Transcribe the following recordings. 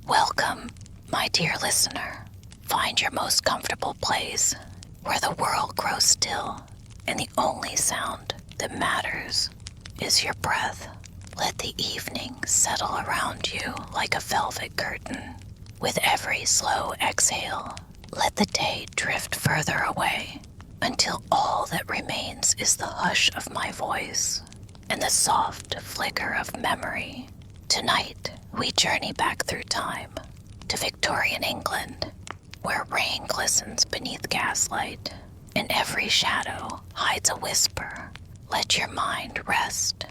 Welcome, my dear listener. Find your most comfortable place where the world grows still and the only sound that matters is your breath. Let the evening settle around you like a velvet curtain. With every slow exhale, let the day drift further away until all that remains is the hush of my voice and the soft flicker of memory. Tonight, we journey back through time to Victorian England, where rain glistens beneath gaslight and every shadow hides a whisper. Let your mind rest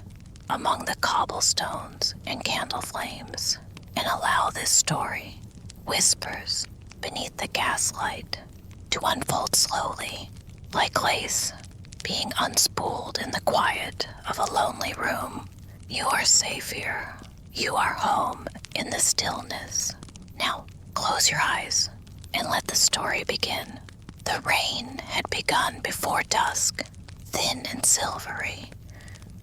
among the cobblestones and candle flames and allow this story, whispers beneath the gaslight, to unfold slowly like lace being unspooled in the quiet of a lonely room. You are safe here. You are home in the stillness. Now, close your eyes and let the story begin. The rain had begun before dusk, thin and silvery,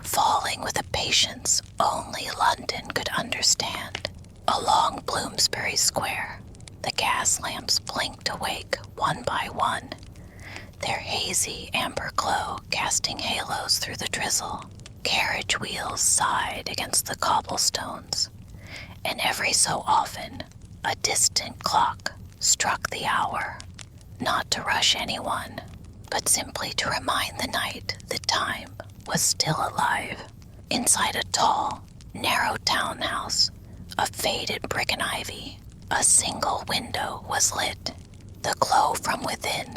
falling with a patience only London could understand. Along Bloomsbury Square, the gas lamps blinked awake one by one, their hazy amber glow casting halos through the drizzle. Carriage wheels sighed against the cobblestones, and every so often a distant clock struck the hour, not to rush anyone, but simply to remind the night that time was still alive. Inside a tall, narrow townhouse of faded brick and ivy, a single window was lit. The glow from within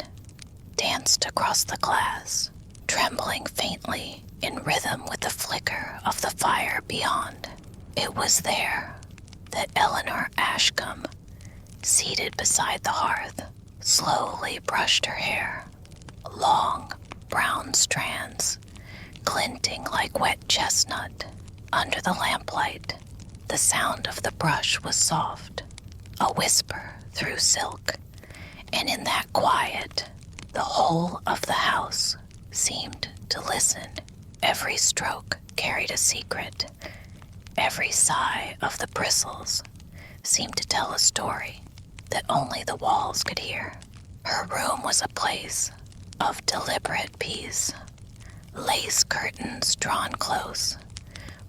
danced across the glass, trembling faintly in rhythm with the flicker of the fire beyond. It was there that Eleanor Ashcombe, seated beside the hearth, slowly brushed her hair, long brown strands glinting like wet chestnut under the lamplight. The sound of the brush was soft, a whisper through silk, and in that quiet, the whole of the house seemed to listen. Every stroke carried a secret. Every sigh of the bristles seemed to tell a story that only the walls could hear. Her room was a place of deliberate peace. Lace curtains drawn close,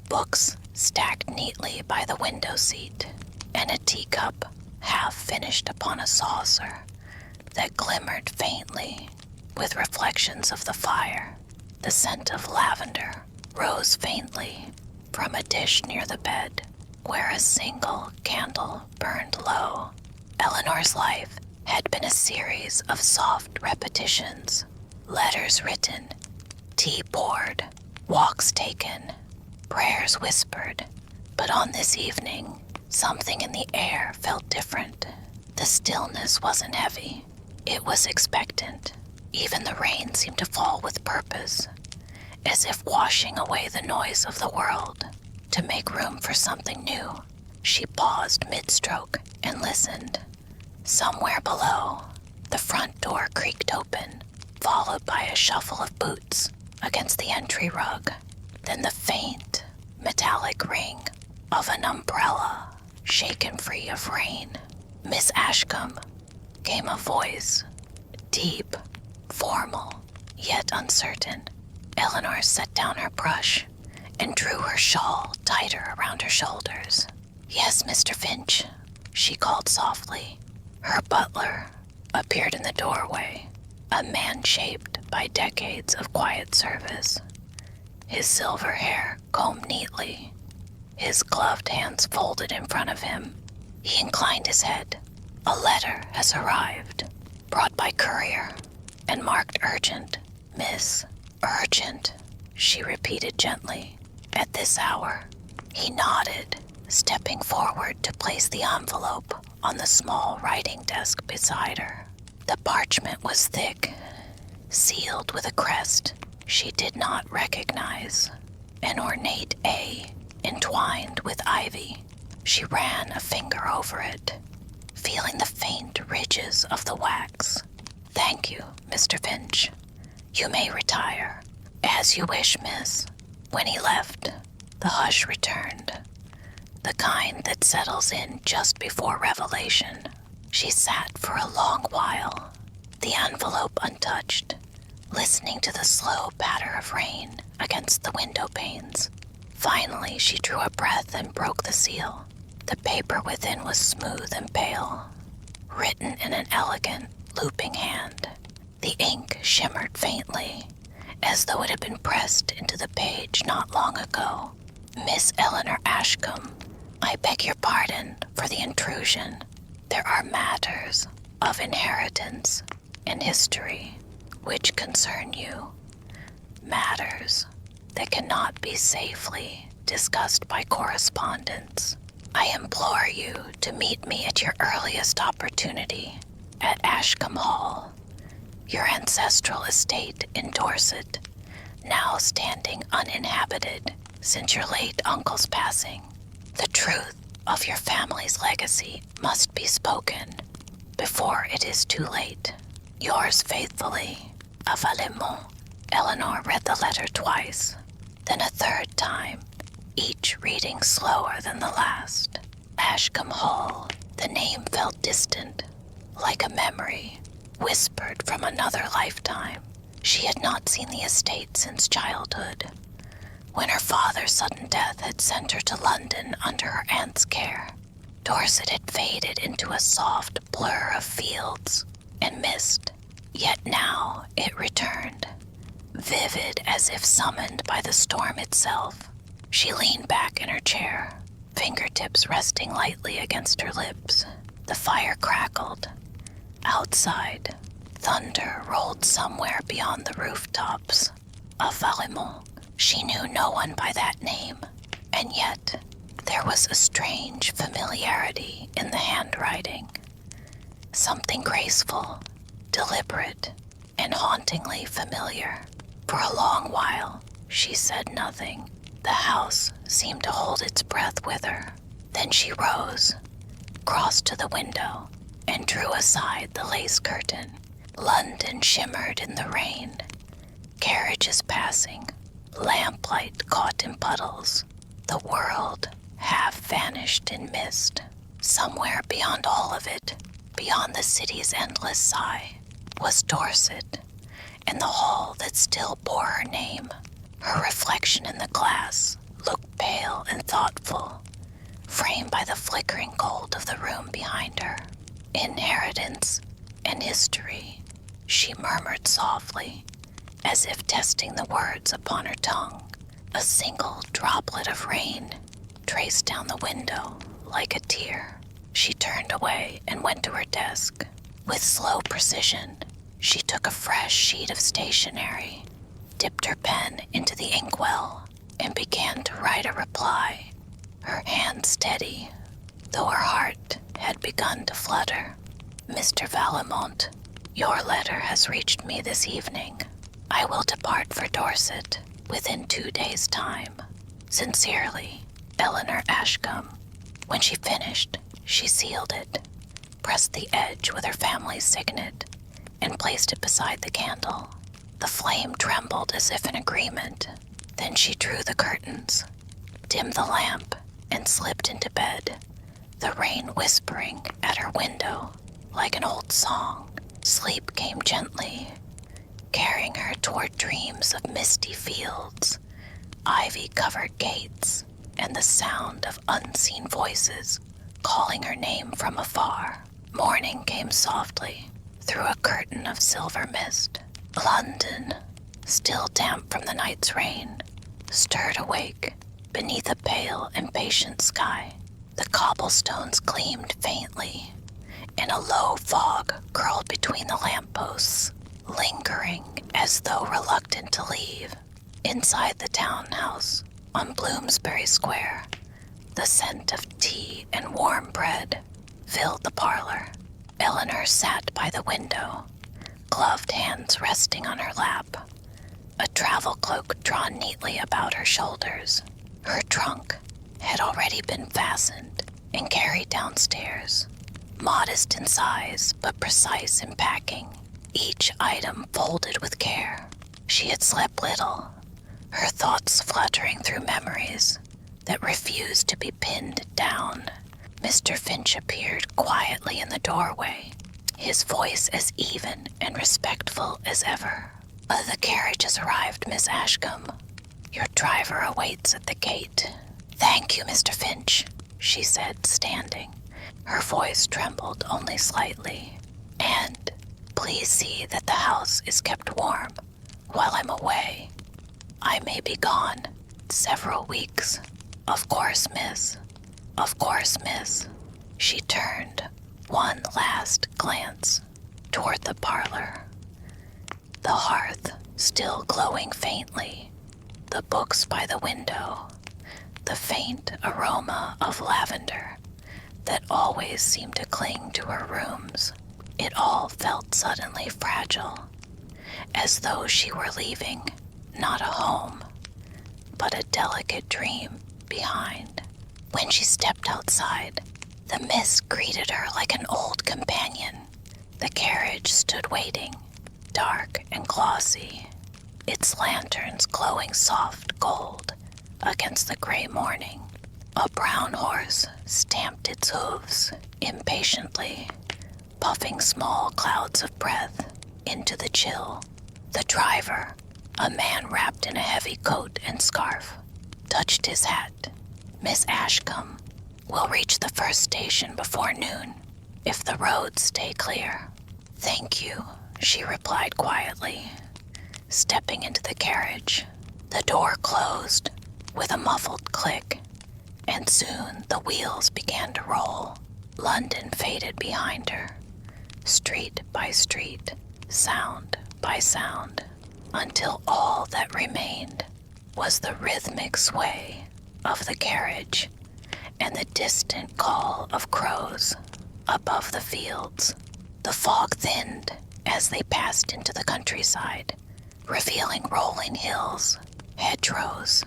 books stacked neatly by the window seat, and a teacup half finished upon a saucer that glimmered faintly with reflections of the fire. The scent of lavender rose faintly from a dish near the bed, where a single candle burned low. Eleanor's life had been a series of soft repetitions, letters written, tea poured, walks taken, prayers whispered. But on this evening, something in the air felt different. The stillness wasn't heavy. It was expectant. Even the rain seemed to fall with purpose, as if washing away the noise of the world to make room for something new. She paused mid-stroke and listened. Somewhere below, the front door creaked open, followed by a shuffle of boots against the entry rug. Then the faint, metallic ring of an umbrella shaken free of rain. "Miss Ashcombe," came a voice, deep, formal, yet uncertain. Eleanor set down her brush and drew her shawl tighter around her shoulders. "Yes, Mr. Finch," she called softly. Her butler appeared in the doorway, a man shaped by decades of quiet service, his silver hair combed neatly, his gloved hands folded in front of him. He inclined his head. "A letter has arrived, brought by courier, and marked urgent, Miss. Urgent," she repeated gently. "At this hour." He nodded, stepping forward to place the envelope on the small writing desk beside her. The parchment was thick, sealed with a crest she did not recognize, an ornate A entwined with ivy. She ran a finger over it, feeling the faint ridges of the wax. "Thank you, Mr. Finch. You may retire." "As you wish, miss." When he left, the hush returned. the kind that settles in just before revelation. She sat for a long while, the envelope untouched, listening to the slow patter of rain against the window panes. Finally, she drew a breath and broke the seal. The paper within was smooth and pale, written in an elegant, looping hand. The ink shimmered faintly, as though it had been pressed into the page not long ago. Miss Eleanor Ashcombe, I beg your pardon for the intrusion. There are matters of inheritance and history which concern you. Matters that cannot be safely discussed by correspondence. I implore you to meet me at your earliest opportunity at Ashcombe Hall, your ancestral estate in Dorset, now standing uninhabited since your late uncle's passing. The truth of your family's legacy must be spoken before it is too late. Yours faithfully, Avalemont. Eleanor read the letter twice, then a third time, each reading slower than the last. Ashcombe Hall. The name felt distant, like a memory, whispered from another lifetime. She had not seen the estate since childhood, when her father's sudden death had sent her to London under her aunt's care. Dorset had faded into a soft blur of fields and mist, yet now it returned, vivid as if summoned by the storm itself. She leaned back in her chair, fingertips resting lightly against her lips. The fire crackled. Outside, thunder rolled somewhere beyond the rooftops of Valemont. She knew no one by that name, and yet there was a strange familiarity in the handwriting. Something graceful, deliberate, and hauntingly familiar. For a long while, she said nothing. The house seemed to hold its breath with her. Then she rose, crossed to the window, and drew aside the lace curtain. London shimmered in the rain. Carriages passing, lamplight caught in puddles. The world half vanished in mist. Somewhere beyond all of it, beyond the city's endless sigh, was Dorset, and the hall that still bore her name. Her reflection in the glass looked pale and thoughtful, framed by the flickering gold of the room behind her. Inheritance and history, she murmured softly, as if testing the words upon her tongue. A single droplet of rain traced down the window like a tear. She turned away and went to her desk. With slow precision, she took a fresh sheet of stationery, dipped her pen into the inkwell, and began to write a reply, her hand steady, though her heart had begun to flutter. Mr. Valemont, your letter has reached me this evening. I will depart for Dorset within 2 days' time. Sincerely, Eleanor Ashcombe. When she finished, she sealed it, pressed the edge with her family's signet, and placed it beside the candle. The flame trembled as if in agreement. Then she drew the curtains, dimmed the lamp, and slipped into bed, the rain whispering at her window like an old song. Sleep came gently, carrying her toward dreams of misty fields, ivy-covered gates, and the sound of unseen voices calling her name from afar. Morning came softly through a curtain of silver mist. London, still damp from the night's rain, stirred awake beneath a pale and patient sky. The cobblestones gleamed faintly, and a low fog curled between the lampposts, lingering as though reluctant to leave. Inside the townhouse on Bloomsbury Square, the scent of tea and warm bread filled the parlor. Eleanor sat by the window, gloved hands resting on her lap, a travel cloak drawn neatly about her shoulders. Her trunk had already been fastened and carried downstairs, modest in size but precise in packing, each item folded with care. She had slept little, her thoughts fluttering through memories that refused to be pinned down. Mr. Finch appeared quietly in the doorway, his voice as even and respectful as ever. The carriage has arrived, Miss Ashcombe. Your driver awaits at the gate." "Thank you, Mr. Finch," she said, standing. Her voice trembled only slightly. "And please see that the house is kept warm while I'm away. I may be gone several weeks." "Of course, miss. Of course, miss." She turned one last glance toward the parlor. The hearth still glowing faintly, the books by the window, the faint aroma of lavender that always seemed to cling to her rooms. It all felt suddenly fragile, as though she were leaving not a home, but a delicate dream behind. When she stepped outside, the mist greeted her like an old companion. The carriage stood waiting, dark and glossy, its lanterns glowing soft gold against the gray morning. A brown horse stamped its hooves impatiently, puffing small clouds of breath into the chill. The driver, a man wrapped in a heavy coat and scarf, touched his hat. "Miss Ashcombe will reach the first station before noon, if the roads stay clear." "Thank you," she replied quietly, stepping into the carriage. The door closed with a muffled click, and soon the wheels began to roll. London faded behind her, street by street, sound by sound, until all that remained was the rhythmic sway of the carriage and the distant call of crows above the fields. The fog thinned as they passed into the countryside, revealing rolling hills, hedgerows,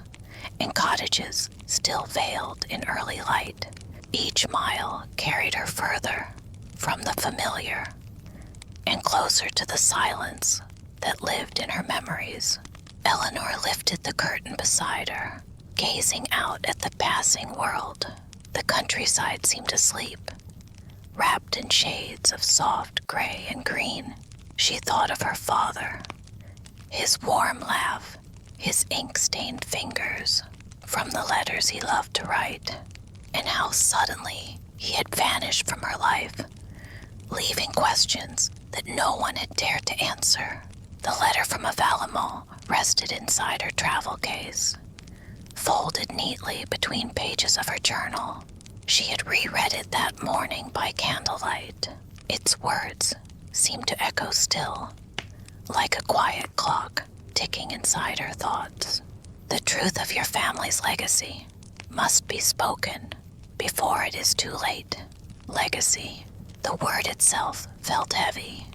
and cottages still veiled in early light. Each mile carried her further from the familiar and closer to the silence that lived in her memories. Eleanor lifted the curtain beside her, gazing out at the passing world. The countryside seemed asleep, wrapped in shades of soft gray and green. She thought of her father, his warm laugh, his ink-stained fingers from the letters he loved to write, and how suddenly he had vanished from her life, leaving questions that no one had dared to answer. The letter from Avalemont rested inside her travel case, folded neatly between pages of her journal. She had reread it that morning by candlelight. Its words seemed to echo still, like a quiet clock ticking inside her thoughts. "The truth of your family's legacy must be spoken before it is too late." Legacy. The word itself felt heavy,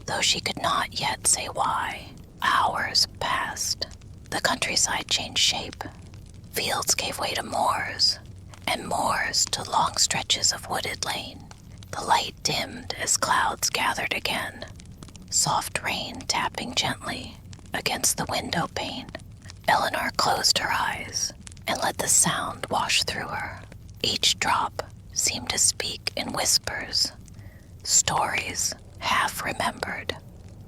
though she could not yet say why. Hours passed. The countryside changed shape. Fields gave way to moors, and moors to long stretches of wooded lane. The light dimmed as clouds gathered again, soft rain tapping gently against the window pane. Eleanor closed her eyes and let the sound wash through her. Each drop seemed to speak in whispers, stories half remembered,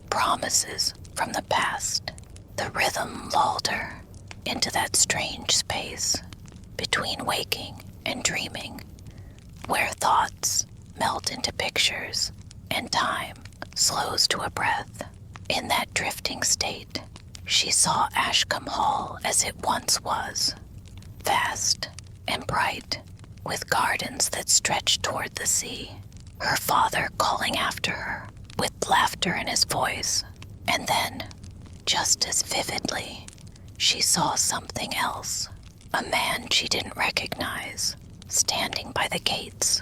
promises from the past. The rhythm lulled her into that strange space between waking and dreaming, where thoughts melt into pictures and time slows to a breath. In that drifting state, she saw Ashcombe Hall as it once was, vast and bright, with gardens that stretched toward the sea. Her father calling after her, with laughter in his voice. And then, just as vividly, she saw something else. A man she didn't recognize, standing by the gates,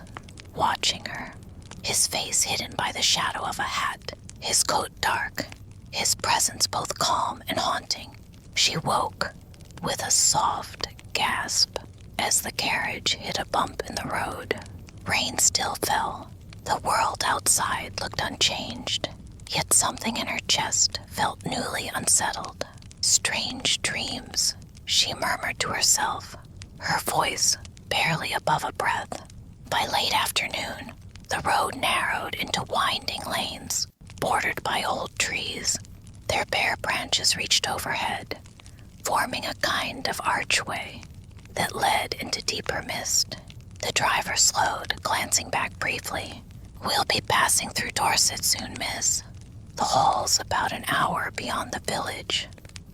watching her, his face hidden by the shadow of a hat, his coat dark, his presence both calm and haunting. She woke with a soft gasp as the carriage hit a bump in the road. Rain still fell. The world outside looked unchanged, yet something in her chest felt newly unsettled. Strange dreams, she murmured to herself, her voice barely above a breath. By late afternoon, the road narrowed into winding lanes bordered by old trees. Their bare branches reached overhead, forming a kind of archway that led into deeper mist. The driver slowed, glancing back briefly. "We'll be passing through Dorset soon, miss. The hall's about an hour beyond the village."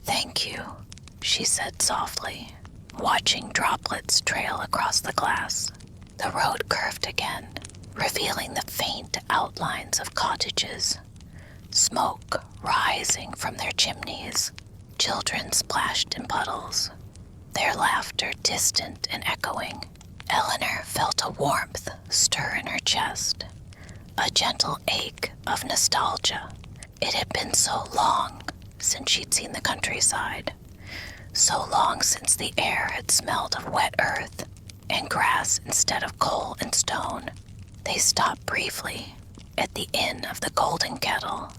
"Thank you," she said softly, watching droplets trail across the glass. The road curved again, revealing the faint outlines of cottages, smoke rising from their chimneys. Children splashed in puddles, their laughter distant and echoing. Eleanor felt a warmth stir in her chest, a gentle ache of nostalgia. It had been so long since she'd seen the countryside, so long since the air had smelled of wet earth and grass instead of coal and stone. They stopped briefly at the Inn of the Golden Kettle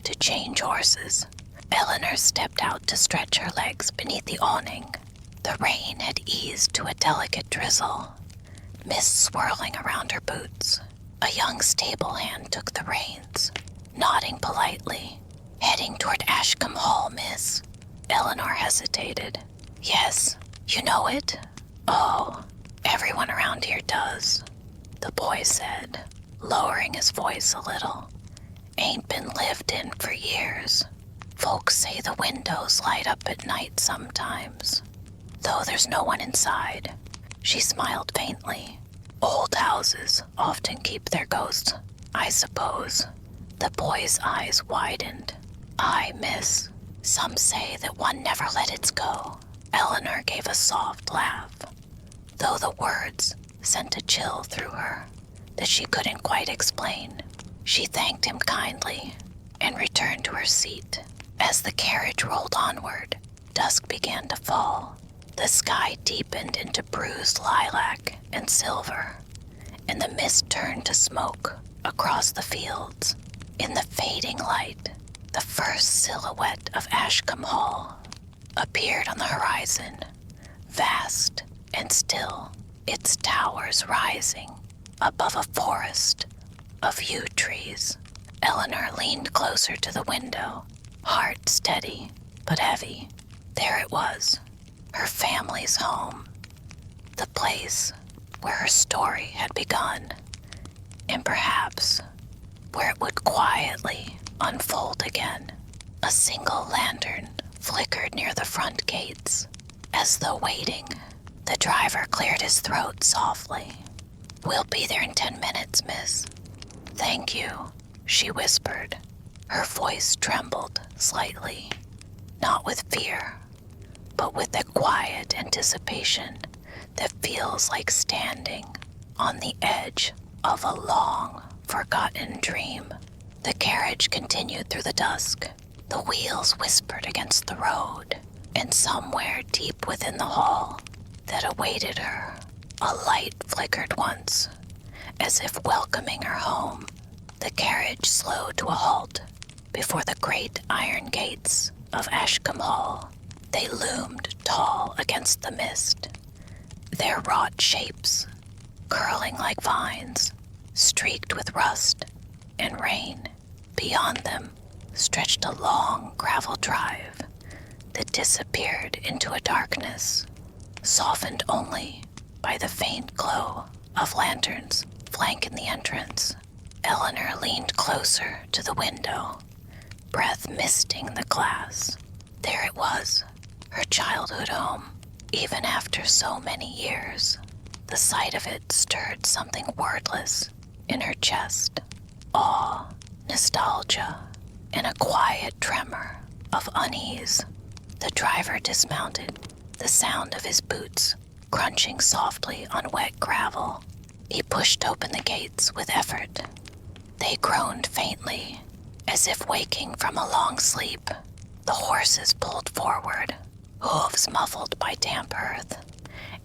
to change horses. Eleanor stepped out to stretch her legs beneath the awning. The rain had eased to a delicate drizzle, mist swirling around her boots. A young stable hand took the reins, nodding politely. "Heading toward Ashcombe Hall, miss." Eleanor hesitated. "Yes, you know it?" "Oh, everyone around here does," the boy said, lowering his voice a little. "Ain't been lived in for years. Folks say the windows light up at night sometimes, though there's no one inside." She smiled faintly. "Old houses often keep their ghosts, I suppose." The boy's eyes widened. "Aye, miss. Some say that one never let it go." Eleanor gave a soft laugh, though the words sent a chill through her that she couldn't quite explain. She thanked him kindly and returned to her seat. As the carriage rolled onward, dusk began to fall. The sky deepened into bruised lilac and silver, and the mist turned to smoke across the fields. In the fading light, the first silhouette of Ashcombe Hall appeared on the horizon, vast and still, its towers rising above a forest of yew trees. Eleanor leaned closer to the window, heart steady but heavy. There it was, her family's home, the place where her story had begun, and perhaps where it would quietly unfold again. A single lantern flickered near the front gates. As though waiting, the driver cleared his throat softly. "We'll be there in 10 minutes, miss." "Thank you," she whispered. Her voice trembled slightly, not with fear, but with the quiet anticipation that feels like standing on the edge of a long, forgotten dream. The carriage continued through the dusk. The wheels whispered against the road, and somewhere deep within the hall that awaited her, a light flickered once, as if welcoming her home. The carriage slowed to a halt before the great iron gates of Ashcombe Hall. They loomed tall against the mist, their wrought shapes curling like vines, streaked with rust and rain. Beyond them stretched a long gravel drive that disappeared into a darkness, softened only by the faint glow of lanterns flanking the entrance. Eleanor leaned closer to the window, breath misting the glass. There it was, her childhood home, even after so many years. The sight of it stirred something wordless in her chest. Awe, nostalgia, and a quiet tremor of unease. The driver dismounted, the sound of his boots crunching softly on wet gravel. He pushed open the gates with effort. They groaned faintly, as if waking from a long sleep. The horses pulled forward, hooves muffled by damp earth,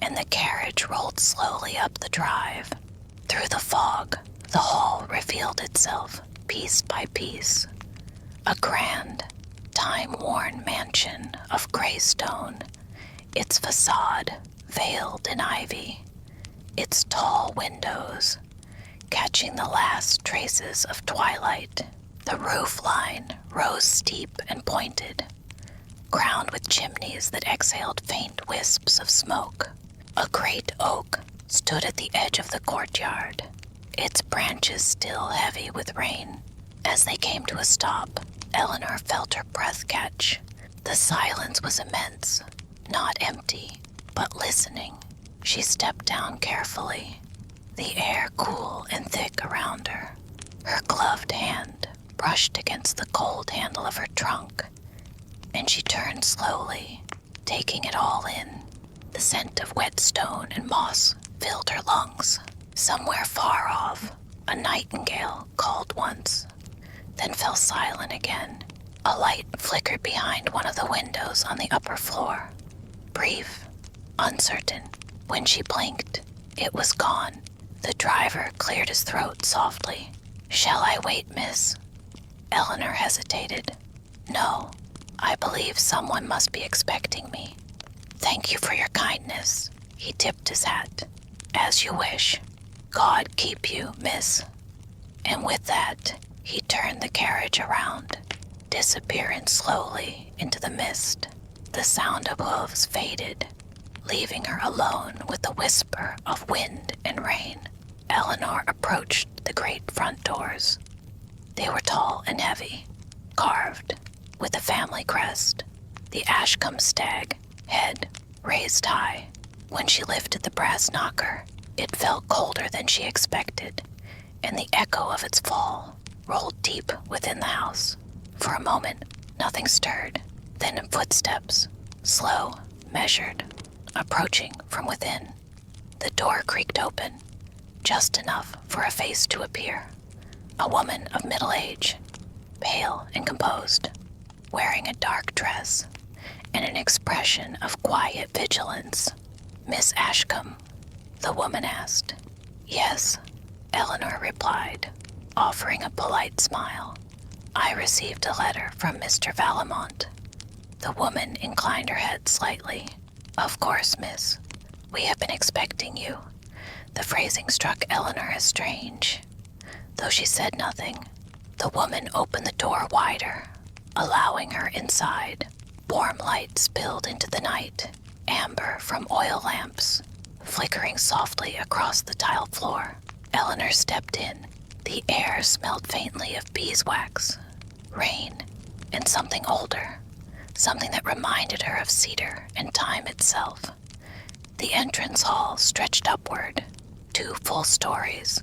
and the carriage rolled slowly up the drive. Through the fog, the hall revealed itself piece by piece. A grand, time-worn mansion of gray stone, its facade veiled in ivy, its tall windows catching the last traces of twilight. The roof line rose steep and pointed, crowned with chimneys that exhaled faint wisps of smoke. A great oak stood at the edge of the courtyard, its branches still heavy with rain. As they came to a stop, Eleanor felt her breath catch. The silence was immense, not empty, but listening. She stepped down carefully, the air cool and thick around her. Her gloved hand brushed against the cold handle of her trunk, and she turned slowly, taking it all in. The scent of wet stone and moss filled her lungs. Somewhere far off, a nightingale called once, then fell silent again. A light flickered behind one of the windows on the upper floor. Brief, uncertain. When she blinked, it was gone. The driver cleared his throat softly. "Shall I wait, miss?" Eleanor hesitated. "No, I believe someone must be expecting me." "Thank you for your kindness." He tipped his hat. "As you wish. God keep you, miss." And with that, he turned the carriage around, disappearing slowly into the mist. The sound of hooves faded, leaving her alone with the whisper of wind and rain. Eleanor approached the great front doors. They were tall and heavy, carved with the family crest, the Ashcombe stag, head raised high. When she lifted the brass knocker, it felt colder than she expected, and the echo of its fall rolled deep within the house. For a moment, nothing stirred. Then footsteps, slow, measured, approaching from within. The door creaked open, just enough for a face to appear. A woman of middle age, pale and composed, wearing a dark dress and an expression of quiet vigilance. "Miss Ashcombe?" the woman asked. "Yes," Eleanor replied, offering a polite smile. "I received a letter from Mr. Valmont." The woman inclined her head slightly. "Of course, miss. We have been expecting you." The phrasing struck Eleanor as strange. Though she said nothing, the woman opened the door wider, allowing her inside. Warm light spilled into the night, amber from oil lamps, flickering softly across the tile floor. Eleanor stepped in. The air smelled faintly of beeswax, rain, and something older, something that reminded her of cedar and time itself. The entrance hall stretched upward, 2 full stories,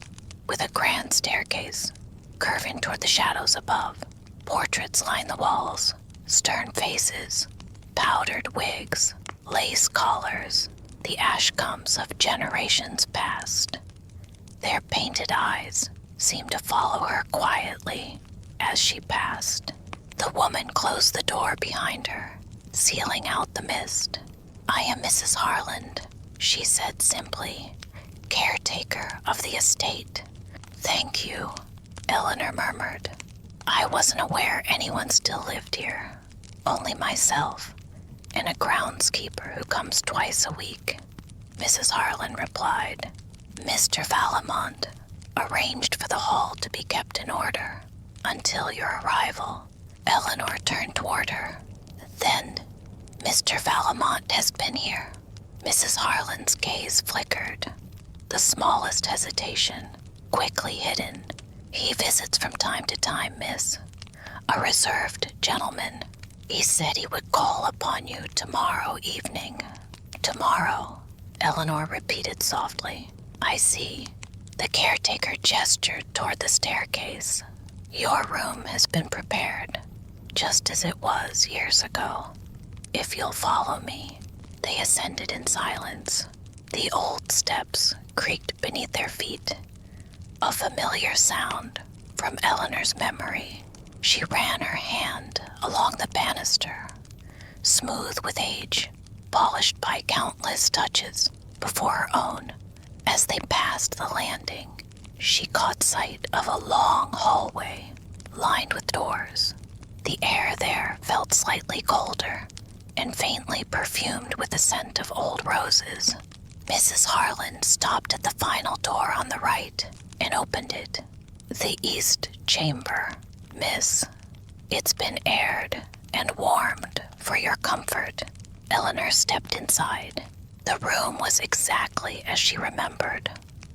with a grand staircase curving toward the shadows above. Portraits lined the walls, stern faces, powdered wigs, lace collars, the Ashcombes of generations past. Their painted eyes seemed to follow her quietly as she passed. The woman closed the door behind her, sealing out the mist. "I am Mrs. Harland," she said simply, "caretaker of the estate." "Thank you," Eleanor murmured. "I wasn't aware anyone still lived here. Only myself and a groundskeeper who comes twice a week." Mrs. Harland replied. "Mr. Valmont arranged for the hall to be kept in order until your arrival." Eleanor turned toward her. "Then Mr. Valmont has been here." Mrs. Harland's gaze flickered, the smallest hesitation quickly hidden. "He visits from time to time, miss. A reserved gentleman. He said he would call upon you tomorrow evening." "Tomorrow," Eleanor repeated softly. "I see." The caretaker gestured toward the staircase. "Your room has been prepared, just as it was years ago. If you'll follow me." They ascended in silence. The old steps creaked beneath their feet, a familiar sound from Eleanor's memory. She ran her hand along the banister, smooth with age, polished by countless touches before her own. As they passed the landing, she caught sight of a long hallway lined with doors. The air there felt slightly colder, and faintly perfumed with the scent of old roses. Mrs. Harlan stopped at the final door on the right and opened it. "The East Chamber, miss. It's been aired and warmed for your comfort." Eleanor stepped inside. The room was exactly as she remembered,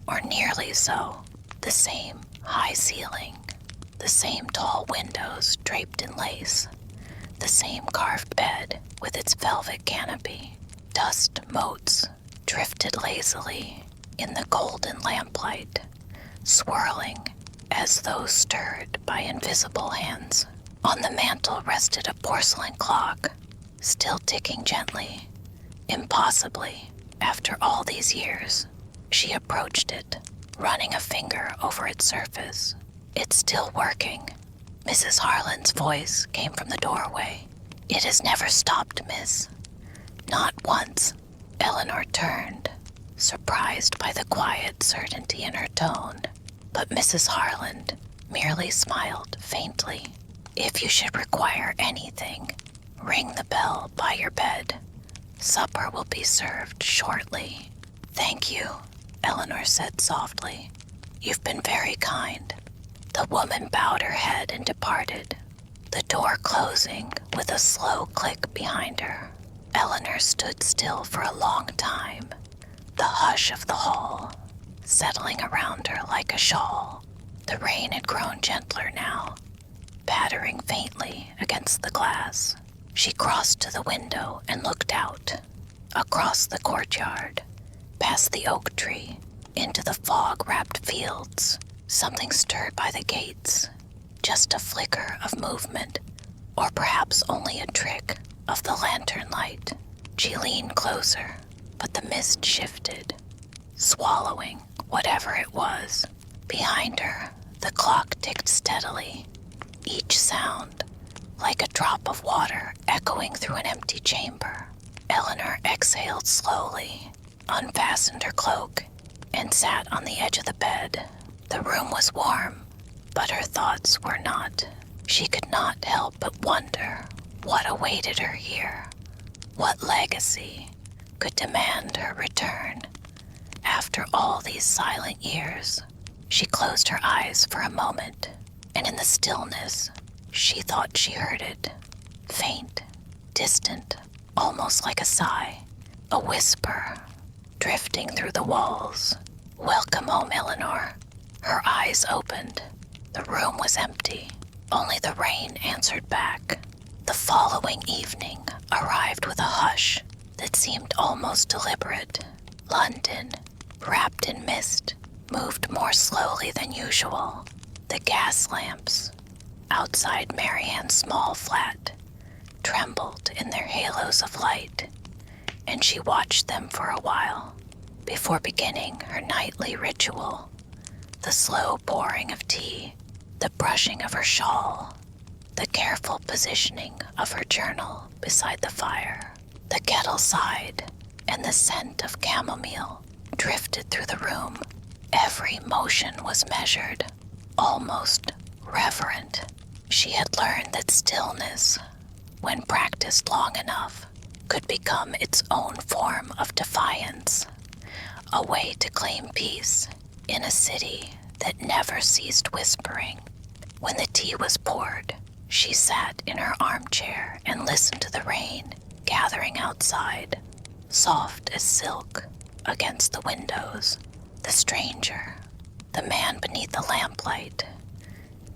or nearly so. The same high ceiling, the same tall windows draped in lace, the same carved bed with its velvet canopy. Dust motes drifted lazily in the golden lamplight, swirling as though stirred by invisible hands. On the mantel rested a porcelain clock, still ticking gently, impossibly, after all these years. She approached it, running a finger over its surface. "It's still working." Mrs. Harlan's voice came from the doorway. "It has never stopped, miss." "Not once." Eleanor turned, surprised by the quiet certainty in her tone, but Mrs. Harlan merely smiled faintly. "If you should require anything, ring the bell by your bed. Supper will be served shortly." "Thank you," Eleanor said softly. "You've been very kind." The woman bowed her head and departed, the door closing with a slow click behind her. Eleanor stood still for a long time, the hush of the hall settling around her like a shawl. The rain had grown gentler now, pattering faintly against the glass. She crossed to the window and looked out, across the courtyard, past the oak tree, into the fog-wrapped fields. Something stirred by the gates, just a flicker of movement, or perhaps only a trick of the lantern light. She leaned closer, but the mist shifted, swallowing whatever it was. Behind her, the clock ticked steadily, each sound like a drop of water echoing through an empty chamber. Eleanor exhaled slowly, unfastened her cloak, and sat on the edge of the bed. The room was warm, but her thoughts were not. She could not help but wonder what awaited her here. What legacy could demand her return after all these silent years? She closed her eyes for a moment, and in the stillness, she thought she heard it. Faint, distant, almost like a sigh, a whisper, drifting through the walls. "Welcome home, Eleanor." Her eyes opened. The room was empty. Only the rain answered back. The following evening arrived with a hush that seemed almost deliberate. London, wrapped in mist, moved more slowly than usual. The gas lamps outside Marianne's small flat trembled in their halos of light, and she watched them for a while before beginning her nightly ritual. The slow pouring of tea, the brushing of her shawl, the careful positioning of her journal beside the fire. The kettle sighed, and the scent of chamomile drifted through the room. Every motion was measured, almost reverent. She had learned that stillness, when practiced long enough, could become its own form of defiance, a way to claim peace in a city that never ceased whispering. When the tea was poured, she sat in her armchair and listened to the rain gathering outside, soft as silk against the windows. The stranger, the man beneath the lamplight,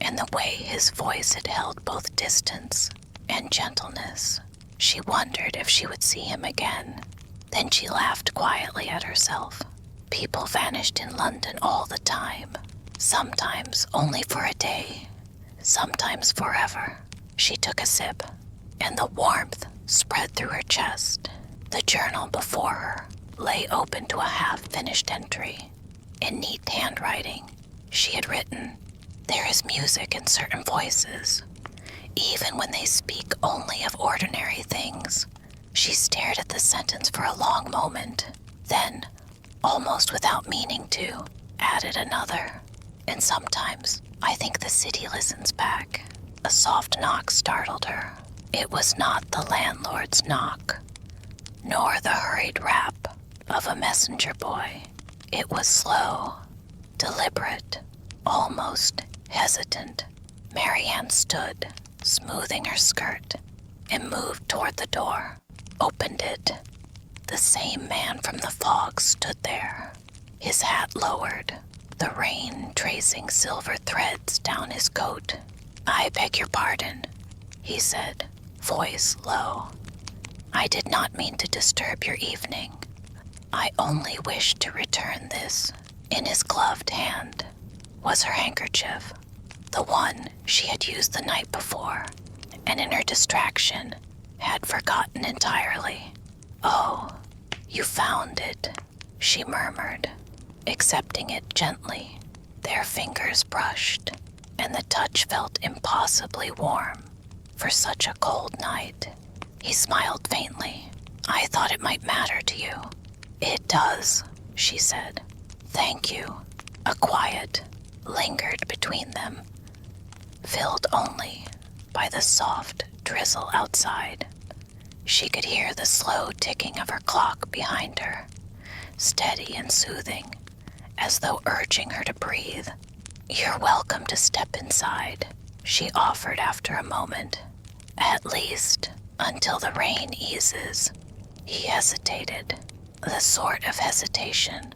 and the way his voice had held both distance and gentleness. She wondered if she would see him again. Then she laughed quietly at herself. People vanished in London all the time, sometimes only for a day, sometimes forever. She took a sip, and the warmth spread through her chest. The journal before her lay open to a half-finished entry. In neat handwriting, she had written, "There is music in certain voices, even when they speak only of ordinary things." She stared at the sentence for a long moment, then, almost without meaning to, added another. "And sometimes I think the city listens back." A soft knock startled her. It was not the landlord's knock, nor the hurried rap of a messenger boy. It was slow, deliberate, almost hesitant. Marianne stood, smoothing her skirt, and moved toward the door, opened it. The same man from the fog stood there, his hat lowered, the rain tracing silver threads down his coat. "I beg your pardon," he said, voice low. "I did not mean to disturb your evening. I only wished to return this." In his gloved hand was her handkerchief, the one she had used the night before, and in her distraction had forgotten entirely. "Oh, you found it," she murmured, accepting it gently. Their fingers brushed, and the touch felt impossibly warm for such a cold night. He smiled faintly. "I thought it might matter to you." "It does," she said. "Thank you." A quiet lingered between them, filled only by the soft drizzle outside. She could hear the slow ticking of her clock behind her, steady and soothing, as though urging her to breathe. "You're welcome to step inside," she offered after a moment. "At least, until the rain eases." He hesitated, the sort of hesitation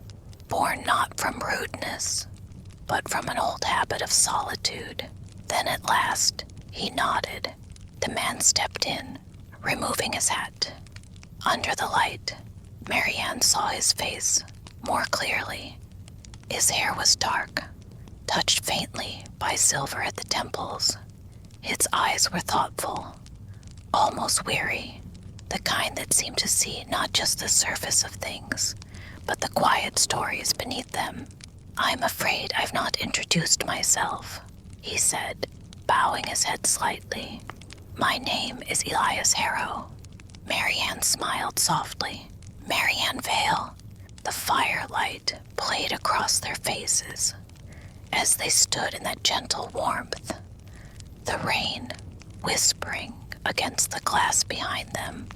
born not from rudeness, but from an old habit of solitude. Then at last he nodded. The man stepped in, removing his hat. Under the light, Marianne saw his face more clearly. His hair was dark, touched faintly by silver at the temples. His eyes were thoughtful, almost weary, the kind that seemed to see not just the surface of things, but the quiet stories beneath them. "I'm afraid I've not introduced myself," he said, bowing his head slightly. "My name is Elias Harrow." Marianne smiled softly. "Marianne Vale." The firelight played across their faces as they stood in that gentle warmth, the rain whispering against the glass behind them.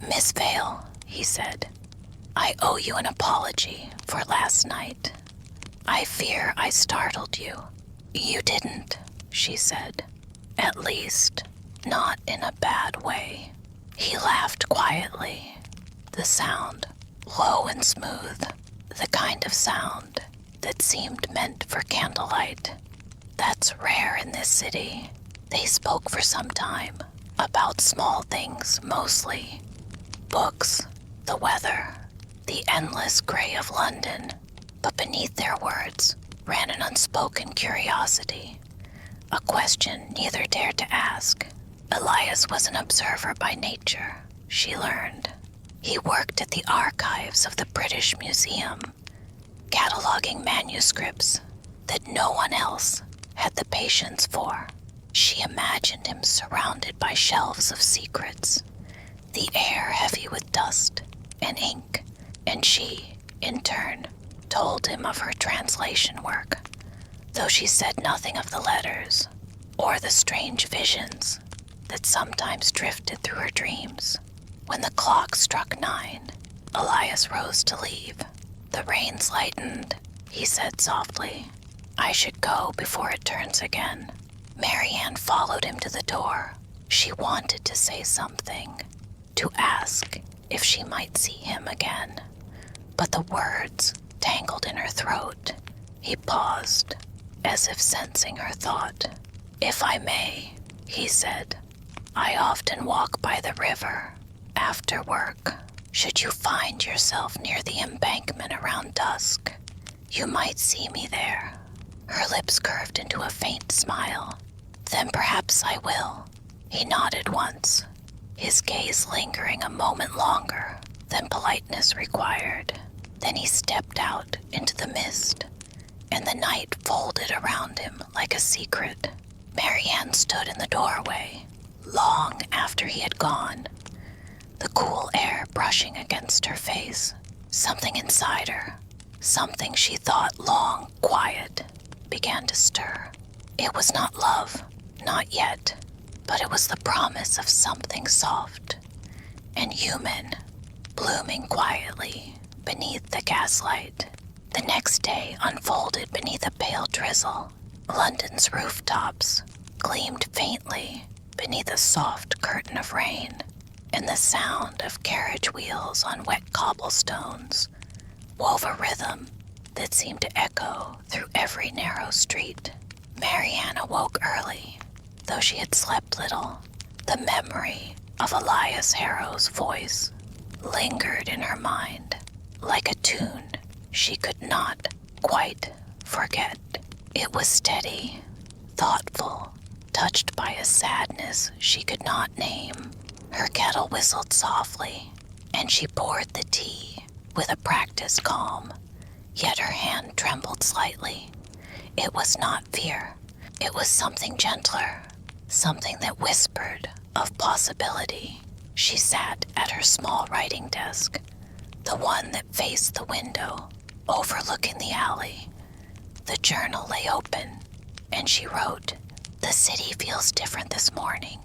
"Miss Vale," he said, "I owe you an apology for last night. I fear I startled you." "You didn't," she said. "At least, not in a bad way." He laughed quietly, the sound low and smooth, the kind of sound that seemed meant for candlelight. "That's rare in this city." They spoke for some time, about small things mostly. Books, the weather, the endless gray of London. But beneath their words ran an unspoken curiosity, a question neither dared to ask. Elias was an observer by nature, she learned. He worked at the archives of the British Museum, cataloging manuscripts that no one else had the patience for. She imagined him surrounded by shelves of secrets, the air heavy with dust and ink, and she, in turn, told him of her translation work, though she said nothing of the letters or the strange visions that sometimes drifted through her dreams. When the clock struck 9, Elias rose to leave. "The rain's lightened," he said softly. "I should go before it turns again." Marianne followed him to the door. She wanted to say something, to ask if she might see him again, but the words tangled in her throat. He paused, as if sensing her thought. "If I may," he said, "I often walk by the river after work. Should you find yourself near the embankment around dusk, you might see me there." Her lips curved into a faint smile. "Then perhaps I will." He nodded once, his gaze lingering a moment longer than politeness required. Then he stepped out into the mist, and the night folded around him like a secret. Marianne stood in the doorway, long after he had gone, the cool air brushing against her face. Something inside her, something she thought long quiet, began to stir. It was not love, not yet, but it was the promise of something soft and human blooming quietly beneath the gaslight. The next day unfolded beneath a pale drizzle. London's rooftops gleamed faintly beneath a soft curtain of rain, and the sound of carriage wheels on wet cobblestones wove a rhythm that seemed to echo through every narrow street. Marianne awoke early, though she had slept little. The memory of Elias Harrow's voice lingered in her mind like a tune she could not quite forget. It was steady, thoughtful, touched by a sadness she could not name. Her kettle whistled softly, and she poured the tea with a practiced calm, yet her hand trembled slightly. It was not fear. It was something gentler, something that whispered of possibility. She sat at her small writing desk, the one that faced the window, overlooking the alley. The journal lay open, and she wrote, "The city feels different this morning.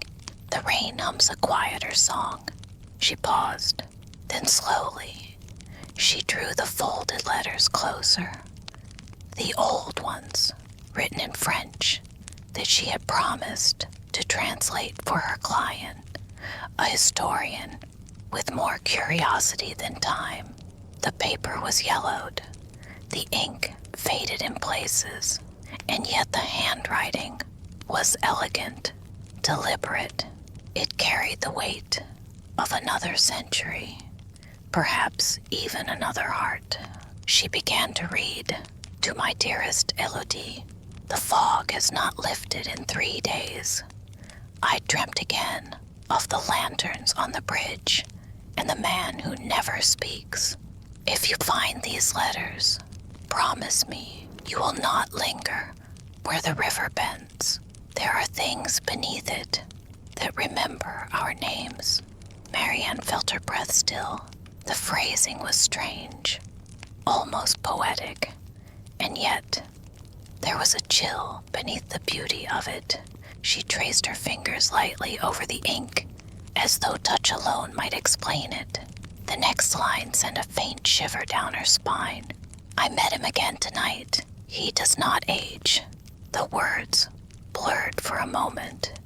The rain hums a quieter song." She paused, then slowly, she drew the folded letters closer. The old ones, written in French, that she had promised to translate for her client, a historian with more curiosity than time. The paper was yellowed, the ink faded in places, and yet the handwriting was elegant, deliberate. It carried the weight of another century, perhaps even another heart. She began to read. "To my dearest Elodie, the fog has not lifted in 3 days. I dreamt again of the lanterns on the bridge and the man who never speaks. If you find these letters, promise me you will not linger where the river bends. There are things beneath it that remember our names." Marianne felt her breath still. The phrasing was strange, almost poetic, and yet there was a chill beneath the beauty of it. She traced her fingers lightly over the ink, as though touch alone might explain it. The next line sent a faint shiver down her spine. "I met him again tonight. He does not age." The words blurred for a moment.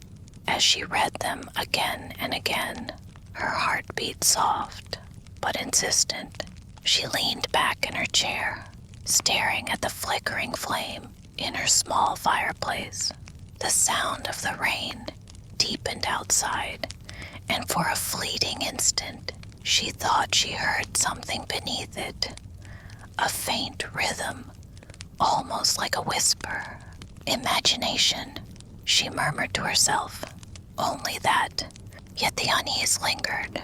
As she read them again and again, her heart beat soft but insistent. She leaned back in her chair, staring at the flickering flame in her small fireplace. The sound of the rain deepened outside, and for a fleeting instant, she thought she heard something beneath it. A faint rhythm, almost like a whisper. "Imagination," she murmured to herself. Only that, yet the unease lingered.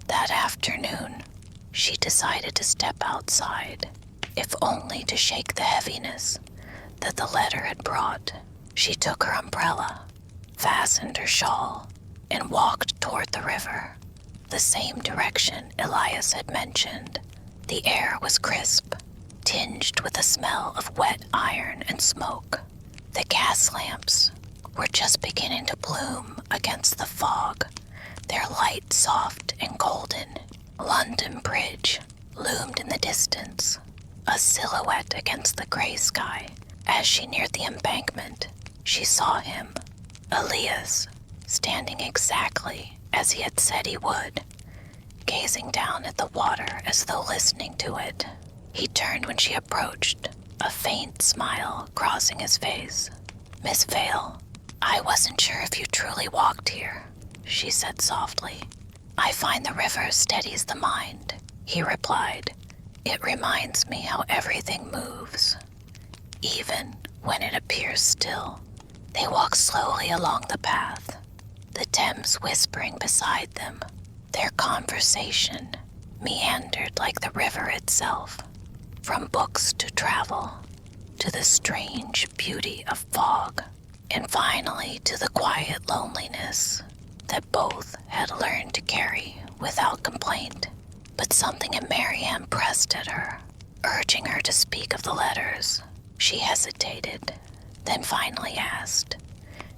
That afternoon, she decided to step outside, if only to shake the heaviness that the letter had brought. She took her umbrella, fastened her shawl, and walked toward the river, the same direction Elias had mentioned. The air was crisp, tinged with the smell of wet iron and smoke. The gas lamps were just beginning to bloom against the fog, their light soft and golden. London Bridge loomed in the distance, a silhouette against the gray sky. As she neared the embankment, she saw him, Elias, standing exactly as he had said he would, gazing down at the water as though listening to it. He turned when she approached, a faint smile crossing his face. "Miss Vale, I wasn't sure if you truly walked here," she said softly. "I find the river steadies the mind," he replied. "It reminds me how everything moves, even when it appears still." They walked slowly along the path, the Thames whispering beside them. Their conversation meandered like the river itself, from books to travel, to the strange beauty of fog, and finally to the quiet loneliness that both had learned to carry without complaint. But something in Marianne pressed at her, urging her to speak of the letters. She hesitated, then finally asked,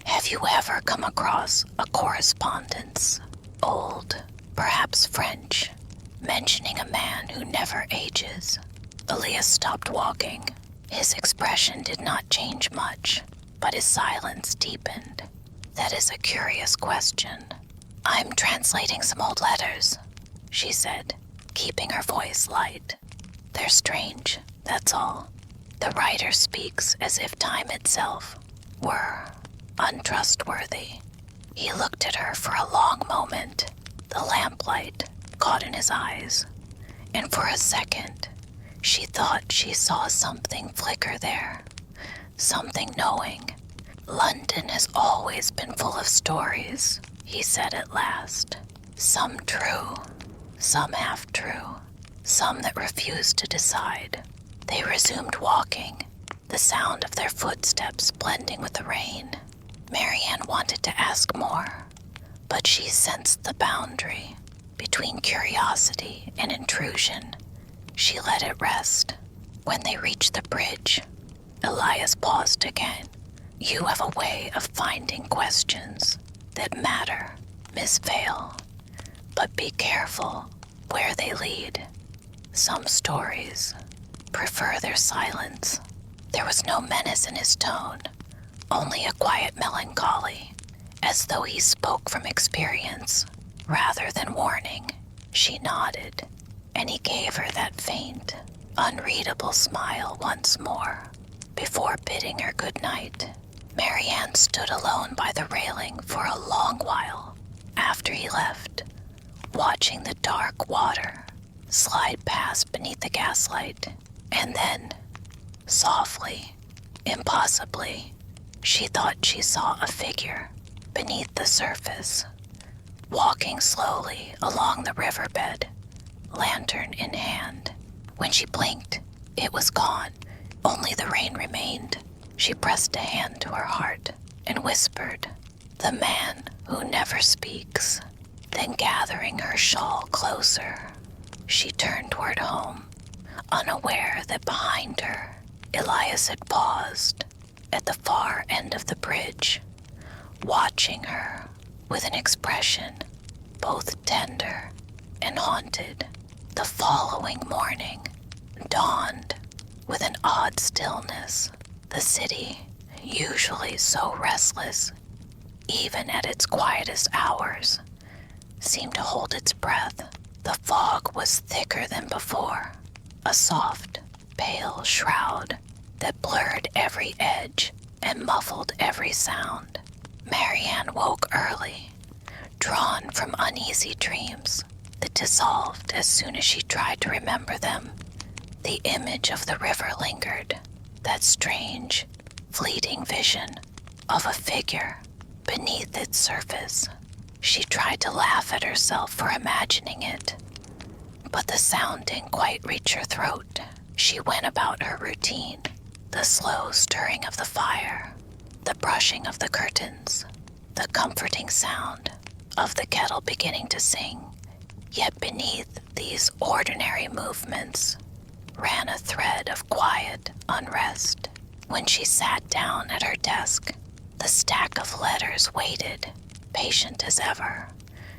Have you ever come across a correspondence, old, perhaps French, mentioning a man who never ages? Elias stopped walking. His expression did not change much, but his silence deepened. That is a curious question. I'm translating some old letters, she said, keeping her voice light. They're strange, that's all. The writer speaks as if time itself were untrustworthy. He looked at her for a long moment. The lamplight caught in his eyes, and for a second, she thought she saw something flicker there, something knowing. London has always been full of stories, he said at last. Some true, some half true, some that refused to decide. They resumed walking, the sound of their footsteps blending with the rain. Marianne wanted to ask more, but she sensed the boundary between curiosity and intrusion. She let it rest. When they reached the bridge, Elias paused again. You have a way of finding questions that matter, Miss Vale. But be careful where they lead. Some stories prefer their silence. There was no menace in his tone, only a quiet melancholy, as though he spoke from experience rather than warning. She nodded, and he gave her that faint, unreadable smile once more, before bidding her good night. Marianne stood alone by the railing for a long while after he left, watching the dark water slide past beneath the gaslight, and then, softly, impossibly, she thought she saw a figure beneath the surface, walking slowly along the riverbed, lantern in hand. When she blinked, it was gone. Only the rain remained. She pressed a hand to her heart and whispered, "The man who never speaks." Then gathering her shawl closer, she turned toward home, unaware that behind her, Elias had paused at the far end of the bridge, watching her with an expression both tender and haunted. The following morning dawned with an odd stillness. The city, usually so restless, even at its quietest hours, seemed to hold its breath. The fog was thicker than before, a soft, pale shroud that blurred every edge and muffled every sound. Marianne woke early, drawn from uneasy dreams that dissolved as soon as she tried to remember them. The image of the river lingered, that strange, fleeting vision of a figure beneath its surface. She tried to laugh at herself for imagining it, but the sound didn't quite reach her throat. She went about her routine, the slow stirring of the fire, the brushing of the curtains, the comforting sound of the kettle beginning to sing. Yet beneath these ordinary movements ran a thread of quiet unrest. When she sat down at her desk, the stack of letters waited, patient as ever.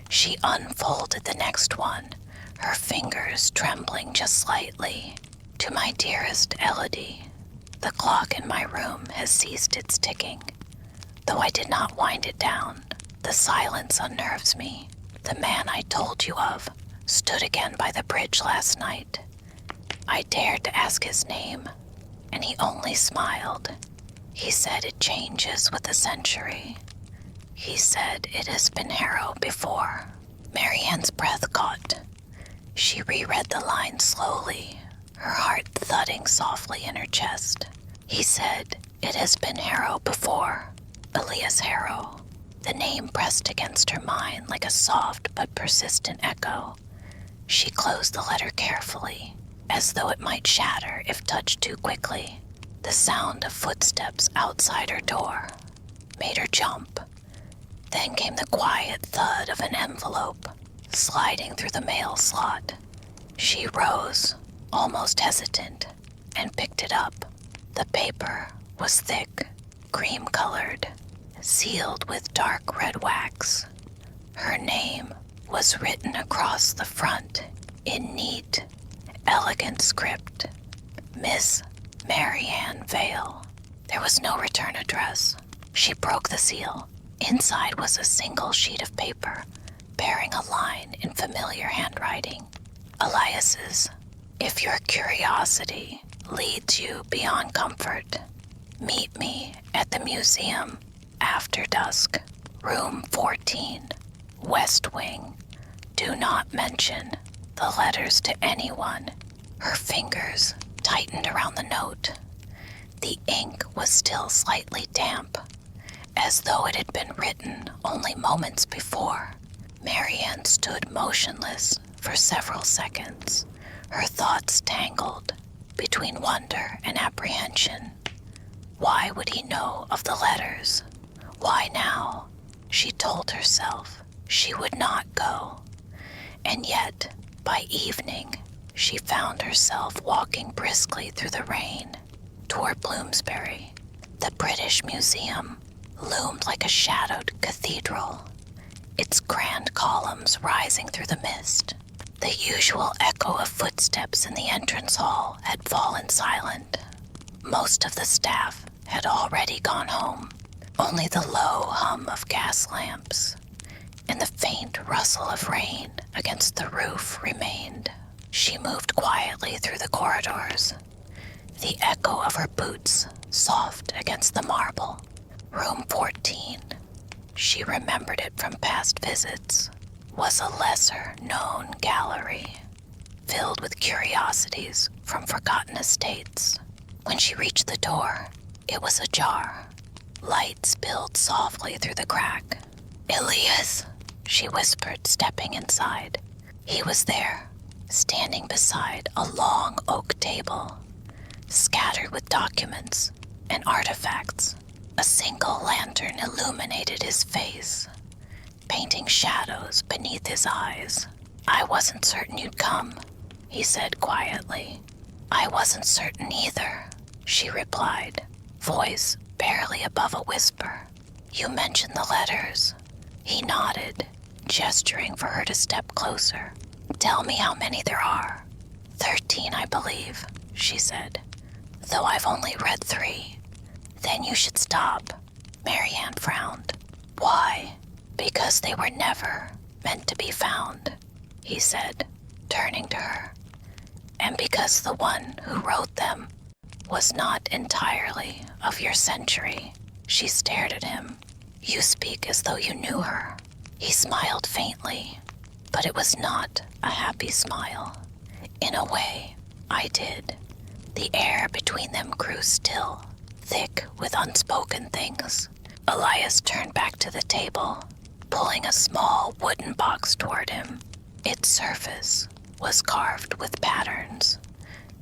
She unfolded the next one, her fingers trembling just slightly. To my dearest Elodie, the clock in my room has ceased its ticking. Though I did not wind it down, the silence unnerves me. The man I told you of stood again by the bridge last night. I dared to ask his name, and he only smiled. He said it changes with the century. He said it has been Harrow before. Marianne's breath caught. She reread the line slowly, her heart thudding softly in her chest. He said it has been Harrow before. Elias Harrow. The name pressed against her mind like a soft but persistent echo. She closed the letter carefully, as though it might shatter if touched too quickly. The sound of footsteps outside her door made her jump. Then came the quiet thud of an envelope sliding through the mail slot. She rose, almost hesitant, and picked it up. The paper was thick, cream-colored, sealed with dark red wax. Her name was written across the front in neat, elegant script. Miss Marianne Vale. There was no return address. She broke the seal. Inside was a single sheet of paper, bearing a line in familiar handwriting. Elias's, if your curiosity leads you beyond comfort, meet me at the museum after dusk, room 14, West Wing. Do not mention the letters to anyone. Her fingers tightened around the note. The ink was still slightly damp, as though it had been written only moments before. Marianne stood motionless for several seconds, her thoughts tangled between wonder and apprehension. Why would he know of the letters? Why now? She told herself she would not go. And yet, by evening, she found herself walking briskly through the rain toward Bloomsbury. The British Museum loomed like a shadowed cathedral, its grand columns rising through the mist. The usual echo of footsteps in the entrance hall had fallen silent. Most of the staff had already gone home. Only the low hum of gas lamps and the faint rustle of rain against the roof remained. She moved quietly through the corridors, the echo of her boots soft against the marble. Room 14, she remembered it from past visits, was a lesser-known gallery, filled with curiosities from forgotten estates. When she reached the door, it was ajar. Light spilled softly through the crack. "Elias," she whispered, stepping inside. He was there, standing beside a long oak table, scattered with documents and artifacts. A single lantern illuminated his face, painting shadows beneath his eyes. "I wasn't certain you'd come," he said quietly. "I wasn't certain either," she replied, voice barely above a whisper. "You mentioned the letters." He nodded, gesturing for her to step closer. "Tell me how many there are." 13, I believe," she said, "though I've only read 3. "Then you should stop." Marianne frowned. "Why?" "Because they were never meant to be found," he said, turning to her. "And because the one who wrote them was not entirely of your century." She stared at him. "You speak as though you knew her." He smiled faintly, but it was not a happy smile. "In a way, I did." The air between them grew still, thick with unspoken things. Elias turned back to the table, pulling a small wooden box toward him. Its surface was carved with patterns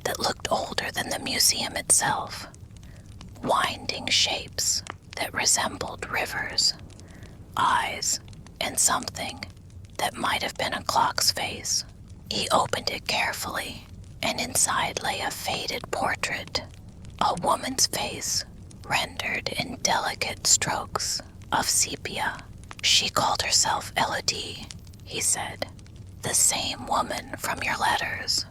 that looked older than the museum itself, winding shapes that resembled rivers, eyes, and something that might have been a clock's face. He opened it carefully, and inside lay a faded portrait, a woman's face rendered in delicate strokes of sepia. "She called herself Elodie," he said. "The same woman from your letters."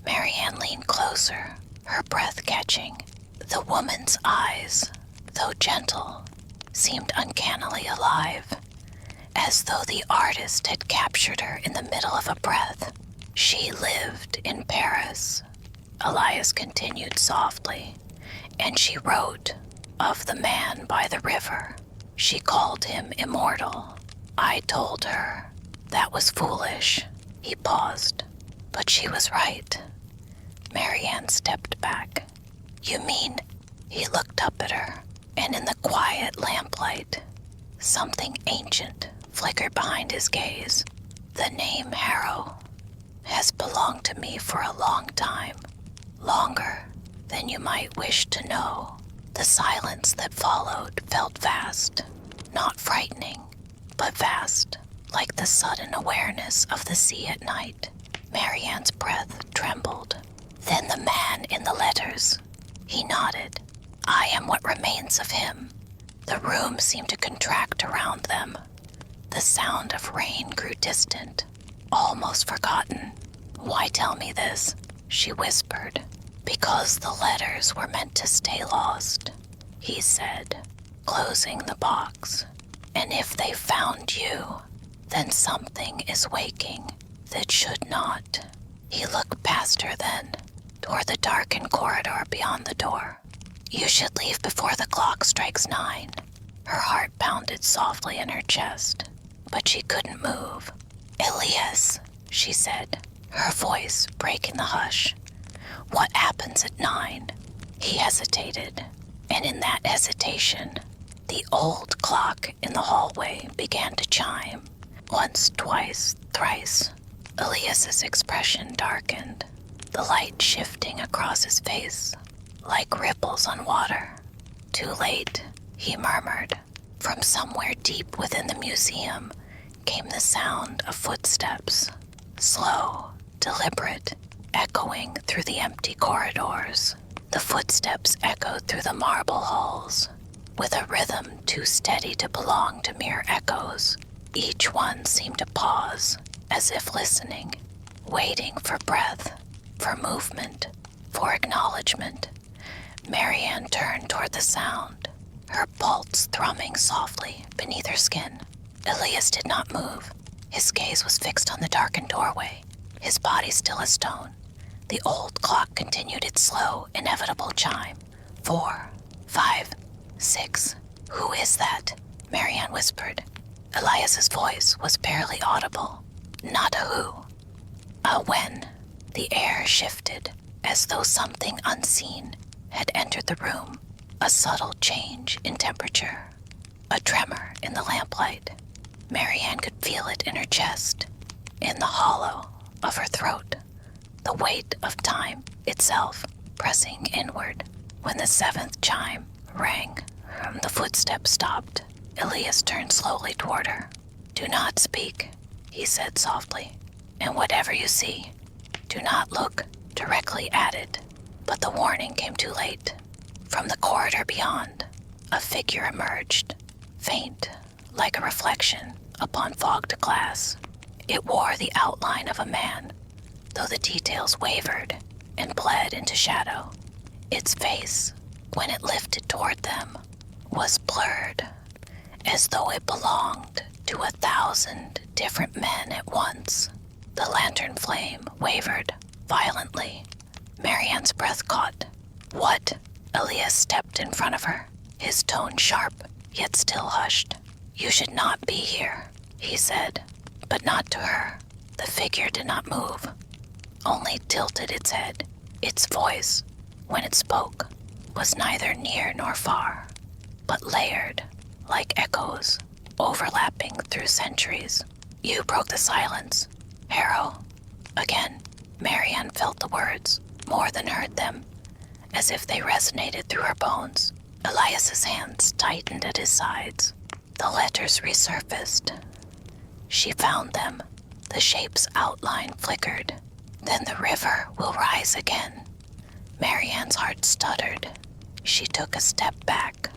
Marianne leaned closer, her breath catching. The woman's eyes, though gentle, seemed uncannily alive, as though the artist had captured her in the middle of a breath. "She lived in Paris," Elias continued softly, "and she wrote of the man by the river. She called him immortal. I told her that was foolish." He paused, but she was right. Marianne stepped back. "You mean?" He looked up at her, and in the quiet lamplight, something ancient flickered behind his gaze. "The name Harrow has belonged to me for a long time, longer than you might wish to know." The silence that followed felt vast, not frightening, but vast, like the sudden awareness of the sea at night. Marianne's breath trembled. "Then the man in the letters." He nodded. "I am what remains of him. The room seemed to contract around them. The sound of rain grew distant, almost forgotten. "Why tell me this?" she whispered. "Because the letters were meant to stay lost," he said, closing the box. "And if they found you, then something is waking that should not." He looked past her then, toward the darkened corridor beyond the door. "You should leave before the clock strikes 9. Her heart pounded softly in her chest, but she couldn't move. "Elias," she said, her voice breaking the hush. "What happens at 9? He hesitated, and in that hesitation, the old clock in the hallway began to chime. Once, twice, thrice. Elias's expression darkened, the light shifting across his face, like ripples on water. "Too late," he murmured. From somewhere deep within the museum came the sound of footsteps, slow, deliberate, echoing through the empty corridors. The footsteps echoed through the marble halls, with a rhythm too steady to belong to mere echoes. Each one seemed to pause, as if listening, waiting for breath, for movement, for acknowledgement. Marianne turned toward the sound, her pulse thrumming softly beneath her skin. Elias did not move. His gaze was fixed on the darkened doorway, his body still as stone. The old clock continued its slow, inevitable chime. 4, 5, 6. "Who is that?" Marianne whispered. Elias's voice was barely audible. Not a who, a when. The air shifted, as though something unseen had entered the room. A subtle change in temperature, a tremor in the lamplight. Marianne could feel it in her chest, in the hollow of her throat, the weight of time itself pressing inward. When the 7th chime rang, the footsteps stopped. Elias turned slowly toward her. "Do not speak," he said softly, "and whatever you see, do not look directly at it." But the warning came too late. From the corridor beyond, a figure emerged, faint, like a reflection upon fogged glass. It wore the outline of a man, though the details wavered and bled into shadow. Its face, when it lifted toward them, was blurred, as though it belonged to 1,000 different men at once. The lantern flame wavered violently. Marianne's breath caught. "What?" Elias stepped in front of her, his tone sharp, yet still hushed. "You should not be here," he said, but not to her. The figure did not move, only tilted its head. Its voice, when it spoke, was neither near nor far, but layered, like echoes, overlapping through centuries. "You broke the silence, Harrow." Again, Marianne felt the words, more than heard them, as if they resonated through her bones. Elias's hands tightened at his sides. The letters resurfaced. She found them. The shape's outline flickered. "Then the river will rise again." Marianne's heart stuttered. She took a step back,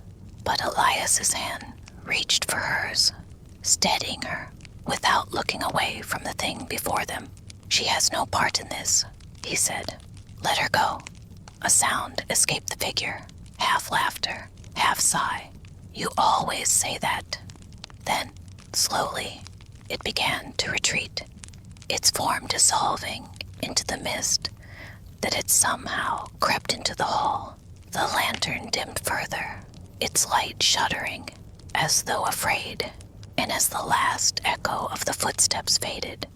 but Elias's hand reached for hers, steadying her without looking away from the thing before them. "She has no part in this," he said. "Let her go." A sound escaped the figure, half laughter, half sigh. "You always say that." Then, slowly, it began to retreat, its form dissolving into the mist that had somehow crept into the hall. The lantern dimmed further, its light shuddering, as though afraid, and as the last echo of the footsteps faded,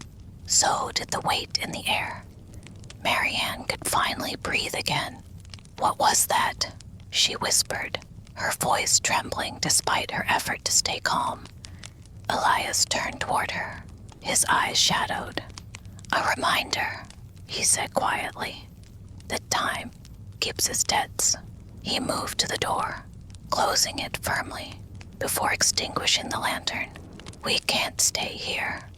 so did the weight in the air. Marianne could finally breathe again. "What was that?" she whispered, her voice trembling despite her effort to stay calm. Elias turned toward her, his eyes shadowed. "A reminder," he said quietly, "that time keeps its debts." He moved to the door, closing it firmly before extinguishing the lantern. "We can't stay here."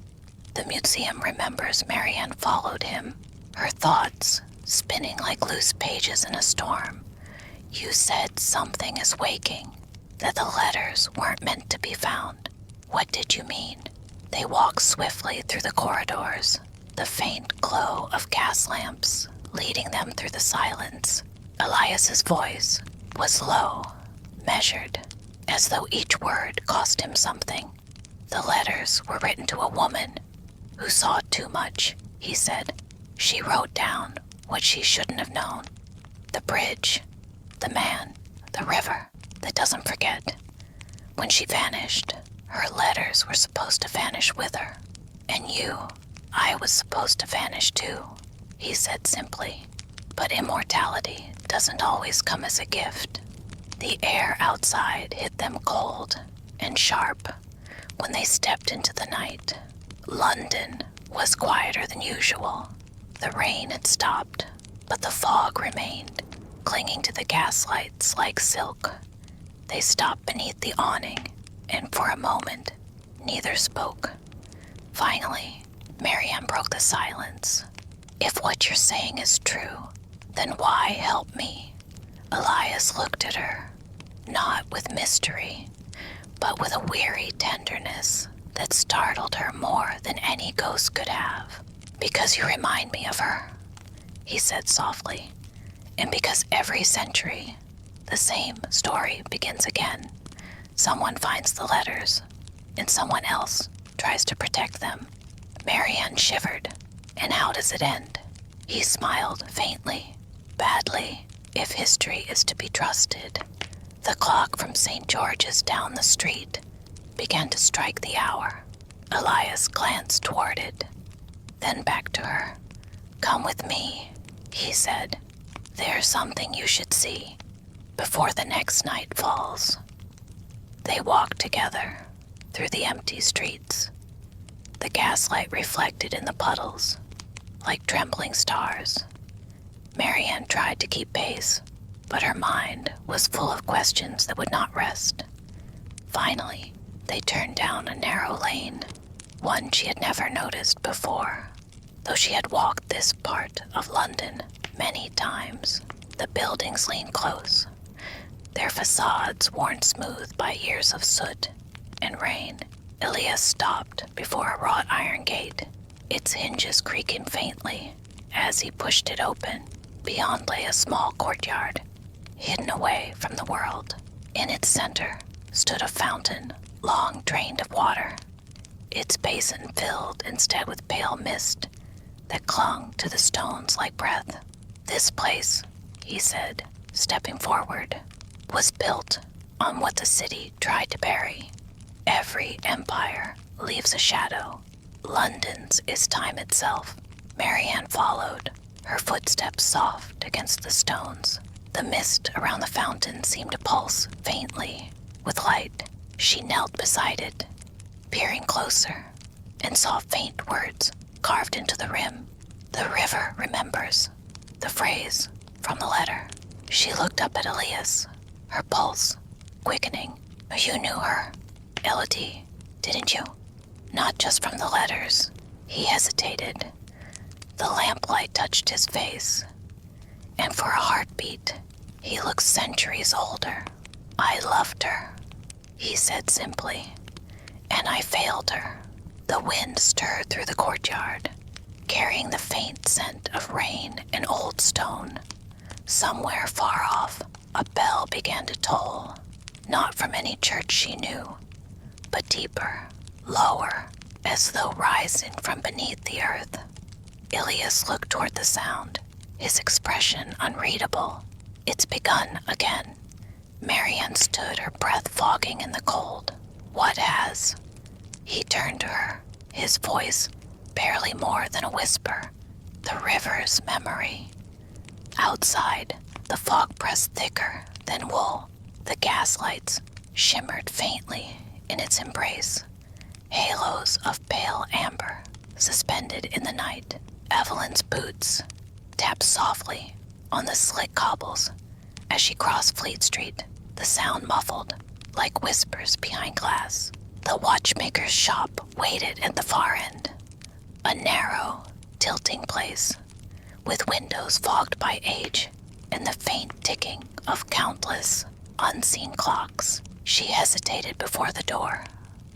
The museum remembers Marianne followed him, her thoughts spinning like loose pages in a storm. "You said something is waking." that the letters weren't meant to be found. What did you mean? They walked swiftly through the corridors, the faint glow of gas lamps leading them through the silence. Elias's voice was low, measured, as though each word cost him something. The letters were written to a woman who saw too much, he said. She wrote down what she shouldn't have known. The bridge, the man, the river that doesn't forget. When she vanished, her letters were supposed to vanish with her. And I was supposed to vanish too, he said simply. But immortality doesn't always come as a gift. The air outside hit them cold and sharp when they stepped into the night. London was quieter than usual. The rain had stopped, but the fog remained, clinging to the gaslights like silk. They stopped beneath the awning, and for a moment, neither spoke. Finally, Marianne broke the silence. If what you're saying is true, then why help me? Elias looked at her, not with mystery, but with a weary tenderness that startled her more than any ghost could have. Because you remind me of her, he said softly, and because every century, the same story begins again. Someone finds the letters, and someone else tries to protect them. Marianne shivered. And how does it end? He smiled faintly. Badly, if history is to be trusted. The clock from St. George's down the street began to strike the hour. Elias glanced toward it, then back to her. Come with me, he said. There's something you should see before the next night falls. They walked together through the empty streets. The gaslight reflected in the puddles like trembling stars. Marianne tried to keep pace, but her mind was full of questions that would not rest. Finally, they turned down a narrow lane, one she had never noticed before, though she had walked this part of London many times. The buildings leaned close, their facades worn smooth by years of soot and rain. Elias stopped before a wrought iron gate, its hinges creaking faintly as he pushed it open. Beyond lay a small courtyard, hidden away from the world. In its center stood a fountain, long drained of water, its basin filled instead with pale mist that clung to the stones like breath. This place, he said, stepping forward, was built on what the city tried to bury. Every empire leaves a shadow. London's is time itself. Marianne followed, her footsteps soft against the stones. The mist around the fountain seemed to pulse faintly with light. She knelt beside it, peering closer, and saw faint words carved into the rim. The river remembers, the phrase from the letter. She looked up at Elias, her pulse quickening. You knew her, Elodie, didn't you? Not just from the letters. He hesitated. The lamplight touched his face, and for a heartbeat, he looked centuries older. I loved her, he said simply, and I failed her. The wind stirred through the courtyard, carrying the faint scent of rain and old stone. Somewhere far off, a bell began to toll, not from any church she knew, but deeper, lower, as though rising from beneath the earth. Elias looked toward the sound, his expression unreadable. It's begun again. Marianne stood, her breath fogging in the cold. What has? He turned to her, his voice barely more than a whisper. The river's memory. Outside, the fog pressed thicker than wool. The gaslights shimmered faintly in its embrace. Halos of pale amber suspended in the night. Evelyn's boots tapped softly on the slick cobbles as she crossed Fleet Street, the sound muffled like whispers behind glass. The watchmaker's shop waited at the far end, a narrow, tilting place with windows fogged by age and the faint ticking of countless unseen clocks. She hesitated before the door,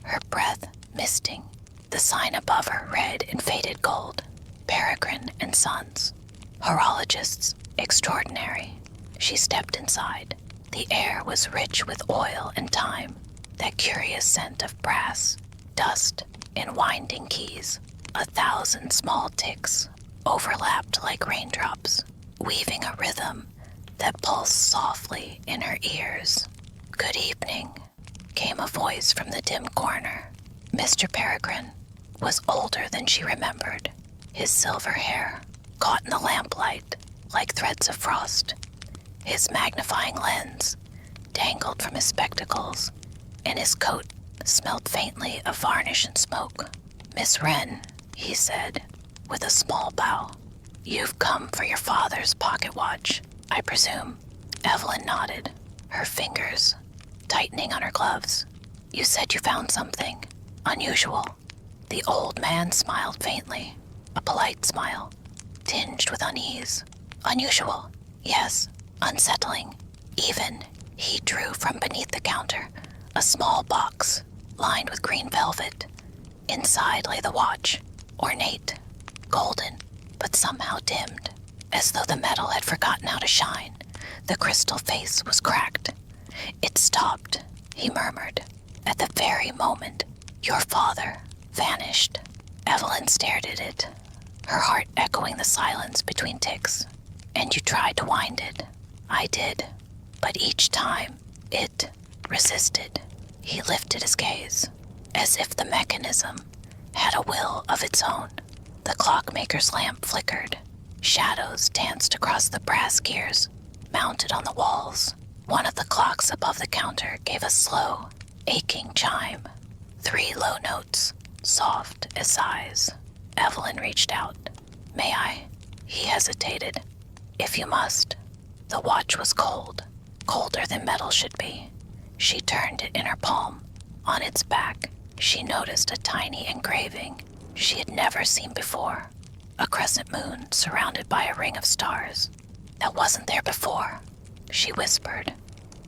her breath misting. The sign above her read in faded gold, Peregrine and Sons, horologists extraordinary. She stepped inside. The air was rich with oil and thyme, that curious scent of brass, dust, and winding keys. 1,000 small ticks overlapped like raindrops, weaving a rhythm that pulsed softly in her ears. "Good evening," came a voice from the dim corner. Mr. Peregrine was older than she remembered, his silver hair caught in the lamplight like threads of frost. His magnifying lens dangled from his spectacles, and his coat smelled faintly of varnish and smoke. "Miss Wren," he said, with a small bow. "You've come for your father's pocket watch, I presume." Evelyn nodded, her fingers tightening on her gloves. "You said you found something unusual." The old man smiled faintly, a polite smile, tinged with unease. "Unusual, yes, unsettling, even." He drew from beneath the counter a small box lined with green velvet. Inside lay the watch, ornate, golden, but somehow dimmed, as though the metal had forgotten how to shine. The crystal face was cracked. "It stopped," he murmured, "at the very moment your father vanished." Evelyn stared at it, her heart echoing the silence between ticks. "And you tried to wind it." "I did, but each time it resisted." He lifted his gaze, as if the mechanism had a will of its own. The clockmaker's lamp flickered. Shadows danced across the brass gears mounted on the walls. One of the clocks above the counter gave a slow, aching chime. 3 low notes, soft as sighs. Evelyn reached out. "May I?" He hesitated. "If you must." The watch was cold, colder than metal should be. She turned it in her palm. On its back, she noticed a tiny engraving she had never seen before. A crescent moon surrounded by a ring of stars. "That wasn't there before," she whispered.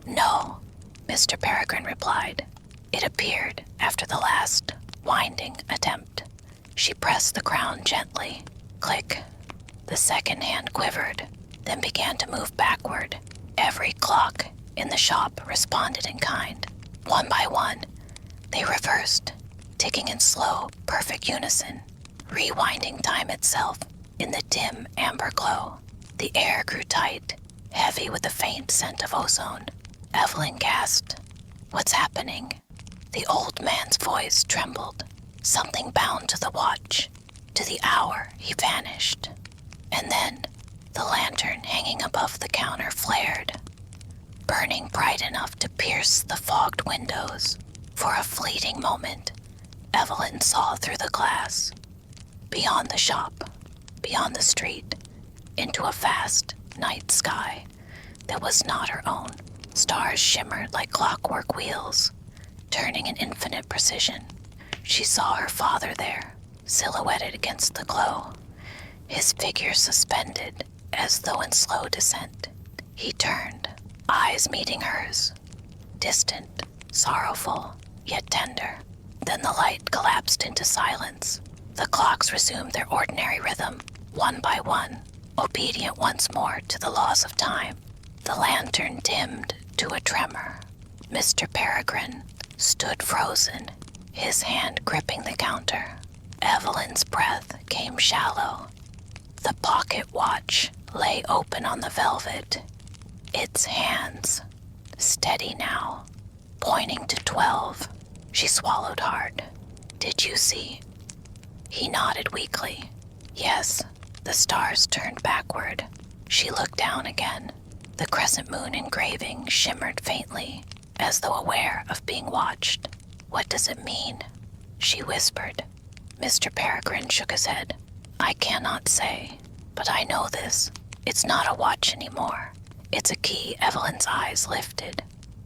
"No," Mr. Peregrine replied. "It appeared after the last winding attempt." She pressed the crown gently. Click. The second hand quivered, then began to move backward. Every clock in the shop responded in kind. One by one, they reversed, ticking in slow, perfect unison, rewinding time itself in the dim amber glow. The air grew tight, heavy with the faint scent of ozone. Evelyn gasped. "What's happening?" The old man's voice trembled. Something bound to the watch, to the hour he vanished. And then the lantern hanging above the counter flared, burning bright enough to pierce the fogged windows. For a fleeting moment, Evelyn saw through the glass, beyond the shop, beyond the street, into a vast night sky that was not her own. Stars shimmered like clockwork wheels, turning in infinite precision. She saw her father there, silhouetted against the glow, his figure suspended as though in slow descent. He turned, eyes meeting hers, distant, sorrowful, yet tender. Then the light collapsed into silence. The clocks resumed their ordinary rhythm, one by one, obedient once more to the laws of time. The lantern dimmed to a tremor. Mr. Peregrine stood frozen, his hand gripping the counter. Evelyn's breath came shallow. The pocket watch lay open on the velvet, its hands steady now, pointing to 12. She swallowed hard. "Did you see?" He nodded weakly. "Yes." The stars turned backward. She looked down again. The crescent moon engraving shimmered faintly, as though aware of being watched. "What does it mean?" she whispered. Mr. Peregrine shook his head. "I cannot say, but I know this. It's not a watch anymore. It's a key." Evelyn's eyes lifted.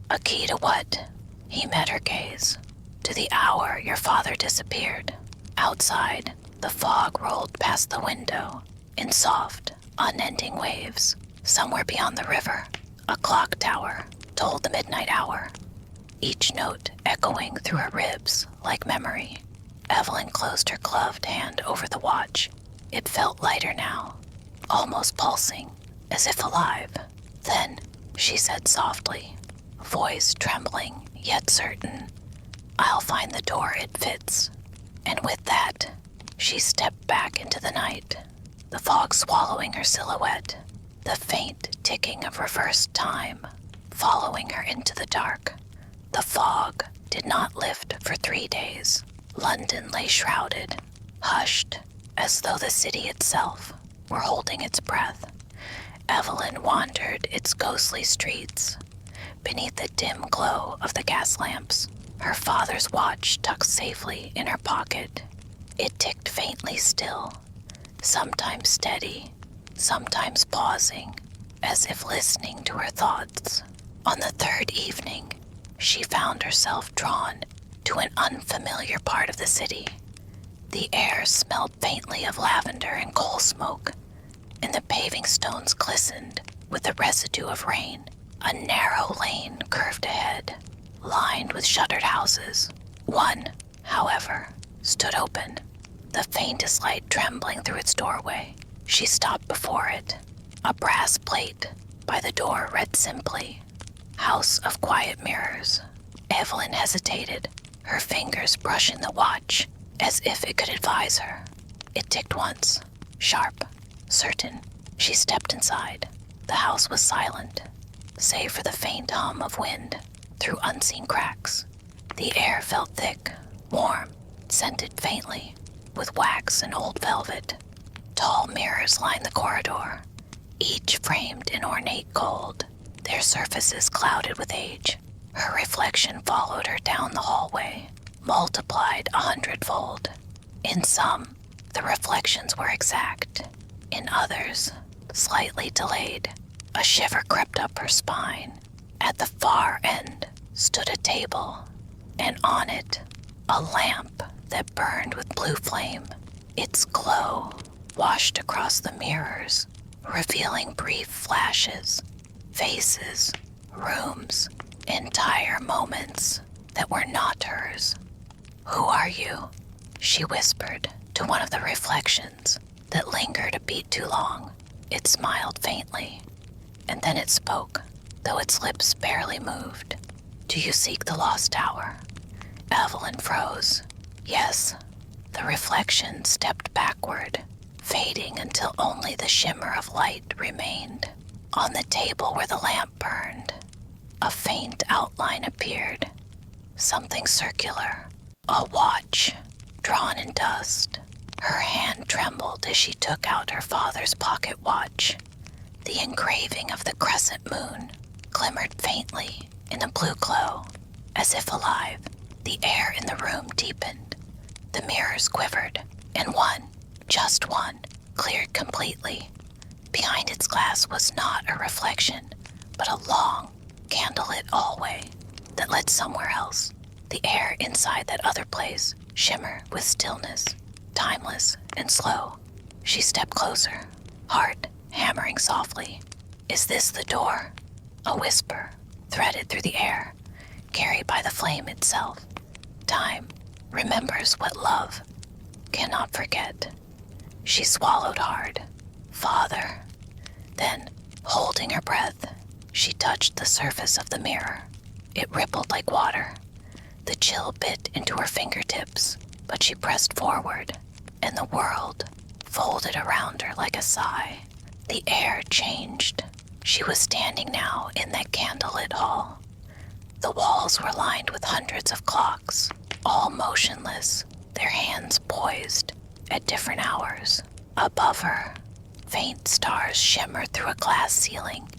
"A key to what?" He met her gaze. "To the hour your father disappeared." Outside, the fog rolled past the window in soft, unending waves. Somewhere beyond the river, a clock tower told the midnight hour. each note echoing through her ribs like memory. Evelyn closed her gloved hand over the watch. It felt lighter now, almost pulsing, as if alive. Then, she said softly, voice trembling yet certain, "I'll find the door it fits." And with that, she stepped back into the night, the fog swallowing her silhouette, the faint ticking of reversed time following her into the dark. The fog did not lift for 3 days. London lay shrouded, hushed, as though the city itself were holding its breath. Evelyn wandered its ghostly streets. Beneath the dim glow of the gas lamps, her father's watch tucked safely in her pocket. It ticked faintly still, sometimes steady, sometimes pausing, as if listening to her thoughts. On the third evening, she found herself drawn to an unfamiliar part of the city. The air smelled faintly of lavender and coal smoke, and the paving stones glistened with the residue of rain. A narrow lane curved ahead, lined with shuttered houses. One, however, stood open, the faintest light trembling through its doorway. She stopped before it. A brass plate by the door read simply, "House of Quiet Mirrors." Evelyn hesitated, her fingers brushing the watch as if it could advise her. It ticked once, sharp, certain. She stepped inside. The house was silent, save for the faint hum of wind through unseen cracks. The air felt thick, warm, scented faintly, with wax and old velvet. Tall mirrors lined the corridor, each framed in ornate gold, their surfaces clouded with age. Her reflection followed her down the hallway, multiplied 100-fold. In some, the reflections were exact. In others, slightly delayed. A shiver crept up her spine. At the far end stood a table, and on it, a lamp that burned with blue flame. Its glow washed across the mirrors, revealing brief flashes, faces, rooms, entire moments that were not hers. "Who are you?" she whispered to one of the reflections that lingered a beat too long. It smiled faintly, and then it spoke, though its lips barely moved. "Do you seek the lost tower?" Evelyn froze. Yes. The reflection stepped backward, fading until only the shimmer of light remained. On the table where the lamp burned, a faint outline appeared. Something circular. A watch, drawn in dust. Her hand trembled as she took out her father's pocket watch. The engraving of the crescent moon glimmered faintly in the blue glow, as if alive. The air in the room deepened. The mirrors quivered, and one, just one, cleared completely. Behind its glass was not a reflection, but a long, candlelit hallway that led somewhere else. The air inside that other place shimmered with stillness, timeless and slow. She stepped closer, heart hammering softly. "Is this the door?" A whisper threaded through the air, carried by the flame itself. Time remembers what love cannot forget. She swallowed hard. "Father." Then, holding her breath, she touched the surface of the mirror. It rippled like water. The chill bit into her fingertips, but she pressed forward, and the world folded around her like a sigh. The air changed. She was standing now in that candlelit hall. The walls were lined with hundreds of clocks, all motionless, their hands poised at different hours. Above her, faint stars shimmered through a glass ceiling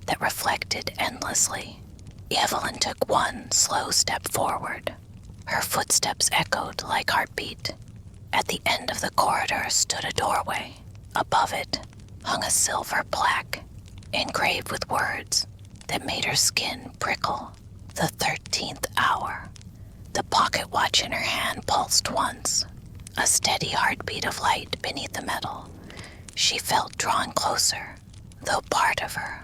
that reflected endlessly. Evelyn took one slow step forward. Her footsteps echoed like heartbeat. At the end of the corridor stood a doorway. Above it hung a silver plaque, engraved with words that made her skin prickle. The 13th hour. The pocket watch in her hand pulsed once, a steady heartbeat of light beneath the metal. She felt drawn closer, though part of her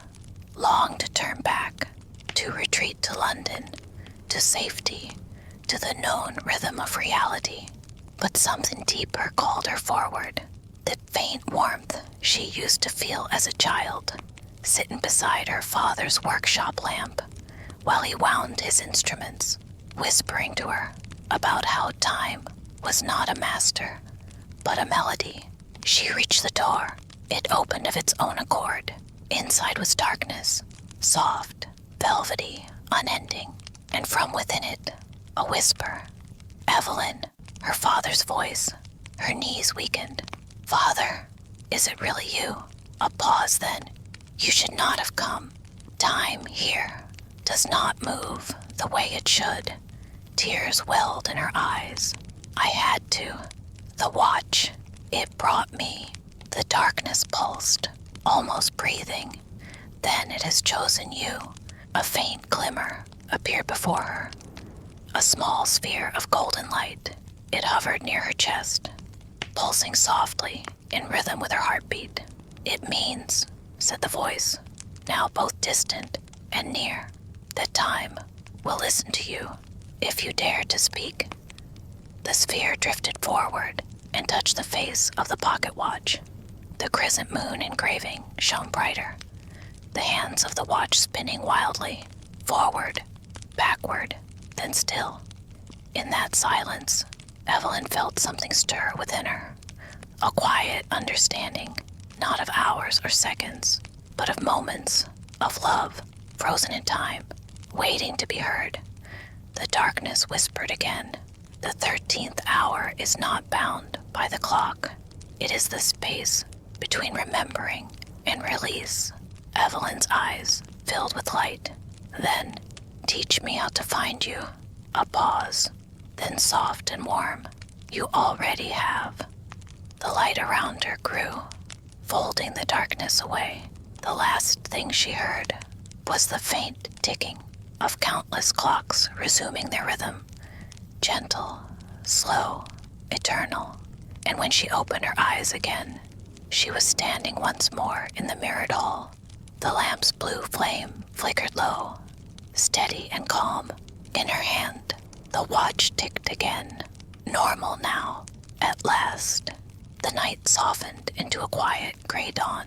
longed to turn back, to retreat to London, to safety, to the known rhythm of reality. But something deeper called her forward, that faint warmth she used to feel as a child, sitting beside her father's workshop lamp while he wound his instruments, whispering to her about how time was not a master, but a melody. She reached the door. It opened of its own accord. Inside was darkness, soft, velvety, unending, and from within it, a whisper. Evelyn, her father's voice. Her knees weakened. Father, is it really you? A pause then. You should not have come. Time here does not move the way it should. Tears welled in her eyes. I had to. The watch, it brought me. The darkness pulsed, almost breathing. Then it has chosen you. A faint glimmer appeared before her. A small sphere of golden light. It hovered near her chest, pulsing softly in rhythm with her heartbeat. It means, said the voice, now both distant and near, that time will listen to you if you dare to speak. The sphere drifted forward and touched the face of the pocket watch. The crescent moon engraving shone brighter, the hands of the watch spinning wildly, forward, backward, then still. In that silence, Evelyn felt something stir within her, a quiet understanding, not of hours or seconds, but of moments, of love, frozen in time, waiting to be heard. The darkness whispered again. The 13th hour is not bound by the clock. It is the space between remembering and release. Evelyn's eyes filled with light. Then, teach me how to find you. A pause, then soft and warm. You already have. The light around her grew, folding the darkness away. The last thing she heard was the faint ticking of countless clocks resuming their rhythm, gentle, slow, eternal. And when she opened her eyes again, she was standing once more in the mirrored hall. The lamp's blue flame flickered low, steady and calm. In her hand, the watch ticked again. Normal now, at last. The night softened into a quiet gray dawn.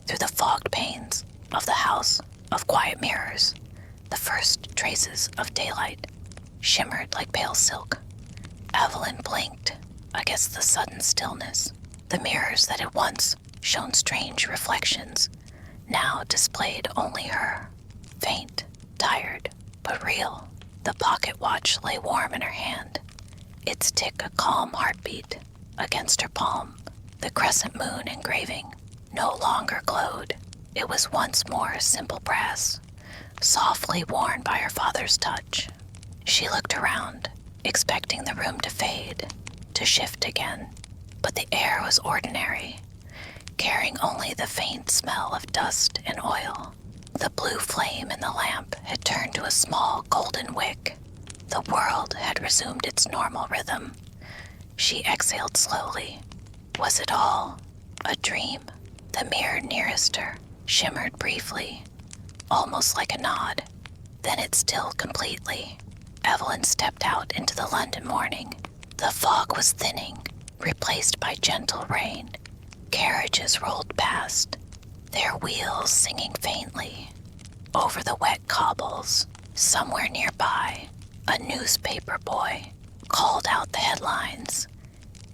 Through the fogged panes of the house of quiet mirrors, the first traces of daylight shimmered like pale silk. Evelyn blinked against the sudden stillness. The mirrors that had once shown strange reflections now displayed only her, faint, tired, but real. The pocket watch lay warm in her hand, its tick a calm heartbeat against her palm. The crescent moon engraving no longer glowed. It was once more simple brass, softly worn by her father's touch. She looked around, expecting the room to fade, to shift again. But the air was ordinary, carrying only the faint smell of dust and oil. The blue flame in the lamp had turned to a small golden wick. The world had resumed its normal rhythm. She exhaled slowly. Was it all a dream? The mirror nearest her shimmered briefly, almost like a nod. Then it stilled completely. Evelyn stepped out into the London morning. The fog was thinning, replaced by gentle rain. Carriages rolled past, their wheels singing faintly. Over the wet cobbles, somewhere nearby, a newspaper boy called out the headlines,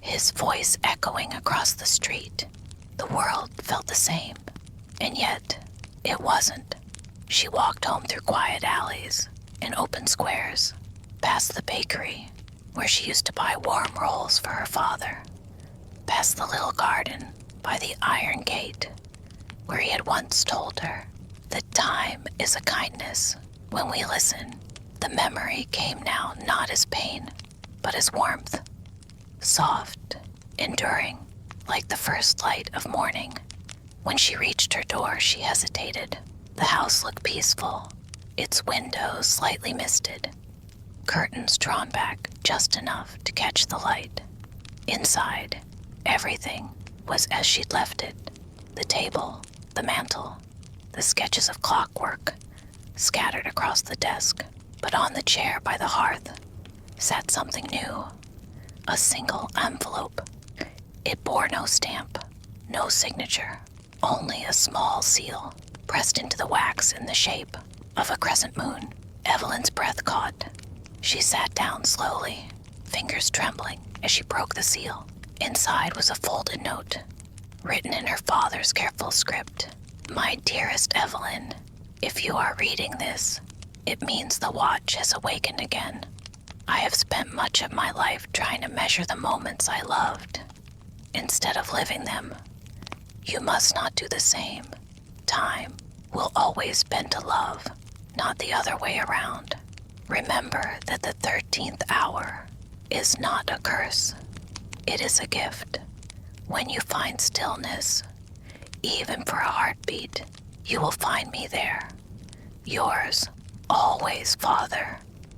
his voice echoing across the street. The world felt the same, and yet it wasn't. She walked home through quiet alleys and open squares, past the bakery where she used to buy warm rolls for her father, past the little garden by the iron gate where he had once told her that time is a kindness. When we listen, the memory came now not as pain, but as warmth, soft, enduring, like the first light of morning. When she reached her door, she hesitated. The house looked peaceful, its windows slightly misted, curtains drawn back just enough to catch the light. Inside, everything was as she'd left it. The table, the mantel, the sketches of clockwork scattered across the desk. But on the chair by the hearth sat something new, a single envelope. It bore no stamp, no signature, only a small seal pressed into the wax in the shape of a crescent moon. Evelyn's breath caught. She sat down slowly, fingers trembling as she broke the seal. Inside was a folded note, written in her father's careful script. My dearest Evelyn, if you are reading this, it means the watch has awakened again. I have spent much of my life trying to measure the moments I loved, instead of living them. You must not do the same. Time will always bend to love, not the other way around. Remember that the 13th hour is not a curse. It is a gift. When you find stillness, even for a heartbeat, you will find me there. Yours, always, Father.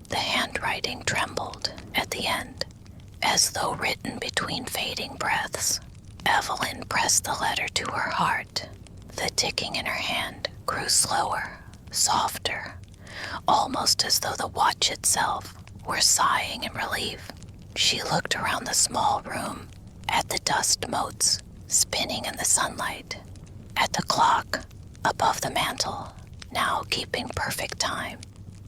The handwriting trembled at the end, as though written between fading breaths. Evelyn pressed the letter to her heart. The ticking in her hand grew slower, softer, almost as though the watch itself were sighing in relief. She looked around the small room, at the dust motes spinning in the sunlight, at the clock above the mantel, now keeping perfect time,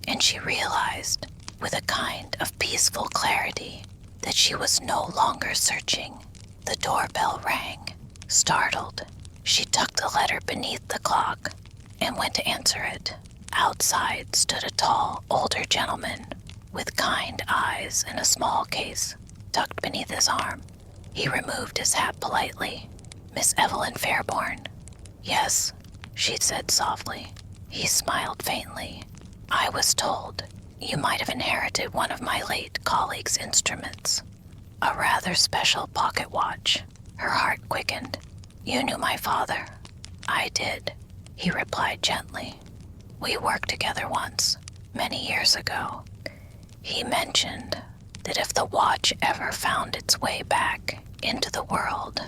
and she realized, with a kind of peaceful clarity, that she was no longer searching. The doorbell rang. Startled, she tucked the letter beneath the clock and went to answer it. Outside stood a tall, older gentleman with kind eyes and a small case tucked beneath his arm. He removed his hat politely. Miss Evelyn Fairborn. Yes, she said softly. He smiled faintly. I was told you might have inherited one of my late colleague's instruments, a rather special pocket watch. Her heart quickened. You knew my father? I did, he replied gently. We worked together once, many years ago. He mentioned that if the watch ever found its way back into the world,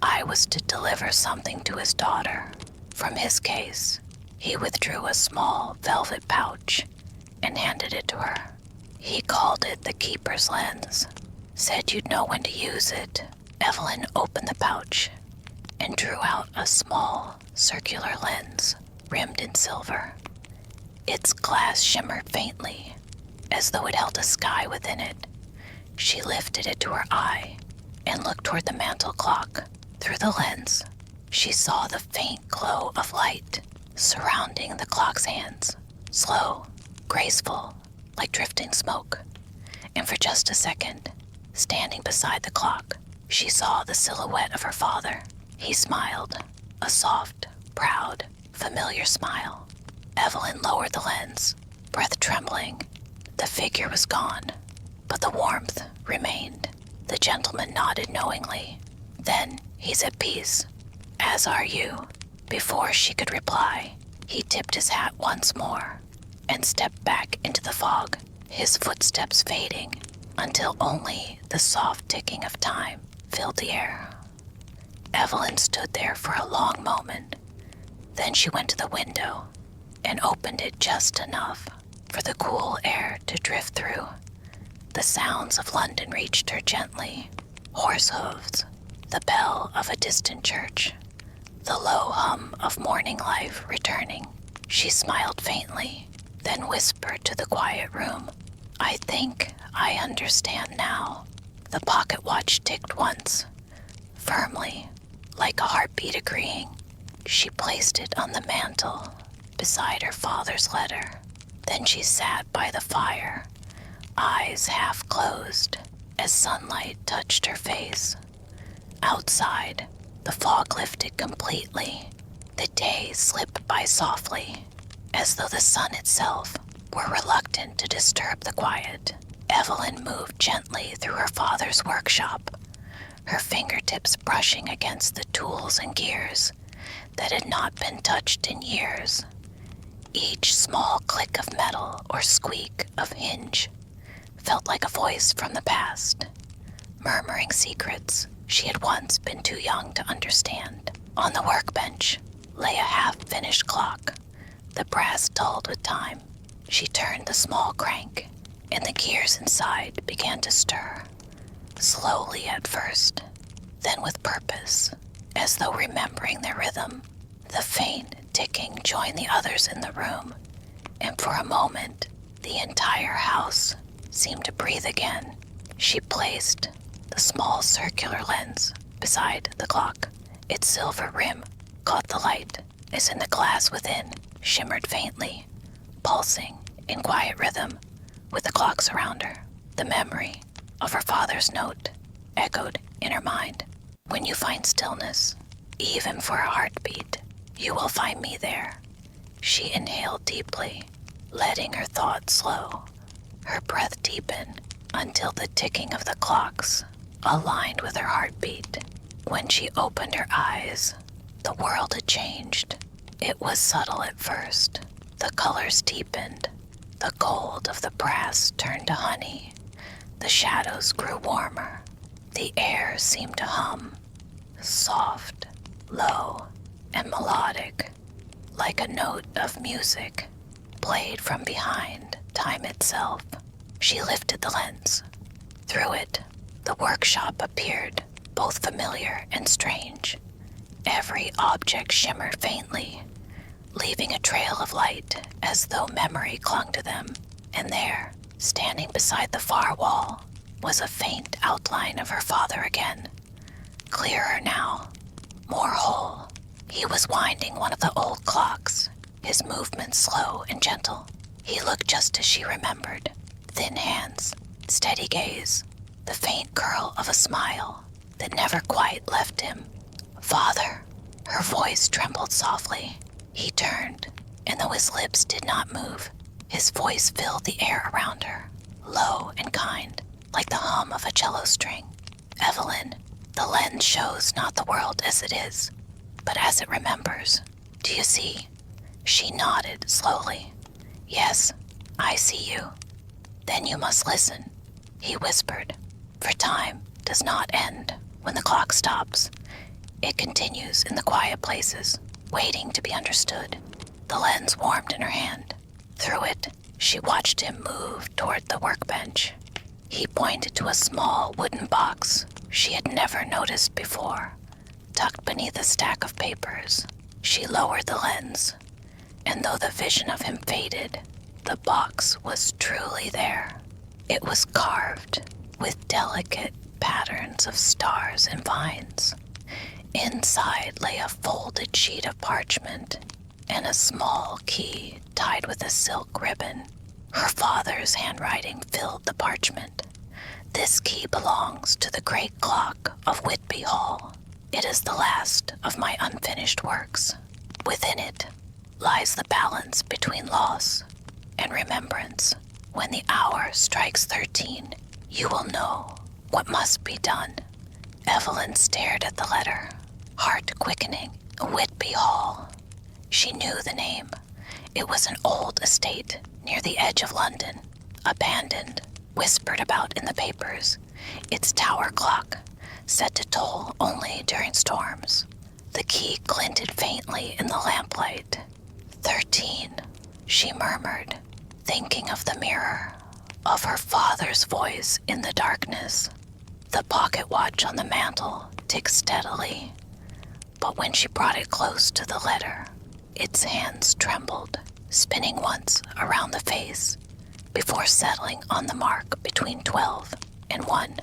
I was to deliver something to his daughter. From his case, he withdrew a small velvet pouch and handed it to her. He called it the keeper's lens, said you'd know when to use it. Evelyn opened the pouch and drew out a small circular lens rimmed in silver. Its glass shimmered faintly, as though it held a sky within it. She lifted it to her eye and looked toward the mantel clock. Through the lens, she saw the faint glow of light surrounding the clock's hands, slow, graceful, like drifting smoke. And for just a second, standing beside the clock, she saw the silhouette of her father. He smiled, a soft, proud, familiar smile. Evelyn lowered the lens, breath trembling. The figure was gone, but the warmth remained. The gentleman nodded knowingly. Then he's at peace, as are you. Before she could reply, he tipped his hat once more and stepped back into the fog, his footsteps fading until only the soft ticking of time filled the air. Evelyn stood there for a long moment. Then she went to the window and opened it just enough for the cool air to drift through. The sounds of London reached her gently. Horse hooves, the bell of a distant church, the low hum of morning life returning. She smiled faintly, then whispered to the quiet room, I think I understand now. The pocket watch ticked once, firmly, like a heartbeat agreeing. She placed it on the mantel, beside her father's letter. Then she sat by the fire, eyes half closed, as sunlight touched her face. Outside, the fog lifted completely. The day slipped by softly, as though the sun itself were reluctant to disturb the quiet. Evelyn moved gently through her father's workshop, her fingertips brushing against the tools and gears that had not been touched in years. Each small click of metal or squeak of hinge felt like a voice from the past, murmuring secrets she had once been too young to understand. On the workbench lay a half-finished clock, the brass dulled with time. She turned the small crank, and the gears inside began to stir, slowly at first, then with purpose, as though remembering their rhythm. The faint ticking joined the others in the room, and for a moment the entire house seemed to breathe again. She placed the small circular lens beside the clock. Its silver rim caught the light, as in the glass within shimmered faintly, pulsing in quiet rhythm with the clocks around her. The memory of her father's note echoed in her mind. When you find stillness, even for a heartbeat, you will find me there. She inhaled deeply, letting her thoughts slow, her breath deepen until the ticking of the clocks aligned with her heartbeat. When she opened her eyes, the world had changed. It was subtle at first. The colors deepened. The gold of the brass turned to honey. The shadows grew warmer. The air seemed to hum, soft, low, and melodic, like a note of music played from behind time itself. She lifted the lens. Through it, the workshop appeared, both familiar and strange. Every object shimmered faintly, leaving a trail of light as though memory clung to them. And there, standing beside the far wall, was a faint outline of her father again, clearer now, more whole. He was winding one of the old clocks, his movements slow and gentle. He looked just as she remembered. Thin hands, steady gaze, the faint curl of a smile that never quite left him. "Father," her voice trembled softly. He turned, and though his lips did not move, his voice filled the air around her, low and kind, like the hum of a cello string. "Evelyn, the lens shows not the world as it is, but as it remembers. Do you see?" She nodded slowly. "Yes, I see you." "Then you must listen," he whispered, "for time does not end when the clock stops. It continues in the quiet places, waiting to be understood." The lens warmed in her hand. Through it, she watched him move toward the workbench. He pointed to a small wooden box she had never noticed before, tucked beneath a stack of papers. She lowered the lens, and though the vision of him faded, the box was truly there. It was carved with delicate patterns of stars and vines. Inside lay a folded sheet of parchment and a small key tied with a silk ribbon. Her father's handwriting filled the parchment. "This key belongs to the great clock of Whitby Hall. It is the last of my unfinished works. Within it lies the balance between loss and remembrance. When the hour strikes 13, you will know what must be done." Evelyn stared at the letter, heart quickening. Whitby Hall. She knew the name. It was an old estate near the edge of London, abandoned, whispered about in the papers, its tower clock set to toll only during storms. The key glinted faintly in the lamplight. 13, she murmured, thinking of the mirror, of her father's voice in the darkness. The pocket watch on the mantel ticked steadily, but when she brought it close to the letter, its hands trembled, spinning once around the face before settling on the mark between 12 and 1,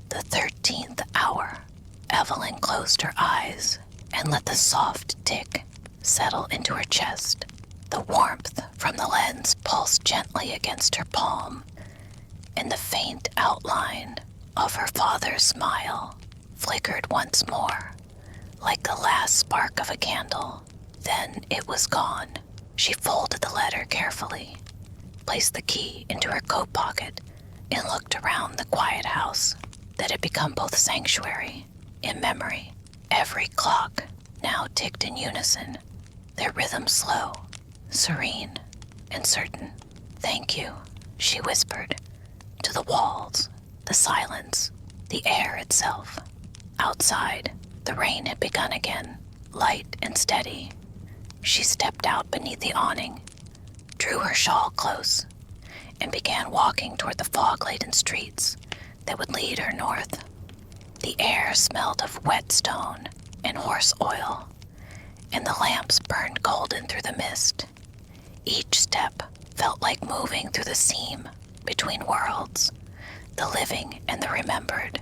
the 13th hour. Evelyn closed her eyes and let the soft tick settle into her chest. The warmth from the lens pulsed gently against her palm, and the faint outline of her father's smile flickered once more, like the last spark of a candle. Then it was gone. She folded the letter carefully, placed the key into her coat pocket, and looked around the quiet house that had become both sanctuary and memory. Every clock now ticked in unison, their rhythm slow, serene, and certain. "Thank you," she whispered, to the walls, the silence, the air itself. Outside, the rain had begun again, light and steady. She stepped out beneath the awning, drew drew her shawl close and began walking toward the fog-laden streets that would lead her north. The air smelled of wet stone and horse oil, and the lamps burned golden through the mist. Each step felt like moving through the seam between worlds, the living and the remembered,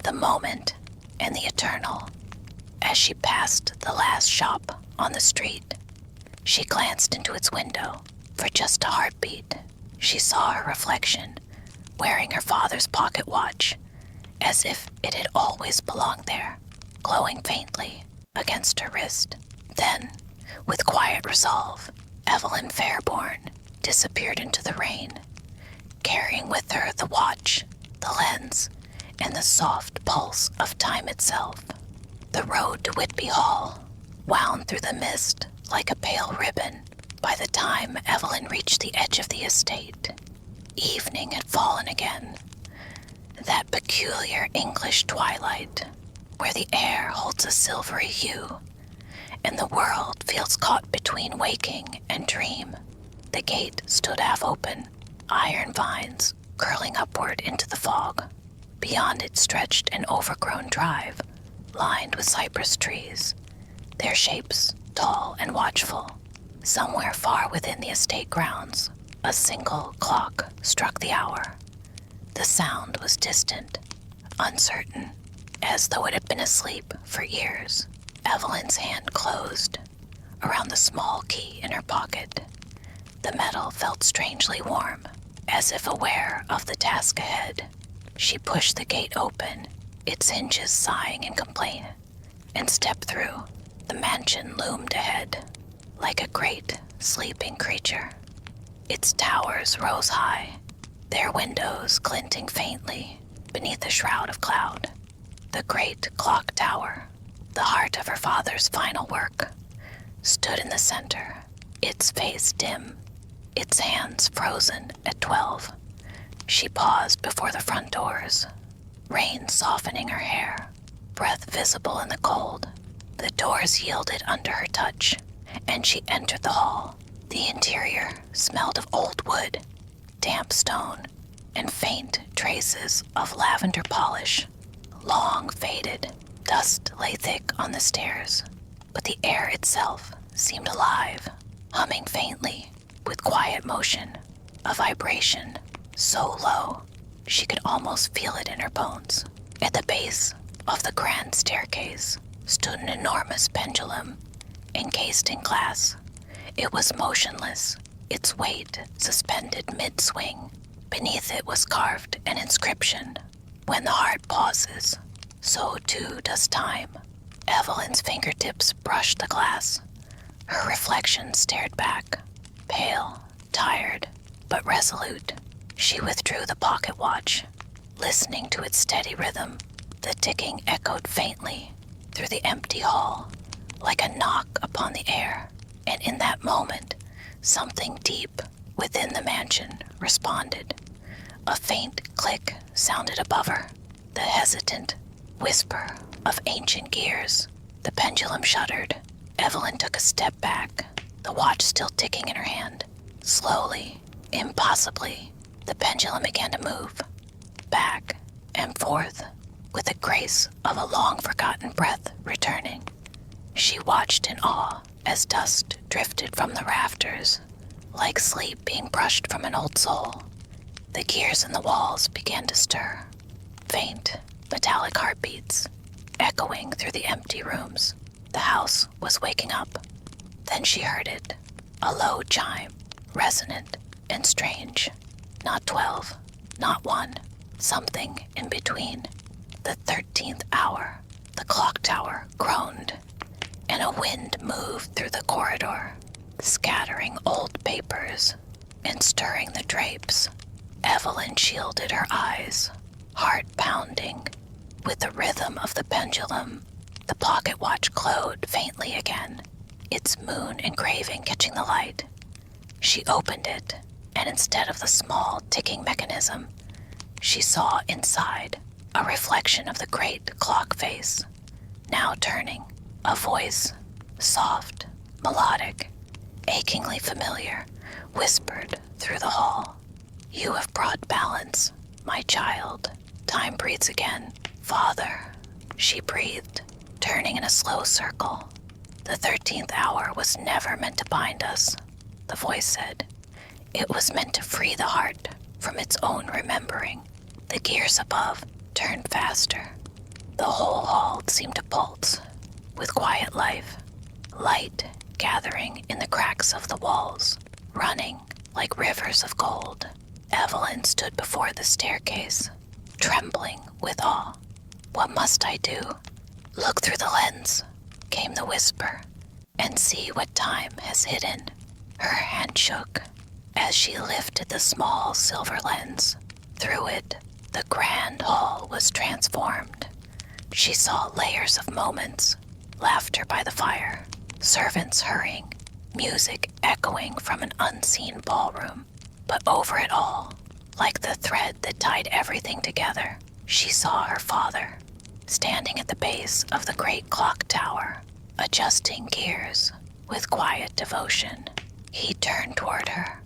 the moment and the eternal. As she passed the last shop on the street, she glanced into its window for just a heartbeat. She saw her reflection wearing her father's pocket watch, as if it had always belonged there, glowing faintly against her wrist. Then, with quiet resolve, Evelyn Fairborn disappeared into the rain, carrying with her the watch, the lens, and the soft pulse of time itself. The road to Whitby Hall wound through the mist like a pale ribbon. By the time Evelyn reached the edge of the estate, evening had fallen again, that peculiar English twilight where the air holds a silvery hue and the world feels caught between waking and dream. The gate stood half open, iron vines curling upward into the fog. Beyond it stretched an overgrown drive, lined with cypress trees, their shapes tall and watchful. Somewhere far within the estate grounds, a single clock struck the hour. The sound was distant, uncertain, as though it had been asleep for years. Evelyn's hand closed around the small key in her pocket. The metal felt strangely warm, as if aware of the task ahead. She pushed the gate open, its hinges sighing in complaint, and stepped through. The mansion loomed ahead, like a great, sleeping creature. Its towers rose high, their windows glinting faintly beneath a shroud of cloud. The great clock tower, the heart of her father's final work, stood in the center, its face dim, its hands frozen at 12. She paused before the front doors, rain softening her hair, breath visible in the cold. The doors yielded under her touch, and she entered the hall. The interior smelled of old wood, damp stone, and faint traces of lavender polish. Long faded, dust lay thick on the stairs, but the air itself seemed alive, humming faintly with quiet motion, a vibration so low she could almost feel it in her bones. At the base of the grand staircase stood an enormous pendulum, encased in glass. It was motionless, its weight suspended mid-swing. Beneath it was carved an inscription: "When the heart pauses, so too does time." Evelyn's fingertips brushed the glass. Her reflection stared back, pale, tired, but resolute. She withdrew the pocket watch, listening to its steady rhythm. The ticking echoed faintly through the empty hall, like a knock upon the air. And in that moment, something deep within the mansion responded. A faint click sounded above her, the hesitant whisper of ancient gears. The pendulum shuddered. Evelyn took a step back, the watch still ticking in her hand. Slowly, impossibly, the pendulum began to move, back and forth, with the grace of a long-forgotten breath returning. She watched in awe as dust drifted from the rafters, like sleep being brushed from an old soul. The gears in the walls began to stir, faint, metallic heartbeats, echoing through the empty rooms. The house was waking up. Then she heard it, a low chime, resonant and strange. Not 12, not 1, something in between. The 13th hour. The clock tower groaned, and a wind moved through the corridor, scattering old papers and stirring the drapes. Evelyn shielded her eyes, heart pounding. With the rhythm of the pendulum, the pocket watch glowed faintly again, its moon engraving catching the light. She opened it, and instead of the small ticking mechanism, she saw inside a reflection of the great clock face, now turning, a voice, soft, melodic, achingly familiar, whispered through the hall. "You have brought balance, my child." Time breathes again. "Father," she breathed, turning in a slow circle. "The 13th hour was never meant to bind us," the voice said. "It was meant to free the heart from its own remembering." The gears above turned faster. The whole hall seemed to pulse with quiet life, light gathering in the cracks of the walls, running like rivers of gold. Evelyn stood before the staircase, trembling with awe. "What must I do?" "Look through the lens," came the whisper, "and see what time has hidden." Her hand shook as she lifted the small silver lens. Through it, the grand hall was transformed. She saw layers of moments, laughter by the fire, servants hurrying, music echoing from an unseen ballroom. But over it all, like the thread that tied everything together, she saw her father, standing at the base of the great clock tower, adjusting gears with quiet devotion. He turned toward her,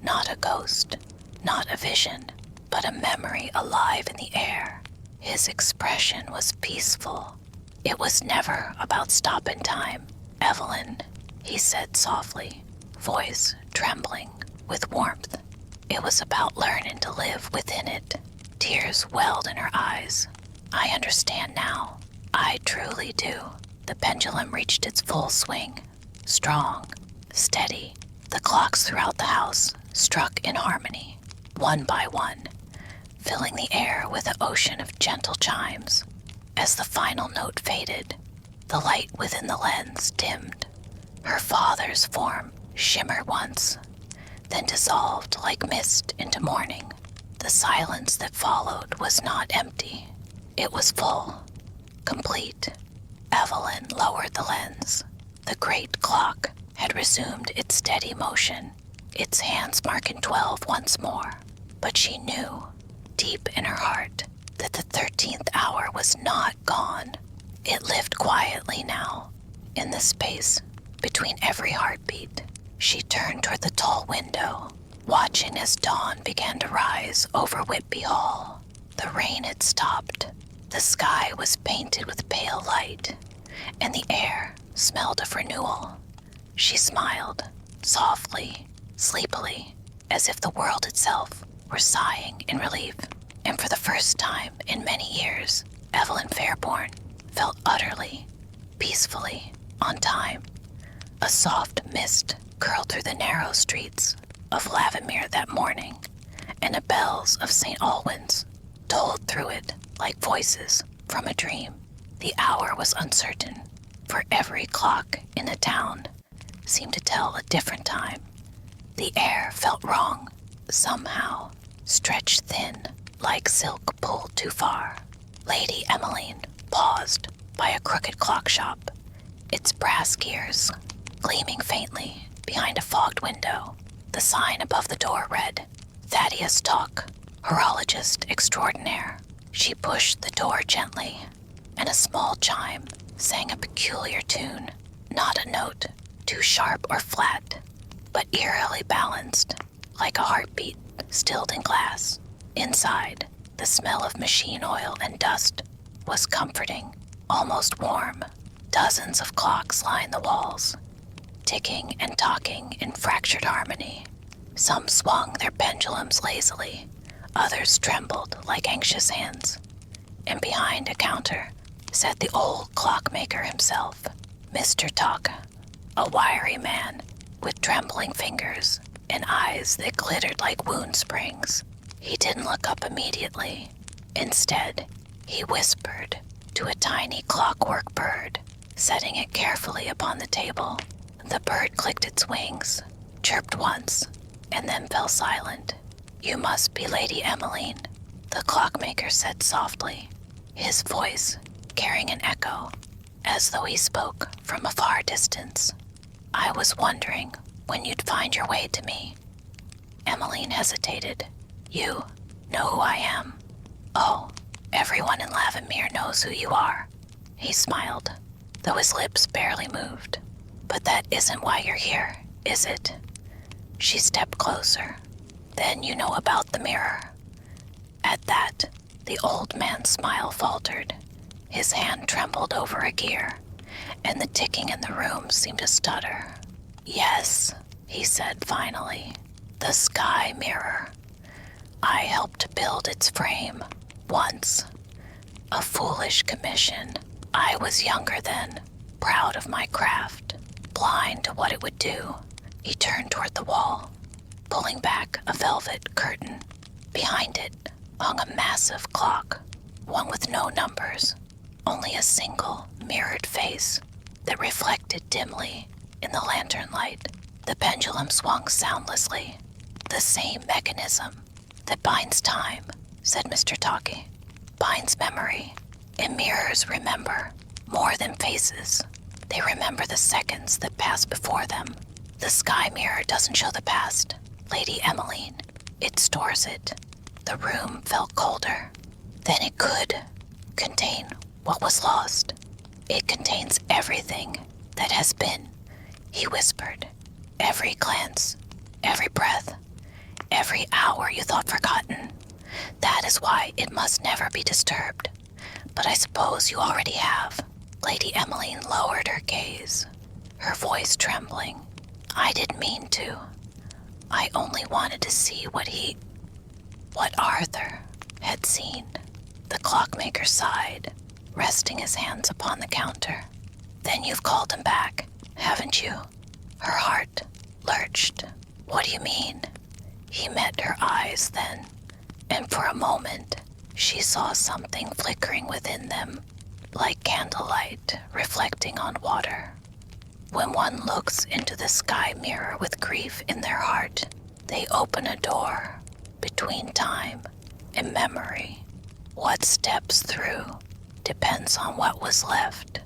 not a ghost, not a vision, but a memory alive in the air. His expression was peaceful. "It was never about stopping time, Evelyn," he said softly, voice trembling with warmth. "It was about learning to live within it." Tears welled in her eyes. "I understand now. I truly do." The pendulum reached its full swing, strong, steady. The clocks throughout the house struck in harmony, one by one, filling the air with an ocean of gentle chimes. As the final note faded, the light within the lens dimmed. Her father's form shimmered once, then dissolved like mist into morning. The silence that followed was not empty. It was full, complete. Evelyn lowered the lens. The great clock had resumed its steady motion, its hands marking 12 once more. But she knew, deep in her heart, that the 13th hour was not gone. It lived quietly now, in the space between every heartbeat. She turned toward the tall window, watching as dawn began to rise over Whitby Hall. The rain had stopped. The sky was painted with pale light, and the air smelled of renewal. She smiled, softly, sleepily, as if the world itself were sighing in relief. And for the first time in many years, Evelyn Fairborn felt utterly, peacefully on time. A soft mist curled through the narrow streets of Lavimere that morning, and the bells of St. Alwyn's tolled through it like voices from a dream. The hour was uncertain, for every clock in the town seemed to tell a different time. The air felt wrong, somehow, stretched thin, like silk pulled too far. Lady Emmeline paused by a crooked clock shop, its brass gears gleaming faintly behind a fogged window. The sign above the door read, "Thaddeus Talk, Horologist Extraordinaire." She pushed the door gently, and a small chime sang a peculiar tune, not a note too sharp or flat, but eerily balanced, like a heartbeat stilled in glass. Inside, the smell of machine oil and dust was comforting, almost warm. Dozens of clocks lined the walls, ticking and talking in fractured harmony. Some swung their pendulums lazily, others trembled like anxious hands. And behind a counter sat the old clockmaker himself, Mr. Talk, a wiry man with trembling fingers and eyes that glittered like wound springs. He didn't look up immediately. Instead, he whispered to a tiny clockwork bird, setting it carefully upon the table. The bird clicked its wings, chirped once, and then fell silent. "You must be Lady Emmeline," the clockmaker said softly, his voice carrying an echo, as though he spoke from a far distance. "I was wondering when you'd find your way to me." Emmeline hesitated. "You know who I am?" "Oh, everyone in Lavimere knows who you are." He smiled, though his lips barely moved. "But that isn't why you're here, is it?" She stepped closer. Then you know about the mirror. At that, the old man's smile faltered. His hand trembled over a gear, and the ticking in the room seemed to stutter. Yes, he said finally, the sky mirror. I helped build its frame once. A foolish commission. I was younger then, proud of my craft, blind to what it would do. He turned toward the wall, pulling back a velvet curtain. Behind it hung a massive clock, one with no numbers, only a single mirrored face that reflected dimly in the lantern light. The pendulum swung soundlessly. The same mechanism that binds time, said Mr. Talkie, binds memory. And mirrors remember more than faces. They remember the seconds that pass before them. The sky mirror doesn't show the past, Lady Emmeline. It stores it. The room felt colder. Then it could contain what was lost. It contains everything that has been, he whispered. Every glance, every breath, every hour you thought forgotten. That is why it must never be disturbed. But I suppose you already have. Lady Emmeline lowered her gaze, her voice trembling. I didn't mean to. I only wanted to see what Arthur had seen. The clockmaker sighed, resting his hands upon the counter. Then you've called him back, haven't you? Her heart lurched. What do you mean? He met her eyes then, and for a moment she saw something flickering within them, like candlelight reflecting on water. When one looks into the sky mirror with grief in their heart, they open a door between time and memory. What steps through depends on what was left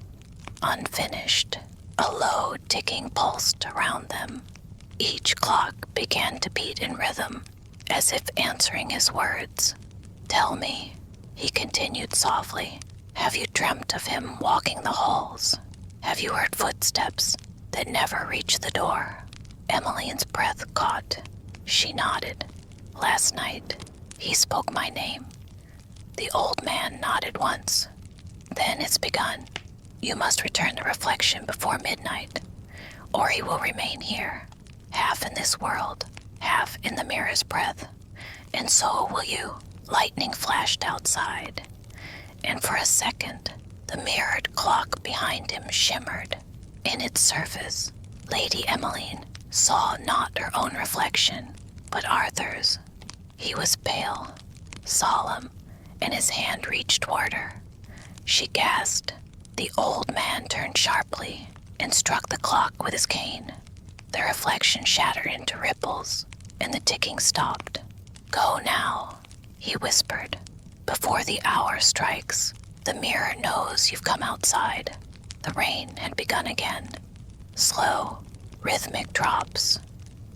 unfinished. A low ticking pulsed around them. Each clock began to beat in rhythm, as if answering his words. Tell me, he continued softly, have you dreamt of him walking the halls? Have you heard footsteps that never reach the door? Emmeline's breath caught. She nodded. Last night, he spoke my name. The old man nodded once. Then it's begun. You must return the reflection before midnight, or he will remain here, half in this world, half in the mirror's breath, and so will you. Lightning flashed outside, and for a second, the mirrored clock behind him shimmered. In its surface, Lady Emmeline saw not her own reflection, but Arthur's. He was pale, solemn, and his hand reached toward her. She gasped. The old man turned sharply and struck the clock with his cane. The reflection shattered into ripples, and the ticking stopped. Go now, he whispered. Before the hour strikes, the mirror knows you've come outside. The rain had begun again. Slow, rhythmic drops,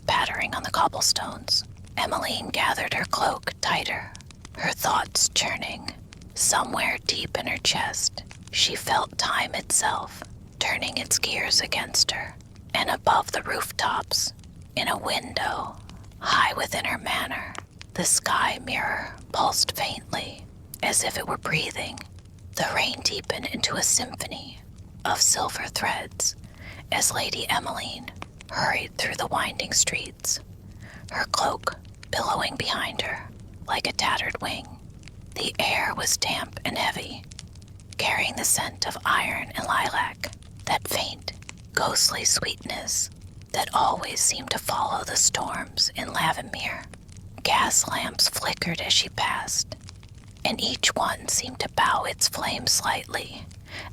pattering on the cobblestones. Emmeline gathered her cloak tighter, her thoughts churning. Somewhere deep in her chest, she felt time itself turning its gears against her. And above the rooftops, in a window, high within her manor, the sky mirror pulsed faintly, as if it were breathing. The rain deepened into a symphony of silver threads as Lady Emmeline hurried through the winding streets, her cloak billowing behind her like a tattered wing. The air was damp and heavy, carrying the scent of iron and lilac, that faint, ghostly sweetness that always seemed to follow the storms in Lavimere. Gas lamps flickered as she passed, and each one seemed to bow its flame slightly,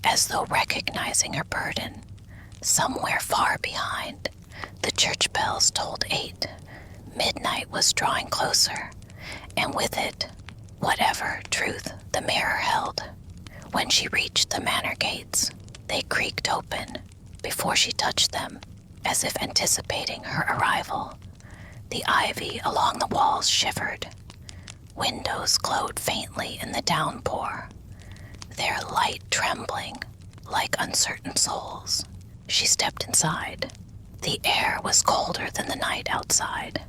as though recognizing her burden. Somewhere far behind, the church bells tolled 8. Midnight was drawing closer, and with it, whatever truth the mirror held. When she reached the manor gates, they creaked open before she touched them, as if anticipating her arrival. The ivy along the walls shivered. Windows glowed faintly in the downpour, their light trembling like uncertain souls. She stepped inside. The air was colder than the night outside.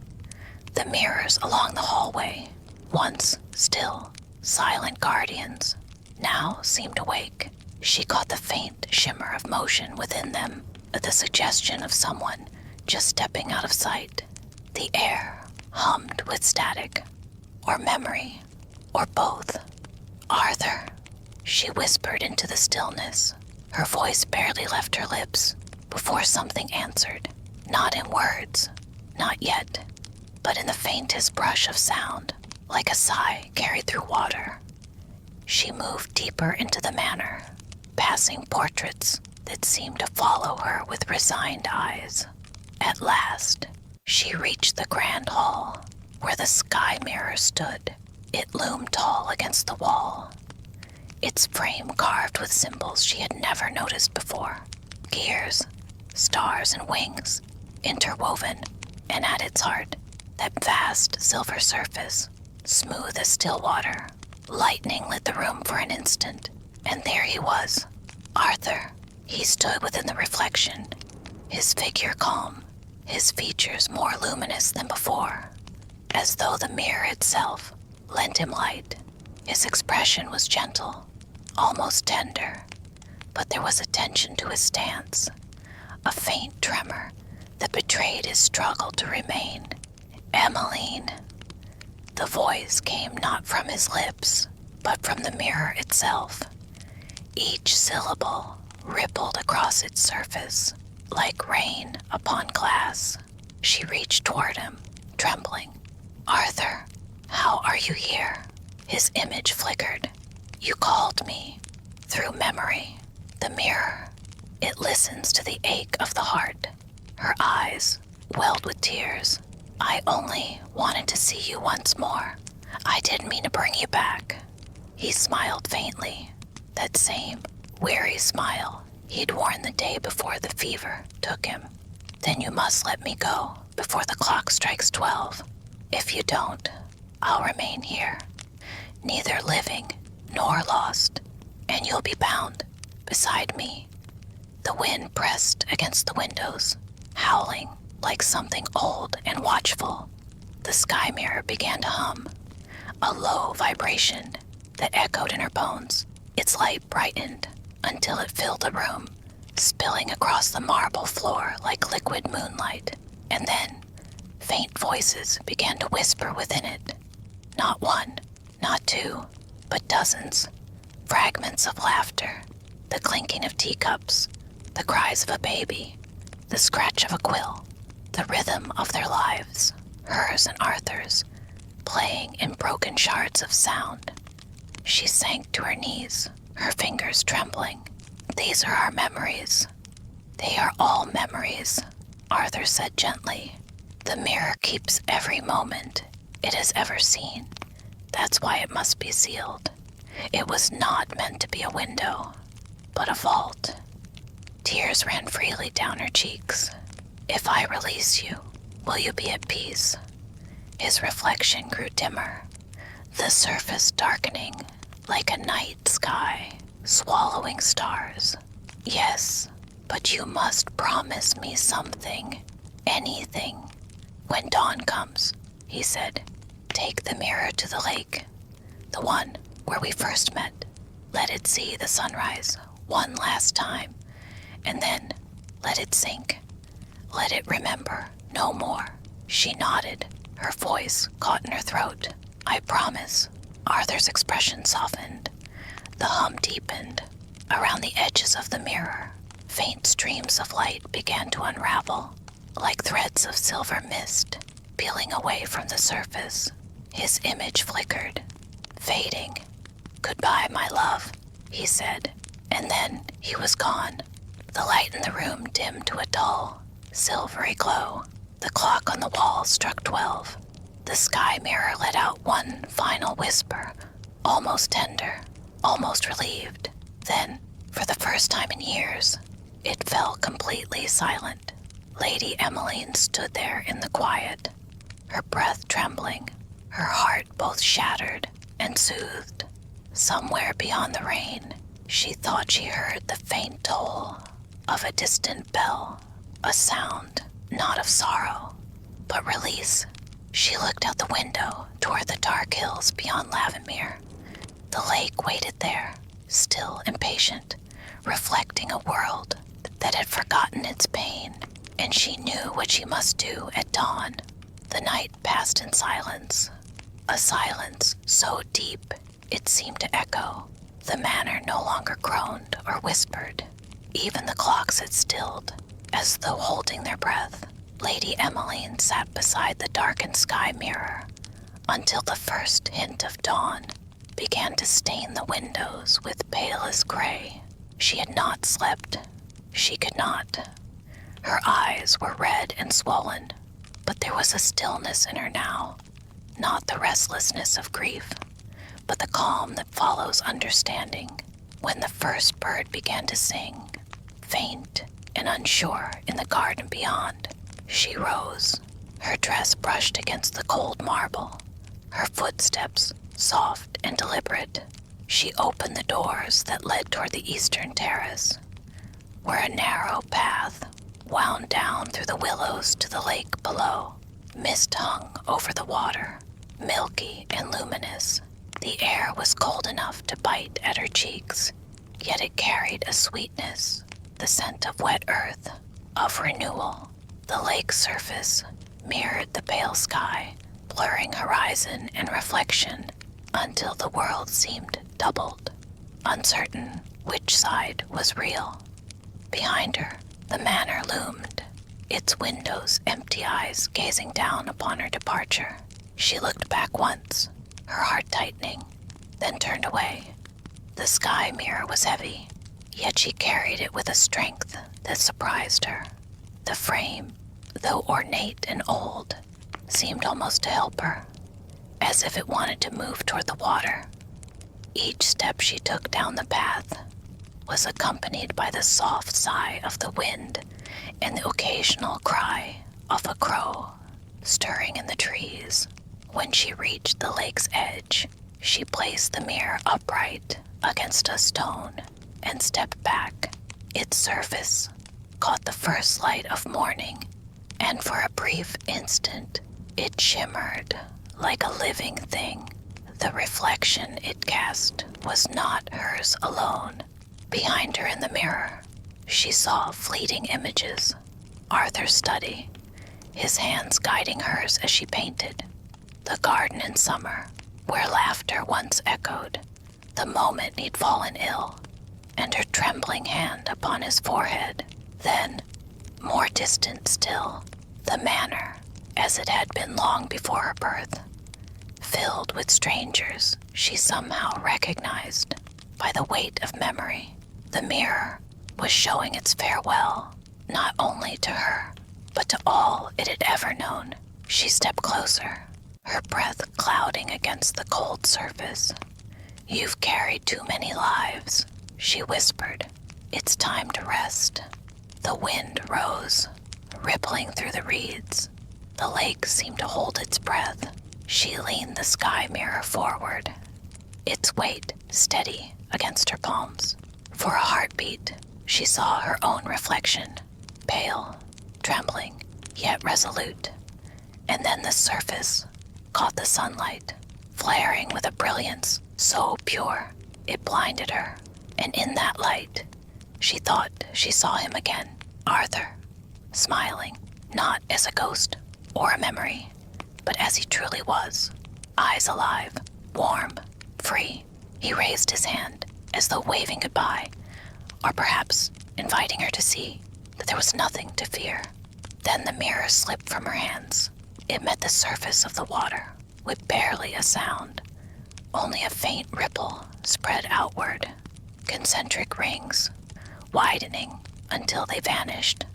The mirrors along the hallway, once still, silent guardians, now seemed awake. She caught the faint shimmer of motion within them, the suggestion of someone just stepping out of sight. The air hummed with static, or memory, or both. "Arthur," she whispered into the stillness. Her voice barely left her lips before something answered, not in words, not yet, but in the faintest brush of sound, like a sigh carried through water. She moved deeper into the manor, passing portraits that seemed to follow her with resigned eyes. At last, she reached the grand hall, where the sky mirror stood. It loomed tall against the wall, its frame carved with symbols she had never noticed before. Gears, stars, and wings, interwoven, and at its heart, that vast silver surface, smooth as still water. Lightning lit the room for an instant, and there he was, Arthur. He stood within the reflection, his figure calm, his features more luminous than before, as though the mirror itself lent him light. His expression was gentle, almost tender, but there was a tension to his stance, a faint tremor that betrayed his struggle to remain. "Emmeline." The voice came not from his lips, but from the mirror itself. Each syllable rippled across its surface, like rain upon glass. She reached toward him, trembling. "Arthur, how are you here?" His image flickered. "You called me." Through memory, the mirror, it listens to the ache of the heart. Her eyes welled with tears. "I only wanted to see you once more. I didn't mean to bring you back." He smiled faintly, that same weary smile he'd worn the day before the fever took him. "Then you must let me go before the clock strikes 12. If you don't, I'll remain here, neither living nor lost, and you'll be bound beside me." The wind pressed against the windows, howling like something old and watchful. The sky mirror began to hum, a low vibration that echoed in her bones. Its light brightened until it filled the room, spilling across the marble floor like liquid moonlight. And then, faint voices began to whisper within it. Not one, not two, but dozens. Fragments of laughter, the clinking of teacups, the cries of a baby, the scratch of a quill, the rhythm of their lives, hers and Arthur's, playing in broken shards of sound. She sank to her knees, her fingers trembling. "These are our memories. They are all memories," Arthur said gently. "The mirror keeps every moment it has ever seen. That's why it must be sealed. It was not meant to be a window, but a vault." Tears ran freely down her cheeks. "If I release you, will you be at peace?" His reflection grew dimmer, the surface darkening like a night sky, swallowing stars. "Yes, but you must promise me something, anything. When dawn comes," he said, "take the mirror to the lake, the one where we first met. Let it see the sunrise one last time, and then let it sink. Let it remember no more." She nodded, her voice caught in her throat. "I promise." Arthur's expression softened. The hum deepened. Around the edges of the mirror, faint streams of light began to unravel, like threads of silver mist, peeling away from the surface. His image flickered, fading. "Goodbye, my love," he said, and then he was gone. The light in the room dimmed to a dull, silvery glow. The clock on the wall struck 12. The sky mirror let out one final whisper, almost tender, almost relieved. Then, for the first time in years, it fell completely silent. Lady Emmeline stood there in the quiet, her breath trembling, her heart both shattered and soothed. Somewhere beyond the rain, she thought she heard the faint toll of a distant bell. a sound not of sorrow, but release. She looked out the window toward the dark hills beyond Lavimere. The lake waited there, still impatient, reflecting a world that had forgotten its pain, and she knew what she must do at dawn. The night passed in silence, a silence so deep it seemed to echo. The manor no longer groaned or whispered. Even the clocks had stilled, as though holding their breath. Lady Emmeline sat beside the darkened sky mirror until the first hint of dawn began to stain the windows with palest gray. She had not slept. She could not. Her eyes were red and swollen, but there was a stillness in her now, not the restlessness of grief, but the calm that follows understanding. When the first bird began to sing, faint and unsure in the garden beyond, she rose. Her dress brushed against the cold marble, her footsteps soft and deliberate. She opened the doors that led toward the eastern terrace, where a narrow path wound down through the willows to the lake below. Mist hung over the water, milky and luminous. The air was cold enough to bite at her cheeks, yet it carried a sweetness, the scent of wet earth, of renewal. The lake's surface mirrored the pale sky, blurring horizon and reflection until the world seemed doubled, uncertain which side was real. Behind her, the manor loomed, its windows empty eyes gazing down upon her departure. She looked back once, her heart tightening, then turned away. The sky mirror was heavy, yet she carried it with a strength that surprised her. The frame, though ornate and old, seemed almost to help her, as if it wanted to move toward the water. Each step she took down the path was accompanied by the soft sigh of the wind and the occasional cry of a crow stirring in the trees. When she reached the lake's edge, she placed the mirror upright against a stone and stepped back. Its surface caught the first light of morning, and for a brief instant it shimmered like a living thing. The reflection it cast was not hers alone. Behind her in the mirror, she saw fleeting images. Arthur's study, his hands guiding hers as she painted. The garden in summer, where laughter once echoed. The moment he'd fallen ill, and her trembling hand upon his forehead. Then, more distant still, the manor, as it had been long before her birth, filled with strangers she somehow recognized by the weight of memory. The mirror was showing its farewell, not only to her, but to all it had ever known. She stepped closer, her breath clouding against the cold surface. "You've carried too many lives," she whispered. "It's time to rest." The wind rose, rippling through the reeds. The lake seemed to hold its breath. She leaned the sky mirror forward, its weight steady against her palms. For a heartbeat, she saw her own reflection, pale, trembling, yet resolute. And then the surface caught the sunlight, flaring with a brilliance so pure it blinded her. And in that light, she thought she saw him again, Arthur, smiling, not as a ghost or a memory, but as he truly was, eyes alive, warm, free. He raised his hand as though waving goodbye, or perhaps inviting her to see that there was nothing to fear. Then the mirror slipped from her hands. It met the surface of the water with barely a sound. Only a faint ripple spread outward, concentric rings, widening until they vanished.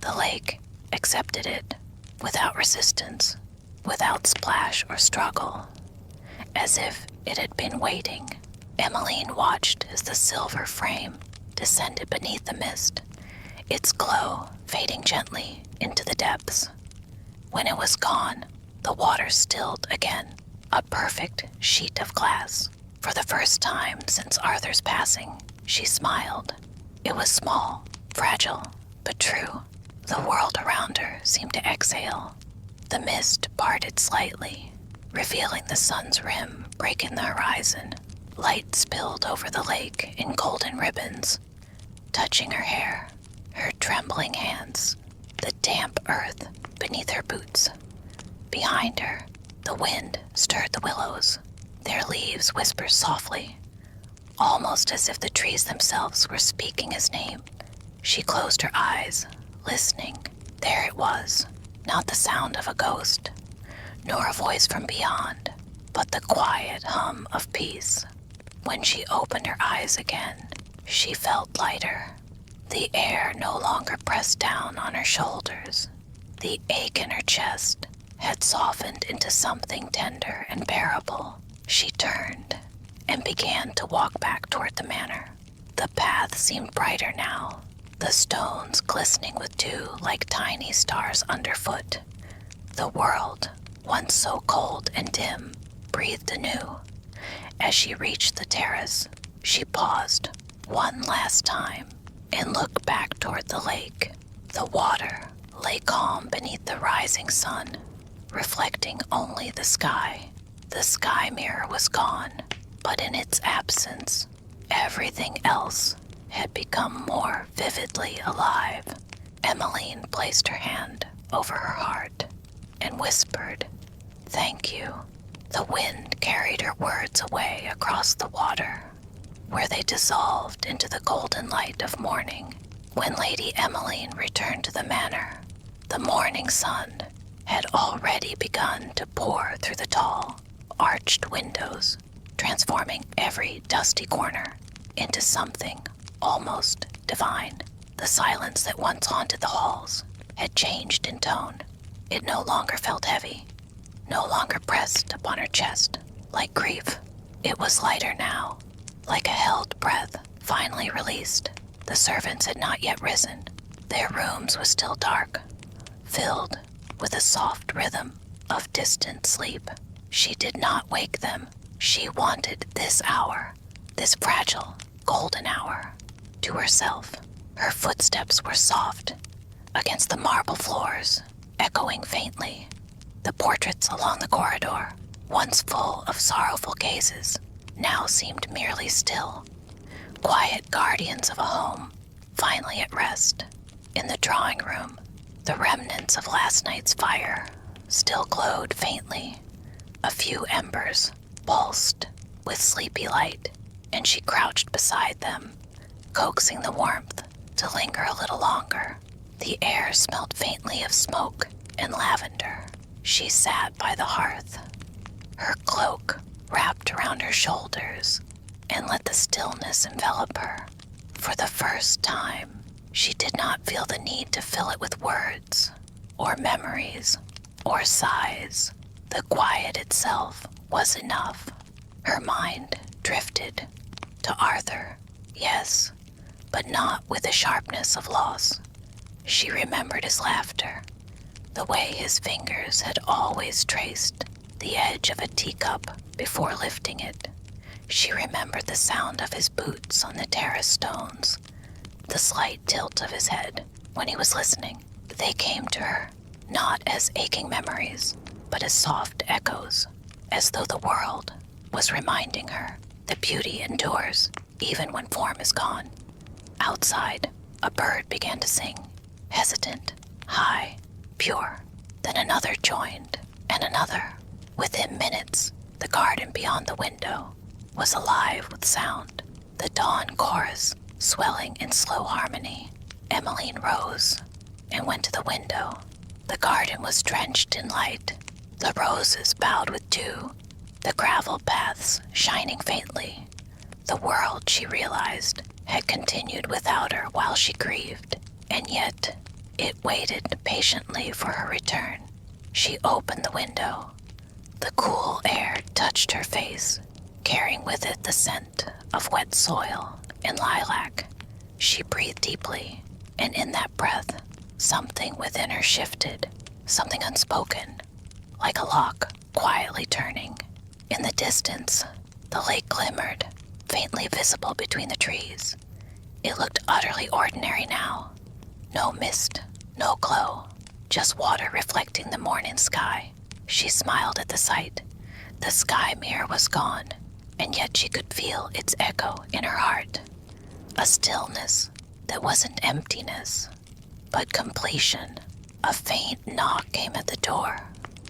The lake accepted it without resistance, without splash or struggle, as if it had been waiting. Emmeline watched as the silver frame descended beneath the mist, its glow fading gently into the depths. When it was gone, the water stilled again, a perfect sheet of glass. For the first time since Arthur's passing, she smiled. It was small, fragile, but true. The world around her seemed to exhale. The mist parted slightly, revealing the sun's rim breaking the horizon. Light spilled over the lake in golden ribbons, touching her hair, her trembling hands, the damp earth beneath her boots. Behind her, the wind stirred the willows. Their leaves whispered softly, almost as if the trees themselves were speaking his name. She closed her eyes, listening. There it was, not the sound of a ghost, nor a voice from beyond, but the quiet hum of peace. When she opened her eyes again, she felt lighter. The air no longer pressed down on her shoulders. The ache in her chest had softened into something tender and bearable. She turned and began to walk back toward the manor. The path seemed brighter now, the stones glistening with dew like tiny stars underfoot. The world, once so cold and dim, breathed anew. As she reached the terrace, she paused one last time and looked back toward the lake. The water lay calm beneath the rising sun, reflecting only the sky. The sky mirror was gone, but in its absence, everything else had become more vividly alive. Emmeline placed her hand over her heart and whispered, "Thank you." The wind carried her words away across the water, where they dissolved into the golden light of morning. When Lady Emmeline returned to the manor, the morning sun had already begun to pour through the tall, arched windows, transforming every dusty corner into something almost divine. The silence that once haunted the halls had changed in tone. It no longer felt heavy, no longer pressed upon her chest like grief. It was lighter now, like a held breath finally released. The servants had not yet risen. Their rooms were still dark, filled with a soft rhythm of distant sleep. She did not wake them. She wanted this hour, this fragile, golden hour, to herself. Her footsteps were soft against the marble floors, echoing faintly. The portraits along the corridor, once full of sorrowful gazes, now seemed merely still, quiet guardians of a home, finally at rest. In the drawing room, the remnants of last night's fire still glowed faintly. A few embers pulsed with sleepy light, and she crouched beside them, coaxing the warmth to linger a little longer. The air smelled faintly of smoke and lavender. She sat by the hearth, her cloak wrapped around her shoulders, and let the stillness envelop her. For the first time, she did not feel the need to fill it with words, or memories, or sighs. The quiet itself was enough. Her mind drifted to Arthur, yes, but not with the sharpness of loss. She remembered his laughter, the way his fingers had always traced the edge of a teacup before lifting it. She remembered the sound of his boots on the terrace stones, the slight tilt of his head when he was listening. They came to her, not as aching memories, but as soft echoes, as though the world was reminding her that beauty endures even when form is gone. Outside, a bird began to sing, hesitant, high, pure. Then another joined, and another. Within minutes, the garden beyond the window was alive with sound, the dawn chorus swelling in slow harmony. Emmeline rose and went to the window. The garden was drenched in light, the roses bowed with dew, the gravel paths shining faintly. The world, she realized, had continued without her while she grieved, and yet it waited patiently for her return. She opened the window. The cool air touched her face, carrying with it the scent of wet soil and lilac. She breathed deeply, and in that breath, something within her shifted, something unspoken, like a lock quietly turning. In the distance, the lake glimmered, faintly visible between the trees. It looked utterly ordinary now. No mist, No glow, just water reflecting the morning sky. She smiled at the sight. The sky mirror was gone, and yet she could feel its echo in her heart. A stillness that wasn't emptiness, but completion. A faint knock came at the door.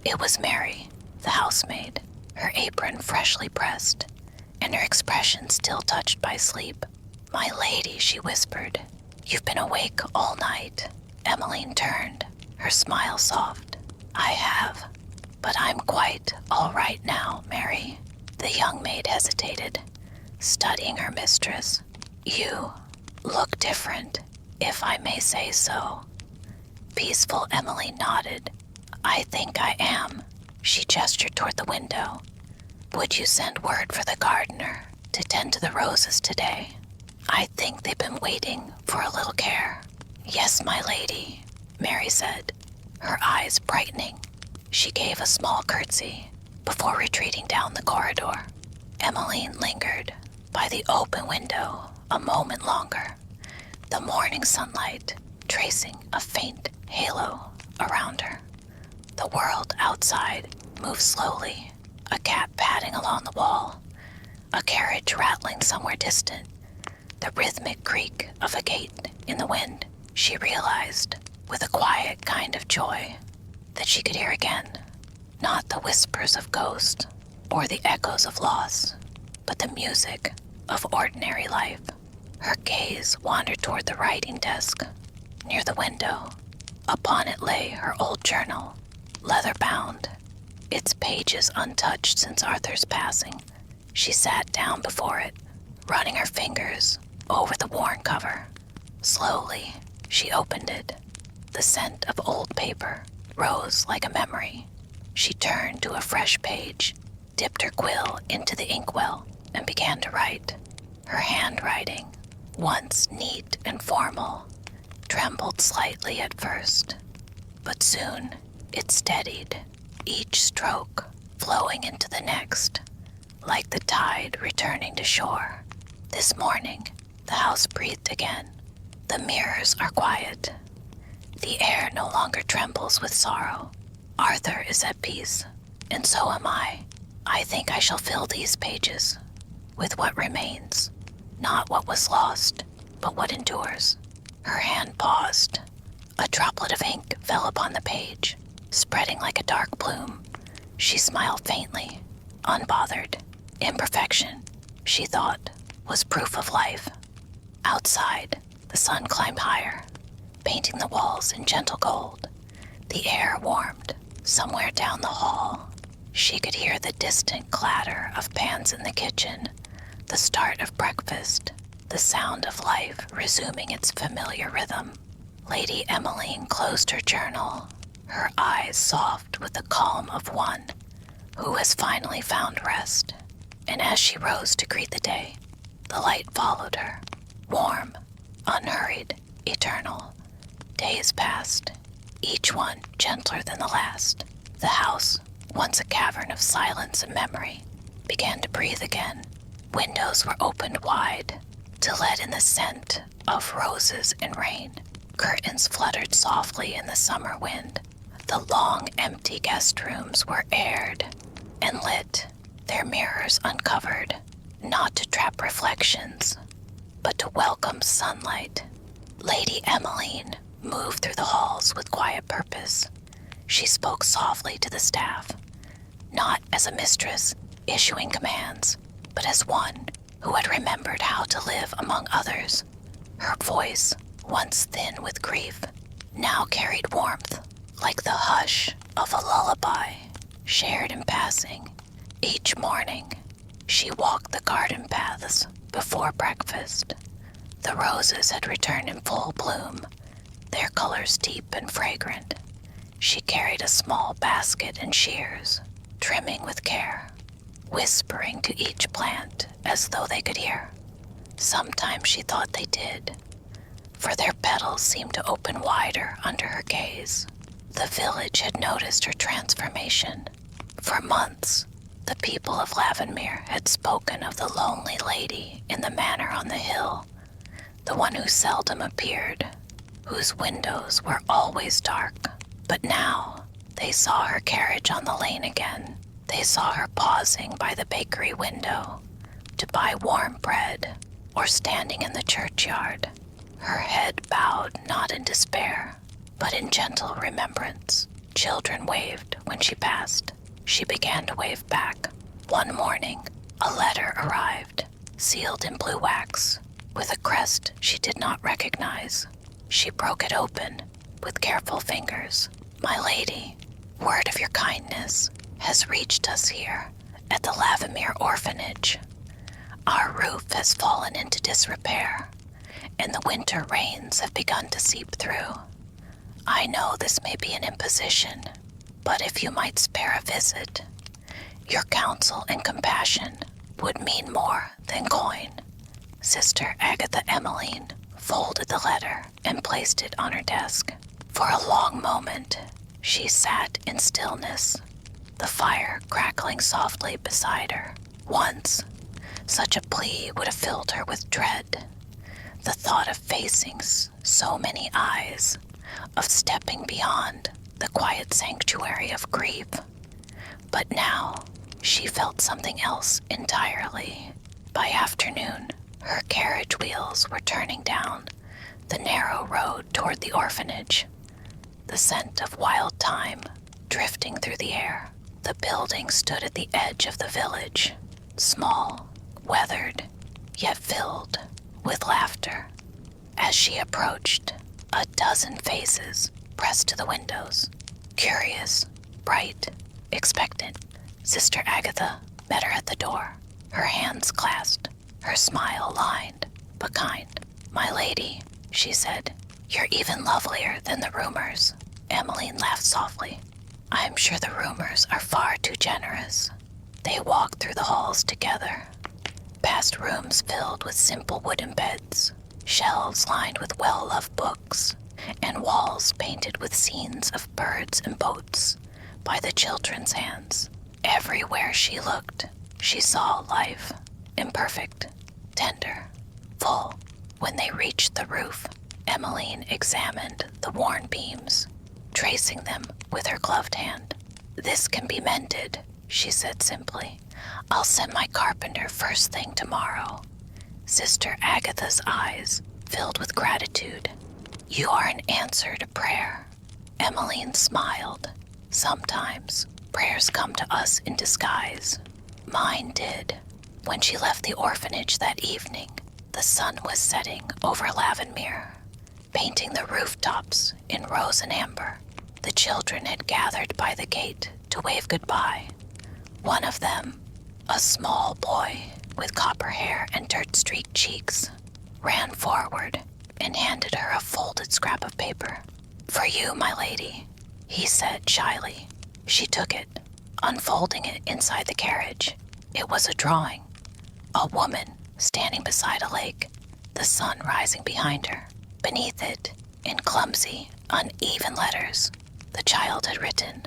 It was Mary, the housemaid, her apron freshly pressed, and her expression still touched by sleep. "My lady," she whispered, "you've been awake all night." Emmeline turned, her smile soft. "I have, but I'm quite all right now, Mary." The young maid hesitated, studying her mistress. "You look different, if I may say so." Peaceful Emily nodded. "I think I am." She gestured toward the window. "Would you send word for the gardener to tend to the roses today? I think they've been waiting for a little care." "Yes, my lady," Mary said, her eyes brightening. She gave a small curtsy before retreating down the corridor. Emmeline lingered by the open window a moment longer, the morning sunlight tracing a faint halo around her. The world outside moved slowly, a cat padding along the wall, a carriage rattling somewhere distant, the rhythmic creak of a gate in the wind. She realized, with a quiet kind of joy, that she could hear again, not the whispers of ghosts or the echoes of loss, but the music of ordinary life. Her gaze wandered toward the writing desk near the window. Upon it lay her old journal, leather-bound, its pages untouched since Arthur's passing. She sat down before it, running her fingers over the worn cover. Slowly, she opened it. The scent of old paper rose like a memory. She turned to a fresh page, dipped her quill into the inkwell, and began to write. Her handwriting, once neat and formal, trembled slightly at first, but soon it steadied, each stroke flowing into the next, like the tide returning to shore. This morning, the house breathed again. The mirrors are quiet. The air no longer trembles with sorrow. Arthur is at peace, and so am I. I think I shall fill these pages with what remains, not what was lost, but what endures. Her hand paused. A droplet of ink fell upon the page, spreading like a dark plume. She smiled faintly, unbothered. Imperfection, she thought, was proof of life. Outside, the sun climbed higher, painting the walls in gentle gold. The air warmed. Somewhere down the hall, she could hear the distant clatter of pans in the kitchen, the start of breakfast, the sound of life resuming its familiar rhythm. Lady Emmeline closed her journal, her eyes soft with the calm of one who has finally found rest. And as she rose to greet the day, the light followed her, warm, unhurried, eternal. Days passed, each one gentler than the last. The house, once a cavern of silence and memory, began to breathe again. Windows were opened wide to let in the scent of roses and rain. Curtains fluttered softly in the summer wind. The long, empty guest rooms were aired and lit, their mirrors uncovered, not to trap reflections, but to welcome sunlight. Lady Emmeline moved through the halls with quiet purpose. She spoke softly to the staff, not as a mistress issuing commands, but as one who had remembered how to live among others. Her voice, once thin with grief, now carried warmth, like the hush of a lullaby shared in passing. Each morning, she walked the garden paths before breakfast. The roses had returned in full bloom, their colors deep and fragrant. She carried a small basket and shears, trimming with care, whispering to each plant as though they could hear. Sometimes she thought they did, for their petals seemed to open wider under her gaze. The village had noticed her transformation. For months, the people of Lavenmere had spoken of the lonely lady in the manor on the hill, the one who seldom appeared, whose windows were always dark. But now they saw her carriage on the lane again. They saw her pausing by the bakery window to buy warm bread, or standing in the churchyard, her head bowed not in despair, but in gentle remembrance. Children waved when she passed. She began to wave back. One morning, a letter arrived, sealed in blue wax, with a crest she did not recognize. She broke it open with careful fingers. "My lady, word of your kindness has reached us here at the Lavemere Orphanage. Our roof has fallen into disrepair, and the winter rains have begun to seep through. I know this may be an imposition, but if you might spare a visit, your counsel and compassion would mean more than coin." Sister Agatha Emmeline folded the letter and placed it on her desk. For a long moment, she sat in stillness, the fire crackling softly beside her. Once, such a plea would have filled her with dread. The thought of facing so many eyes, of stepping beyond the quiet sanctuary of grief. But now, she felt something else entirely. By afternoon, her carriage wheels were turning down the narrow road toward the orphanage, the scent of wild thyme drifting through the air. The building stood at the edge of the village, small, weathered, yet filled with laughter. As she approached, a dozen faces pressed to the windows, curious, bright, expectant. Sister Agatha met her at the door, her hands clasped, her smile lined but kind. "My lady," she said, "you're even lovelier than the rumors." Emmeline laughed softly. "I'm sure the rumors are far too generous." They walked through the halls together, past rooms filled with simple wooden beds, shelves lined with well-loved books, and walls painted with scenes of birds and boats by the children's hands. Everywhere she looked, she saw life, imperfect, tender, full. When they reached the roof, Emmeline examined the worn beams, tracing them with her gloved hand. "This can be mended," she said simply. "I'll send my carpenter first thing tomorrow." Sister Agatha's eyes filled with gratitude. "You are an answer to prayer." Emmeline smiled. "Sometimes prayers come to us in disguise." Mine did. When she left the orphanage that evening, the sun was setting over Lavemere, painting the rooftops in rose and amber. The children had gathered by the gate to wave goodbye. One of them, a small boy with copper hair and dirt-streaked cheeks, ran forward and handed her a folded scrap of paper. "For you, my lady," he said shyly. She took it, unfolding it inside the carriage. It was a drawing. A woman standing beside a lake, the sun rising behind her. Beneath it, in clumsy, uneven letters, the child had written,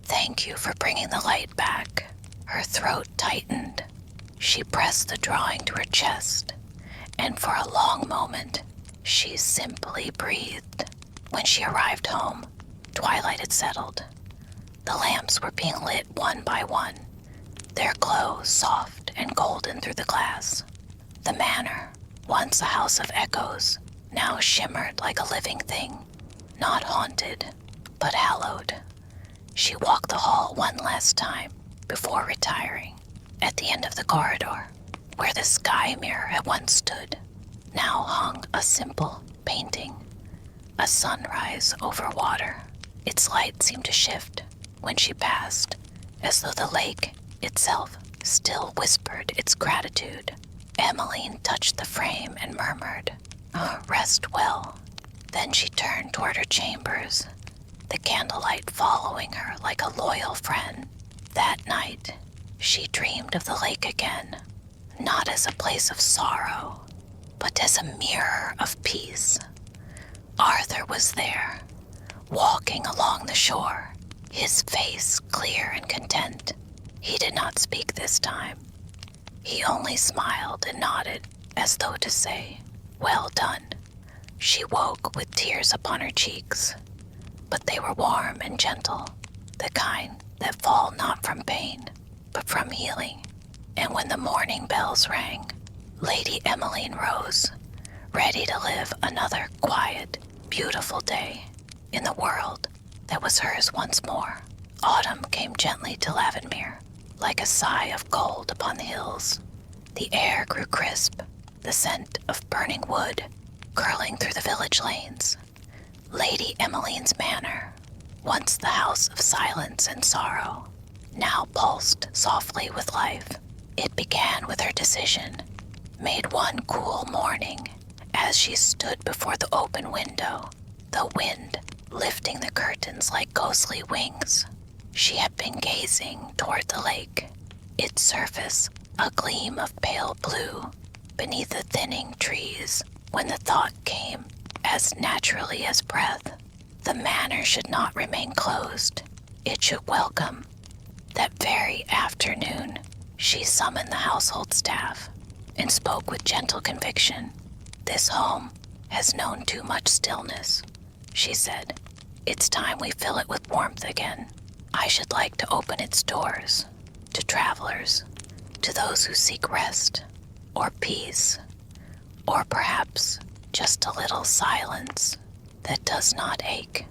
"Thank you for bringing the light back." Her throat tightened. She pressed the drawing to her chest, and for a long moment, she simply breathed. When she arrived home, twilight had settled. The lamps were being lit one by one, their glow soft and golden through the glass. The manor, once a house of echoes, now shimmered like a living thing, not haunted, but hallowed. She walked the hall one last time before retiring. At the end of the corridor, where the sky mirror had once stood, now hung a simple painting, a sunrise over water. Its light seemed to shift when she passed, as though the lake itself still whispered its gratitude. Emmeline touched the frame and murmured, "Oh, rest well." Then she turned toward her chambers, the candlelight following her like a loyal friend. That night, she dreamed of the lake again, not as a place of sorrow, but as a mirror of peace. Arthur was there, walking along the shore, his face clear and content. He did not speak this time. He only smiled and nodded, as though to say, "Well done." She woke with tears upon her cheeks, but they were warm and gentle, the kind that fall not from pain, but from healing. And when the morning bells rang, Lady Emmeline rose, ready to live another quiet, beautiful day in the world that was hers once more. Autumn came gently to Lavenmere, like a sigh of gold upon the hills. The air grew crisp, the scent of burning wood curling through the village lanes. Lady Emmeline's manor, once the house of silence and sorrow, now pulsed softly with life. It began with her decision, made one cool morning as she stood before the open window, the wind lifting the curtains like ghostly wings. She had been gazing toward the lake, its surface a gleam of pale blue beneath the thinning trees, when the thought came, as naturally as breath, the manor should not remain closed. It should welcome. That very afternoon, she summoned the household staff and spoke with gentle conviction. "This home has known too much stillness," she said. "It's time we fill it with warmth again. I should like to open its doors to travelers, to those who seek rest or peace, or perhaps just a little silence that does not ache."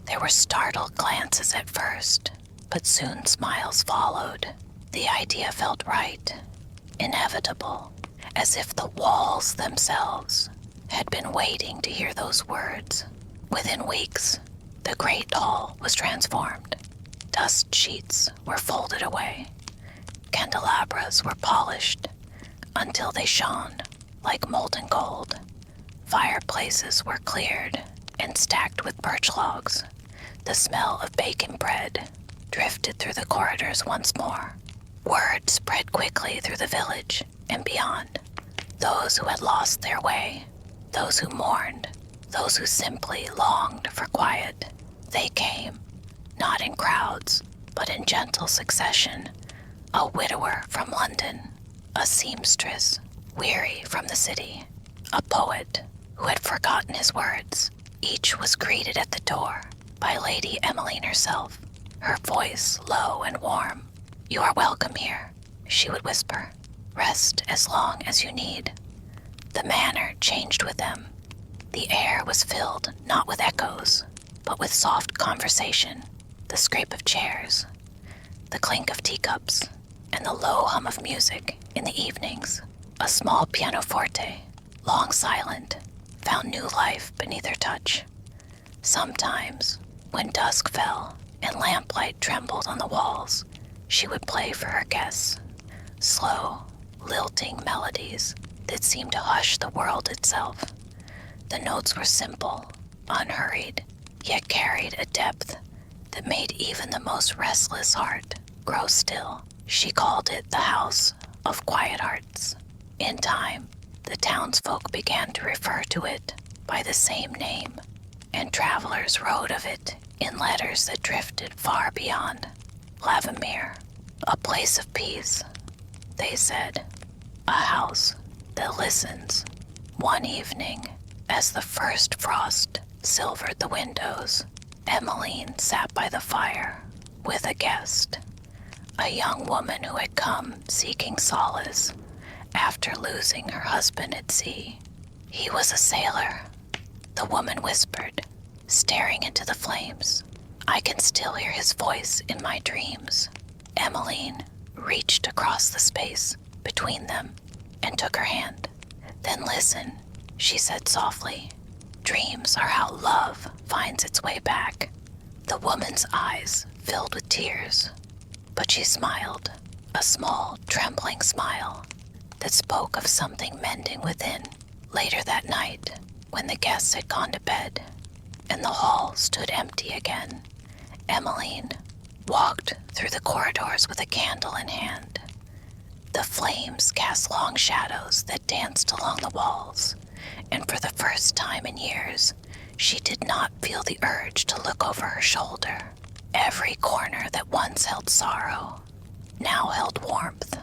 There were startled glances at first, but soon smiles followed. The idea felt right, inevitable, as if the walls themselves had been waiting to hear those words. Within weeks, the great hall was transformed. Dust sheets were folded away. Candelabras were polished until they shone like molten gold. Fireplaces were cleared and stacked with birch logs. The smell of baking bread drifted through the corridors once more. Word spread quickly through the village and beyond. Those who had lost their way, those who mourned, those who simply longed for quiet, they came, not in crowds, but in gentle succession. A widower from London, a seamstress, weary from the city, a poet who had forgotten his words. Each was greeted at the door by Lady Emmeline herself, her voice low and warm. "You are welcome here," she would whisper. "Rest as long as you need." The manor changed with them. The air was filled not with echoes, but with soft conversation, the scrape of chairs, the clink of teacups, and the low hum of music in the evenings. A small pianoforte, long silent, found new life beneath her touch. Sometimes, when dusk fell and lamplight trembled on the walls, she would play for her guests, slow, lilting melodies that seemed to hush the world itself. The notes were simple, unhurried, yet carried a depth that made even the most restless heart grow still. She called it the House of Quiet Hearts. In time, the townsfolk began to refer to it by the same name, and travelers wrote of it in letters that drifted far beyond. Lavenmere, a place of peace, they said, a house that listens. One evening, as the first frost silvered the windows, Emmeline sat by the fire with a guest, a young woman who had come seeking solace after losing her husband at sea. He was a sailor, the woman whispered, staring into the flames. I can still hear his voice in my dreams. Emmeline reached across the space between them and took her hand. Then listen, she said softly. Dreams are how love finds its way back. The woman's eyes filled with tears, but she smiled, a small, trembling smile that spoke of something mending within. Later that night, when the guests had gone to bed and the hall stood empty again, Emmeline walked through the corridors with a candle in hand. The flames cast long shadows that danced along the walls, and for the first time in years, she did not feel the urge to look over her shoulder. Every corner that once held sorrow now held warmth.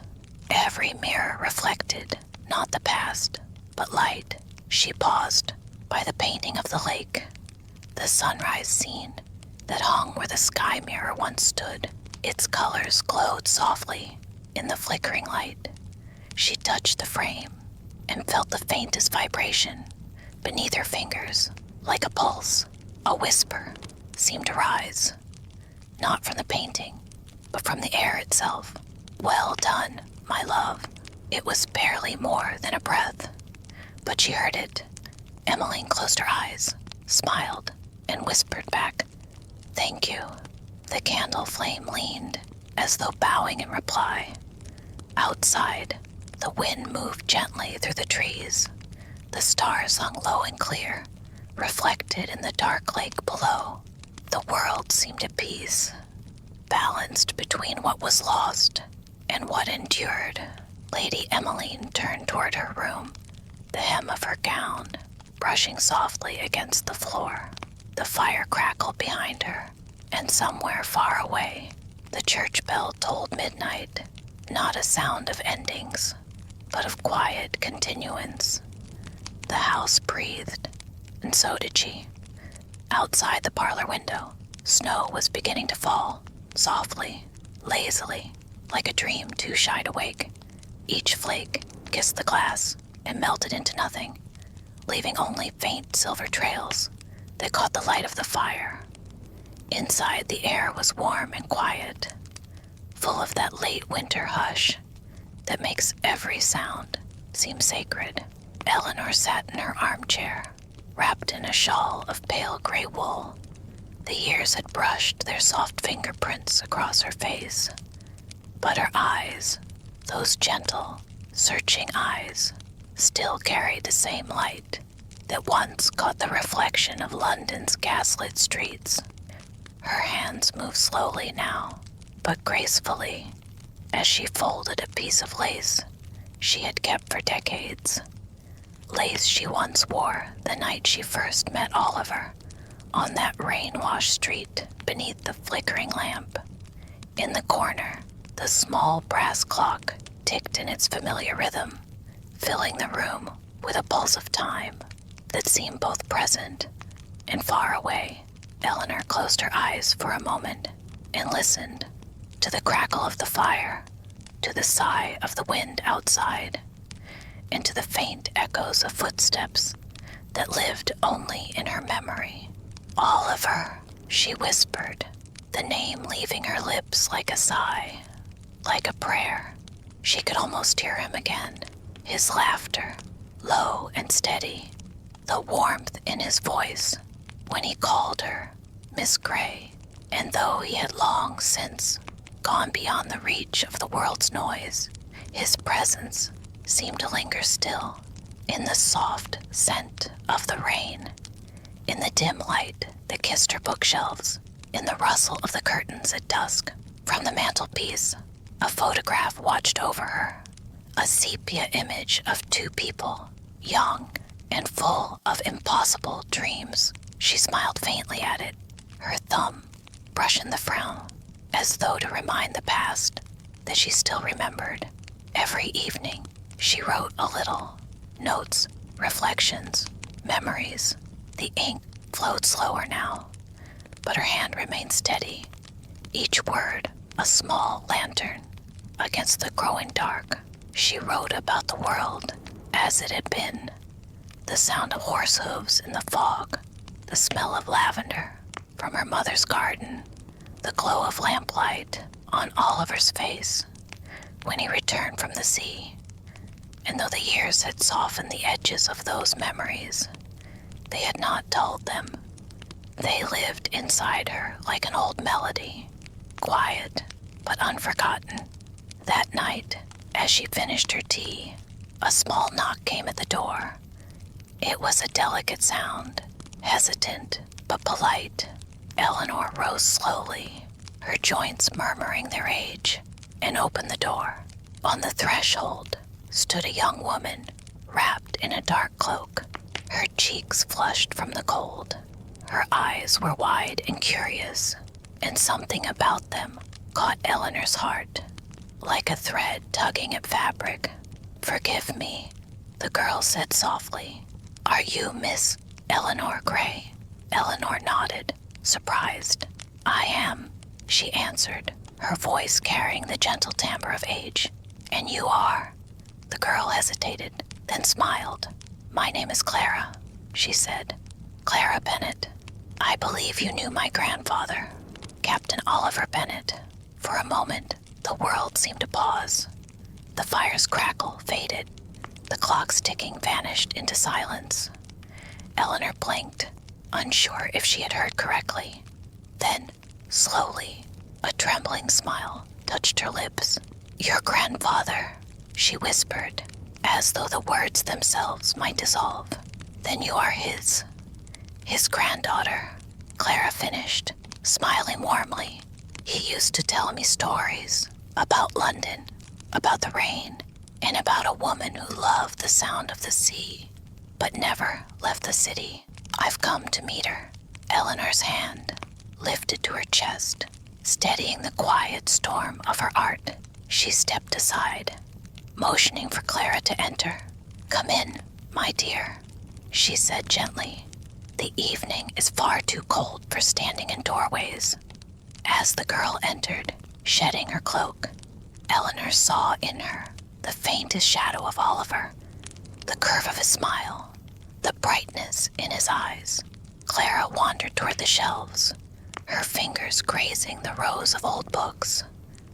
Every mirror reflected not the past, but light. She paused, by the painting of the lake, the sunrise scene that hung where the sky mirror once stood. Its colors glowed softly in the flickering light. She touched the frame and felt the faintest vibration beneath her fingers, like a pulse. A whisper seemed to rise, not from the painting, but from the air itself. "Well done, my love." It was barely more than a breath, but she heard it. Emmeline closed her eyes, smiled, and whispered back, "Thank you." The candle flame leaned, as though bowing in reply. Outside, the wind moved gently through the trees. The stars hung low and clear, reflected in the dark lake below. The world seemed at peace, balanced between what was lost and what endured. Lady Emmeline turned toward her room, the hem of her gown brushing softly against the floor. The fire crackled behind her, and somewhere far away, the church bell tolled midnight, not a sound of endings, but of quiet continuance. The house breathed, and so did she. Outside the parlor window, snow was beginning to fall, softly, lazily, like a dream too shy to wake. Each flake kissed the glass and melted into nothing, leaving only faint silver trails that caught the light of the fire. Inside, the air was warm and quiet, full of that late winter hush that makes every sound seem sacred. Eleanor sat in her armchair, wrapped in a shawl of pale gray wool. The years had brushed their soft fingerprints across her face, but her eyes, those gentle, searching eyes, still carried the same light that once caught the reflection of London's gaslit streets. Her hands moved slowly now, but gracefully, as she folded a piece of lace she had kept for decades. Lace she once wore the night she first met Oliver on that rain-washed street beneath the flickering lamp. In the corner, the small brass clock ticked in its familiar rhythm, filling the room with a pulse of time that seemed both present and far away. Eleanor closed her eyes for a moment and listened to the crackle of the fire, to the sigh of the wind outside, and to the faint echoes of footsteps that lived only in her memory. "Oliver," she whispered, the name leaving her lips like a sigh, like a prayer. She could almost hear him again, his laughter, low and steady, the warmth in his voice when he called her Miss Gray. And though he had long since gone beyond the reach of the world's noise, his presence seemed to linger still in the soft scent of the rain, in the dim light that kissed her bookshelves, in the rustle of the curtains at dusk. From the mantelpiece, a photograph watched over her, a sepia image of two people, young and full of impossible dreams. She smiled faintly at it, her thumb brushing the frown, as though to remind the past that she still remembered. Every evening, she wrote a little, notes, reflections, memories. The ink flowed slower now, but her hand remained steady, each word a small lantern against the growing dark. She wrote about the world as it had been, the sound of horse hooves in the fog, the smell of lavender from her mother's garden, the glow of lamplight on Oliver's face when he returned from the sea. And though the years had softened the edges of those memories, they had not dulled them. They lived inside her like an old melody, quiet but unforgotten. That night, as she finished her tea, a small knock came at the door. It was a delicate sound, hesitant but polite. Eleanor rose slowly, her joints murmuring their age, and opened the door. On the threshold stood a young woman, wrapped in a dark cloak, her cheeks flushed from the cold. Her eyes were wide and curious, and something about them caught Eleanor's heart, like a thread tugging at fabric. "Forgive me," the girl said softly. "Are you Miss Eleanor Gray. Eleanor nodded, surprised. I am, she answered, her voice carrying the gentle timbre of age. And you are? The girl hesitated, then smiled. My name is Clara, she said. Clara Bennett. I believe you knew my grandfather, Captain Oliver Bennett. For a moment, the world seemed to pause. The fire's crackle faded. The clock's ticking vanished into silence. Eleanor blinked, unsure if she had heard correctly. Then, slowly, a trembling smile touched her lips. Your grandfather, she whispered, as though the words themselves might dissolve. Then you are his granddaughter, Clara finished, smiling warmly. He used to tell me stories about London, about the rain, and about a woman who loved the sound of the sea, but never left the city. I've come to meet her. Eleanor's hand lifted to her chest, steadying the quiet storm of her art. She stepped aside, motioning for Clara to enter. Come in, my dear, she said gently. The evening is far too cold for standing in doorways. As the girl entered, shedding her cloak, Eleanor saw in her the faintest shadow of Oliver, the curve of his smile, the brightness in his eyes. Clara wandered toward the shelves, her fingers grazing the rows of old books,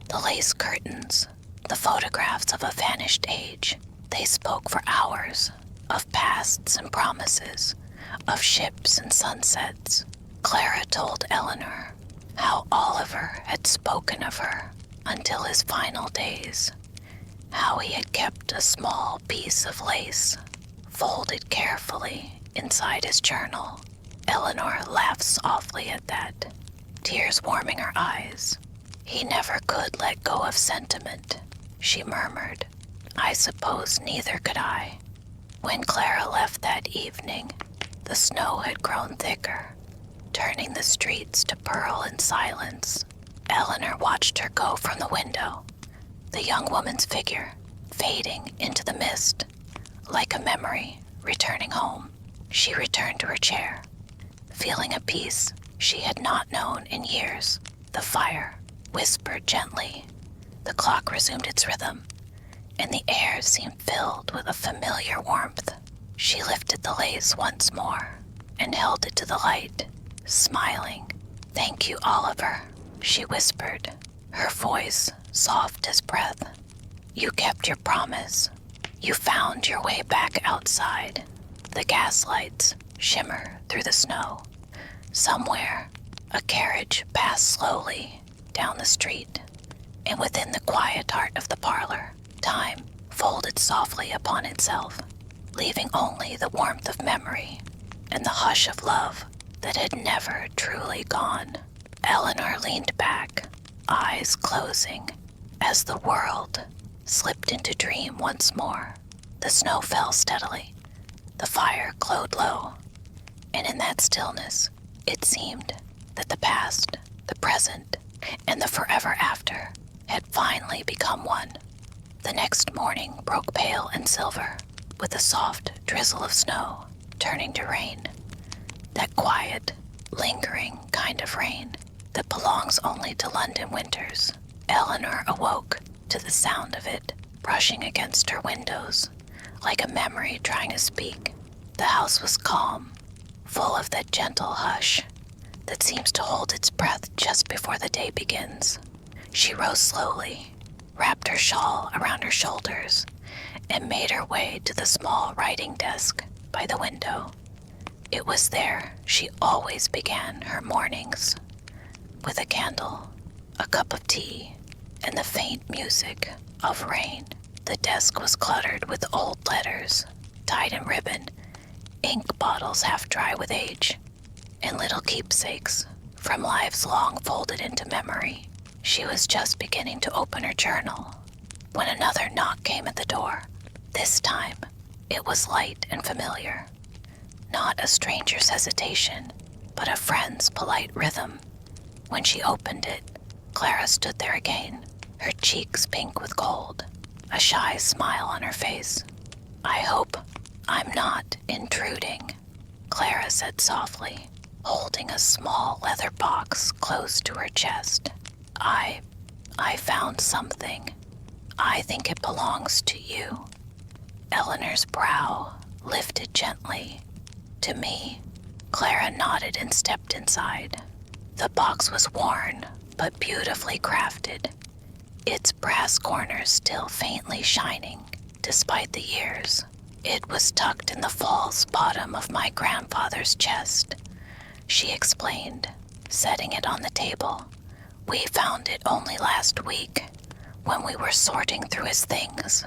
the lace curtains, the photographs of a vanished age. They spoke for hours, of pasts and promises, of ships and sunsets. Clara told Eleanor how Oliver had spoken of her until his final days, how he had kept a small piece of lace folded carefully inside his journal. Eleanor laughed softly at that, tears warming her eyes. He never could let go of sentiment, she murmured. I suppose neither could I. When Clara left that evening, the snow had grown thicker, turning the streets to pearl in silence. Eleanor watched her go from the window, the young woman's figure fading into the mist, like a memory returning home. She returned to her chair, feeling a peace she had not known in years. The fire whispered gently. The clock resumed its rhythm, and the air seemed filled with a familiar warmth. She lifted the lace once more and held it to the light, smiling. Thank you, Oliver, she whispered, her voice soft as breath. You kept your promise. You found your way back outside. The gaslights shimmer through the snow. Somewhere, a carriage passed slowly down the street, and within the quiet heart of the parlor, time folded softly upon itself, leaving only the warmth of memory and the hush of love that had never truly gone. Eleanor leaned back, eyes closing, as the world slipped into dream once more. The snow fell steadily, the fire glowed low, and in that stillness, it seemed that the past, the present, and the forever after had finally become one. The next morning broke pale and silver, with a soft drizzle of snow turning to rain. That quiet, lingering kind of rain that belongs only to London winters. Eleanor awoke to the sound of it brushing against her windows, like a memory trying to speak. The house was calm, full of that gentle hush that seems to hold its breath just before the day begins. She rose slowly, wrapped her shawl around her shoulders, and made her way to the small writing desk by the window. It was there she always began her mornings, with a candle, a cup of tea, and the faint music of rain. The desk was cluttered with old letters, tied in ribbon, ink bottles half dry with age, and little keepsakes from lives long folded into memory. She was just beginning to open her journal when another knock came at the door. This time, it was light and familiar. Not a stranger's hesitation, but a friend's polite rhythm. When she opened it, Clara stood there again, her cheeks pink with cold, a shy smile on her face. I hope I'm not intruding, Clara said softly, holding a small leather box close to her chest. I found something. I think it belongs to you. Eleanor's brow lifted gently. To me, Clara nodded and stepped inside. The box was worn, but beautifully crafted, its brass corners still faintly shining, despite the years. It was tucked in the false bottom of my grandfather's chest, she explained, setting it on the table. We found it only last week, when we were sorting through his things.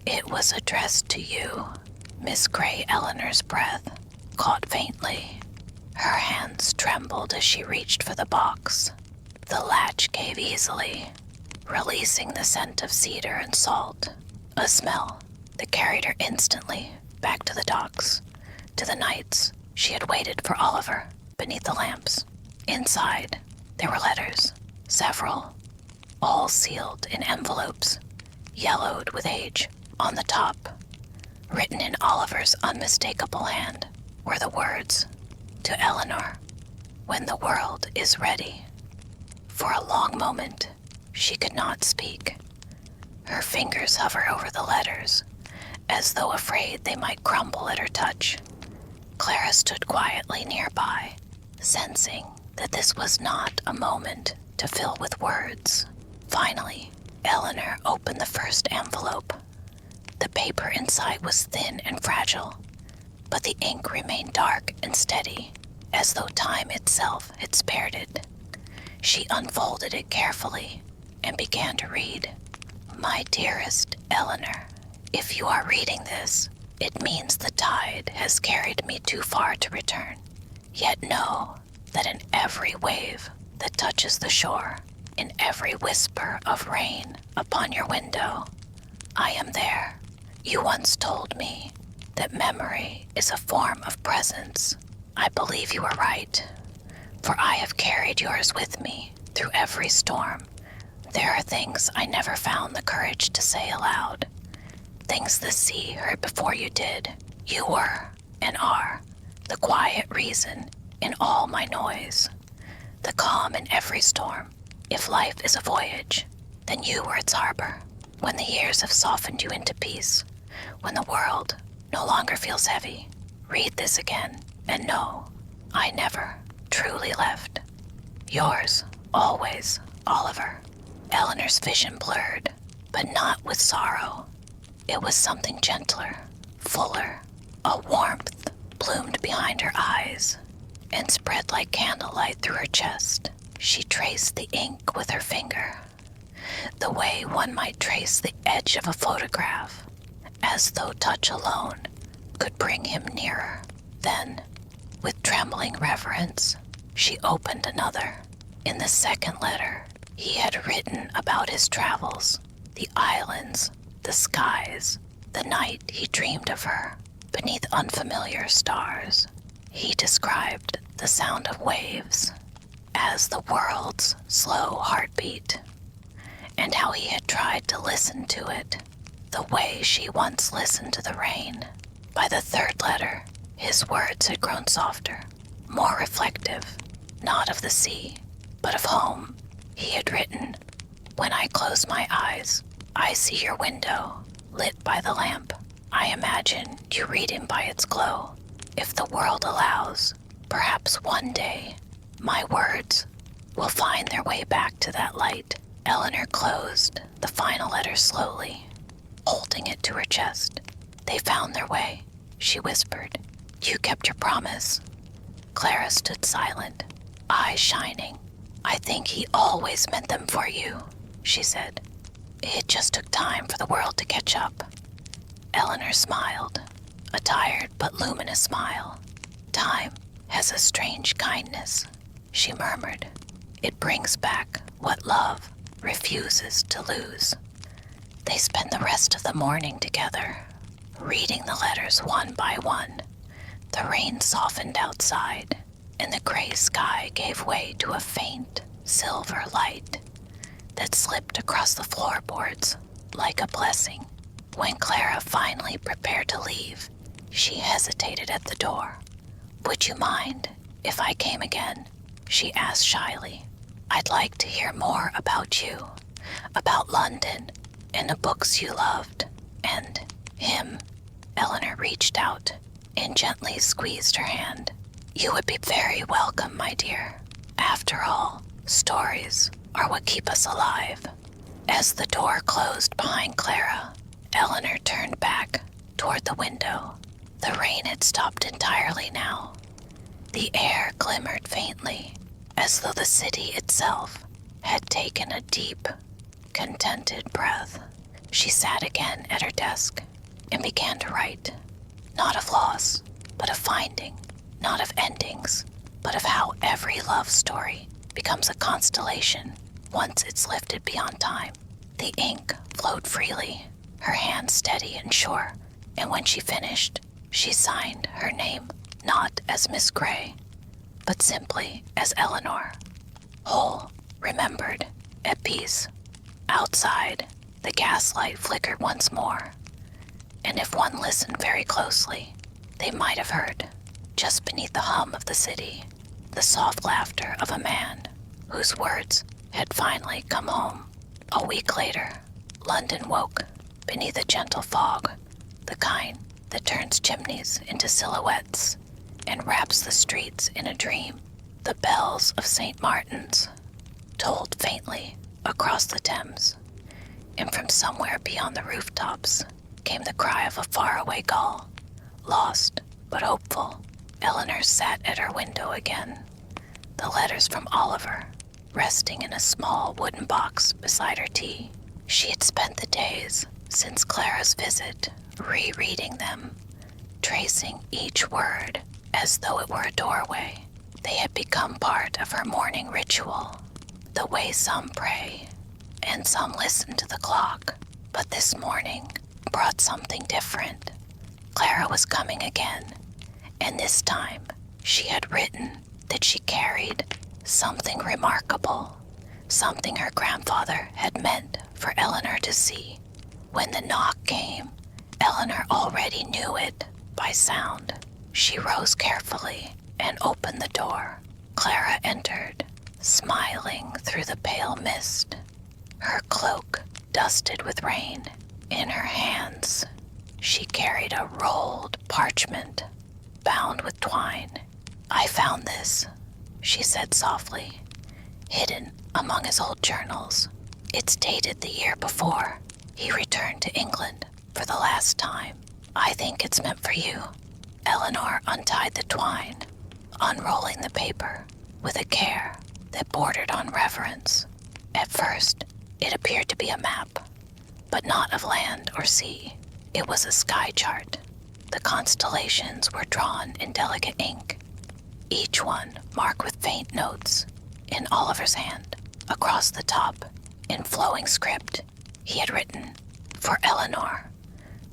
It was addressed to you. Miss Gray Eleanor's breath caught faintly. Her hands trembled as she reached for the box. The latch gave easily, releasing the scent of cedar and salt, a smell that carried her instantly back to the docks, to the nights she had waited for Oliver beneath the lamps. Inside, there were letters, several, all sealed in envelopes, yellowed with age. On the top, written in Oliver's unmistakable hand, were the words, "To Eleanor, when the world is ready." For a long moment, she could not speak. Her fingers hovered over the letters, as though afraid they might crumble at her touch. Clara stood quietly nearby, sensing that this was not a moment to fill with words. Finally, Eleanor opened the first envelope. The paper inside was thin and fragile, but the ink remained dark and steady, as though time itself had spared it. She unfolded it carefully and began to read. "My dearest Eleanor, if you are reading this, it means the tide has carried me too far to return. Yet know that in every wave that touches the shore, in every whisper of rain upon your window, I am there. You once told me that memory is a form of presence. I believe you are right, for I have carried yours with me through every storm. There are things I never found the courage to say aloud, things the sea heard before you did. You were, and are, the quiet reason in all my noise, the calm in every storm. If life is a voyage, then you were its harbor. When the years have softened you into peace, when the world no longer feels heavy, read this again and know I never truly left. Yours, always, Oliver." Eleanor's vision blurred, but not with sorrow. It was something gentler, fuller. A warmth bloomed behind her eyes and spread like candlelight through her chest. She traced the ink with her finger, the way one might trace the edge of a photograph, as though touch alone could bring him nearer. Then, with trembling reverence, she opened another. In the second letter, he had written about his travels, the islands, the skies, the night he dreamed of her beneath unfamiliar stars. He described the sound of waves as the world's slow heartbeat, and how he had tried to listen to it the way she once listened to the rain. By the third letter, his words had grown softer, more reflective, not of the sea, but of home. He had written, "When I close my eyes, I see your window, lit by the lamp. I imagine you reading by its glow. If the world allows, perhaps one day, my words will find their way back to that light." Eleanor closed the final letter slowly, holding it to her chest. "They found their way," she whispered. "You kept your promise." Clara stood silent, eyes shining. "I think he always meant them for you," she said. "It just took time for the world to catch up." Eleanor smiled, a tired but luminous smile. "Time has a strange kindness," she murmured. "It brings back what love refuses to lose." They spent the rest of the morning together, reading the letters one by one. The rain softened outside, and the gray sky gave way to a faint silver light that slipped across the floorboards like a blessing. When Clara finally prepared to leave, she hesitated at the door, "Would you mind if I came again?" she asked shyly. "I'd like to hear more about you, about London and the books you loved, and him." Eleanor reached out and gently squeezed her hand. "You would be very welcome, my dear. After all, stories are what keep us alive." As the door closed behind Clara, Eleanor turned back toward the window. The rain had stopped entirely now. The air glimmered faintly, as though the city itself had taken a deep, contented breath. She sat again at her desk and began to write, not of loss, but of finding, not of endings, but of how every love story becomes a constellation once it's lifted beyond time. The ink flowed freely, her hand steady and sure, and when she finished, she signed her name not as Miss Gray, but simply as Eleanor. Whole, remembered, at peace. Outside, the gaslight flickered once more, and if one listened very closely, they might have heard, just beneath the hum of the city, the soft laughter of a man whose words had finally come home. A week later, London woke beneath a gentle fog, the kind that turns chimneys into silhouettes and wraps the streets in a dream. The bells of St. Martin's tolled faintly across the Thames, and from somewhere beyond the rooftops came the cry of a faraway gull. Lost but hopeful, Eleanor sat at her window again, the letters from Oliver resting in a small wooden box beside her tea. She had spent the days since Clara's visit rereading them, tracing each word as though it were a doorway. They had become part of her morning ritual, the way some pray and some listen to the clock. But this morning brought something different. Clara was coming again, and this time she had written that she carried something remarkable, something her grandfather had meant for Eleanor to see. When the knock came, Eleanor already knew it by sound. She rose carefully and opened the door. Clara entered, smiling through the pale mist, her cloak dusted with rain. In her hands, she carried a rolled parchment bound with twine. "I found this," she said softly, "hidden among his old journals. It's dated the year before he returned to England for the last time. I think it's meant for you." Eleanor untied the twine, unrolling the paper with a care that bordered on reverence. At first, it appeared to be a map, but not of land or sea. It was a sky chart. The constellations were drawn in delicate ink, each one marked with faint notes. In Oliver's hand, across the top, in flowing script, he had written, "For Eleanor,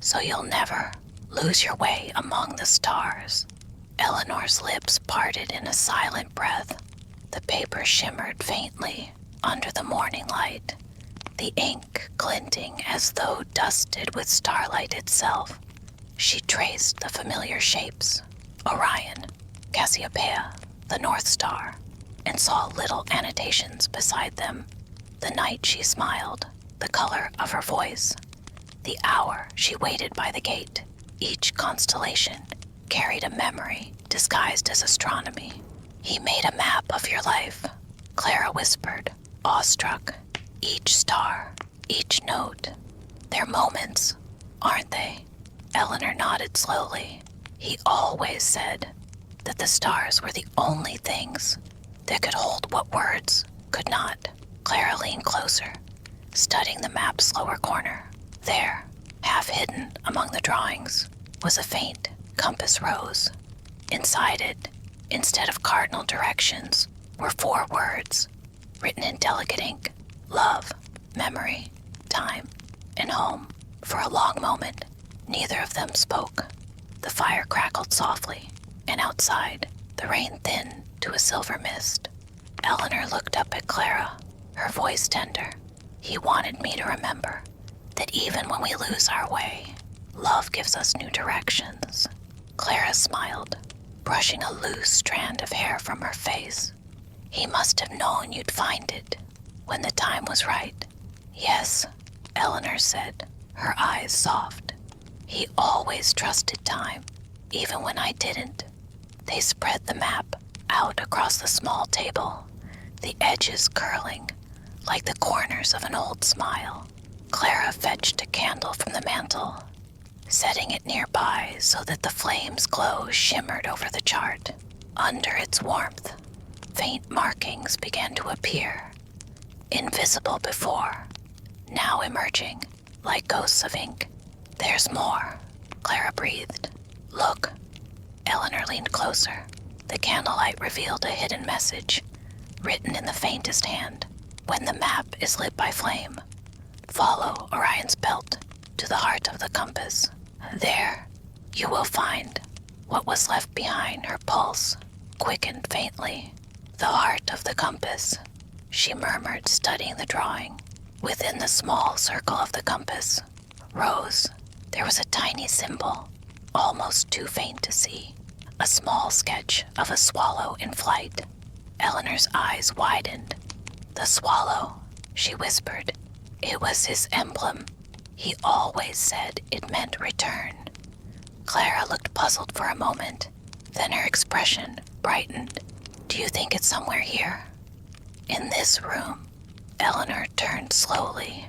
so you'll never lose your way among the stars." Eleanor's lips parted in a silent breath. The paper shimmered faintly under the morning light, the ink glinting as though dusted with starlight itself. She traced the familiar shapes, Orion, Cassiopeia, the North Star, and saw little annotations beside them. The night she smiled, the color of her voice, the hour she waited by the gate. Each constellation carried a memory disguised as astronomy. "He made a map of your life," Clara whispered, awestruck. "Each star, each note. They're moments, aren't they?" Eleanor nodded slowly. "He always said that the stars were the only things that could hold what words could not." Clara leaned closer, studying the map's lower corner. There, half hidden among the drawings, was a faint compass rose. Inside it, instead of cardinal directions, were 4 words, written in delicate ink: love, memory, time, and home. For a long moment, neither of them spoke. The fire crackled softly, and outside, the rain thinned to a silver mist. Eleanor looked up at Clara, her voice tender. "He wanted me to remember that even when we lose our way, love gives us new directions." Clara smiled, brushing a loose strand of hair from her face. "He must have known you'd find it when the time was right." "Yes," Eleanor said, her eyes soft. "He always trusted time, even when I didn't." They spread the map out across the small table, the edges curling like the corners of an old smile. Clara fetched a candle from the mantel, setting it nearby so that the flame's glow shimmered over the chart. Under its warmth, faint markings began to appear, invisible before, now emerging like ghosts of ink. "There's more," Clara breathed. "Look." Eleanor leaned closer. The candlelight revealed a hidden message, written in the faintest hand. "When the map is lit by flame, follow Orion's belt to the heart of the compass. There, you will find what was left behind." Her pulse quickened faintly. "The heart of the compass," she murmured, studying the drawing. Within the small circle of the compass, rose, there was a tiny symbol, almost too faint to see. A small sketch of a swallow in flight. Eleanor's eyes widened. "The swallow," she whispered. "It was his emblem. He always said it meant return." Clara looked puzzled for a moment, then her expression brightened. "Do you think it's somewhere here?" "In this room." Eleanor turned slowly,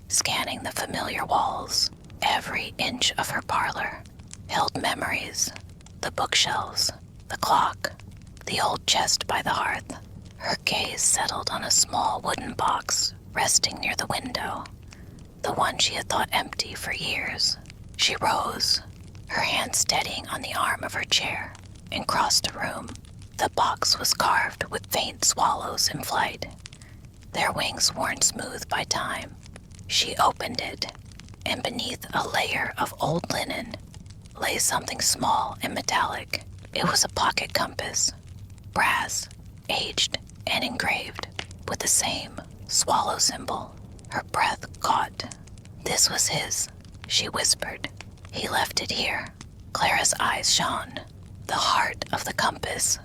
scanning the familiar walls. Every inch of her parlor held memories. The bookshelves, the clock, the old chest by the hearth. Her gaze settled on a small wooden box resting near the window, the one she had thought empty for years. She rose, her hand steadying on the arm of her chair, and crossed the room. The box was carved with faint swallows in flight, their wings worn smooth by time. She opened it, and beneath a layer of old linen lay something small and metallic. It was a pocket compass, brass, aged and engraved, with the same swallow symbol. Her breath caught. "This was his," she whispered. "He left it here." Clara's eyes shone. "The heart of the compass."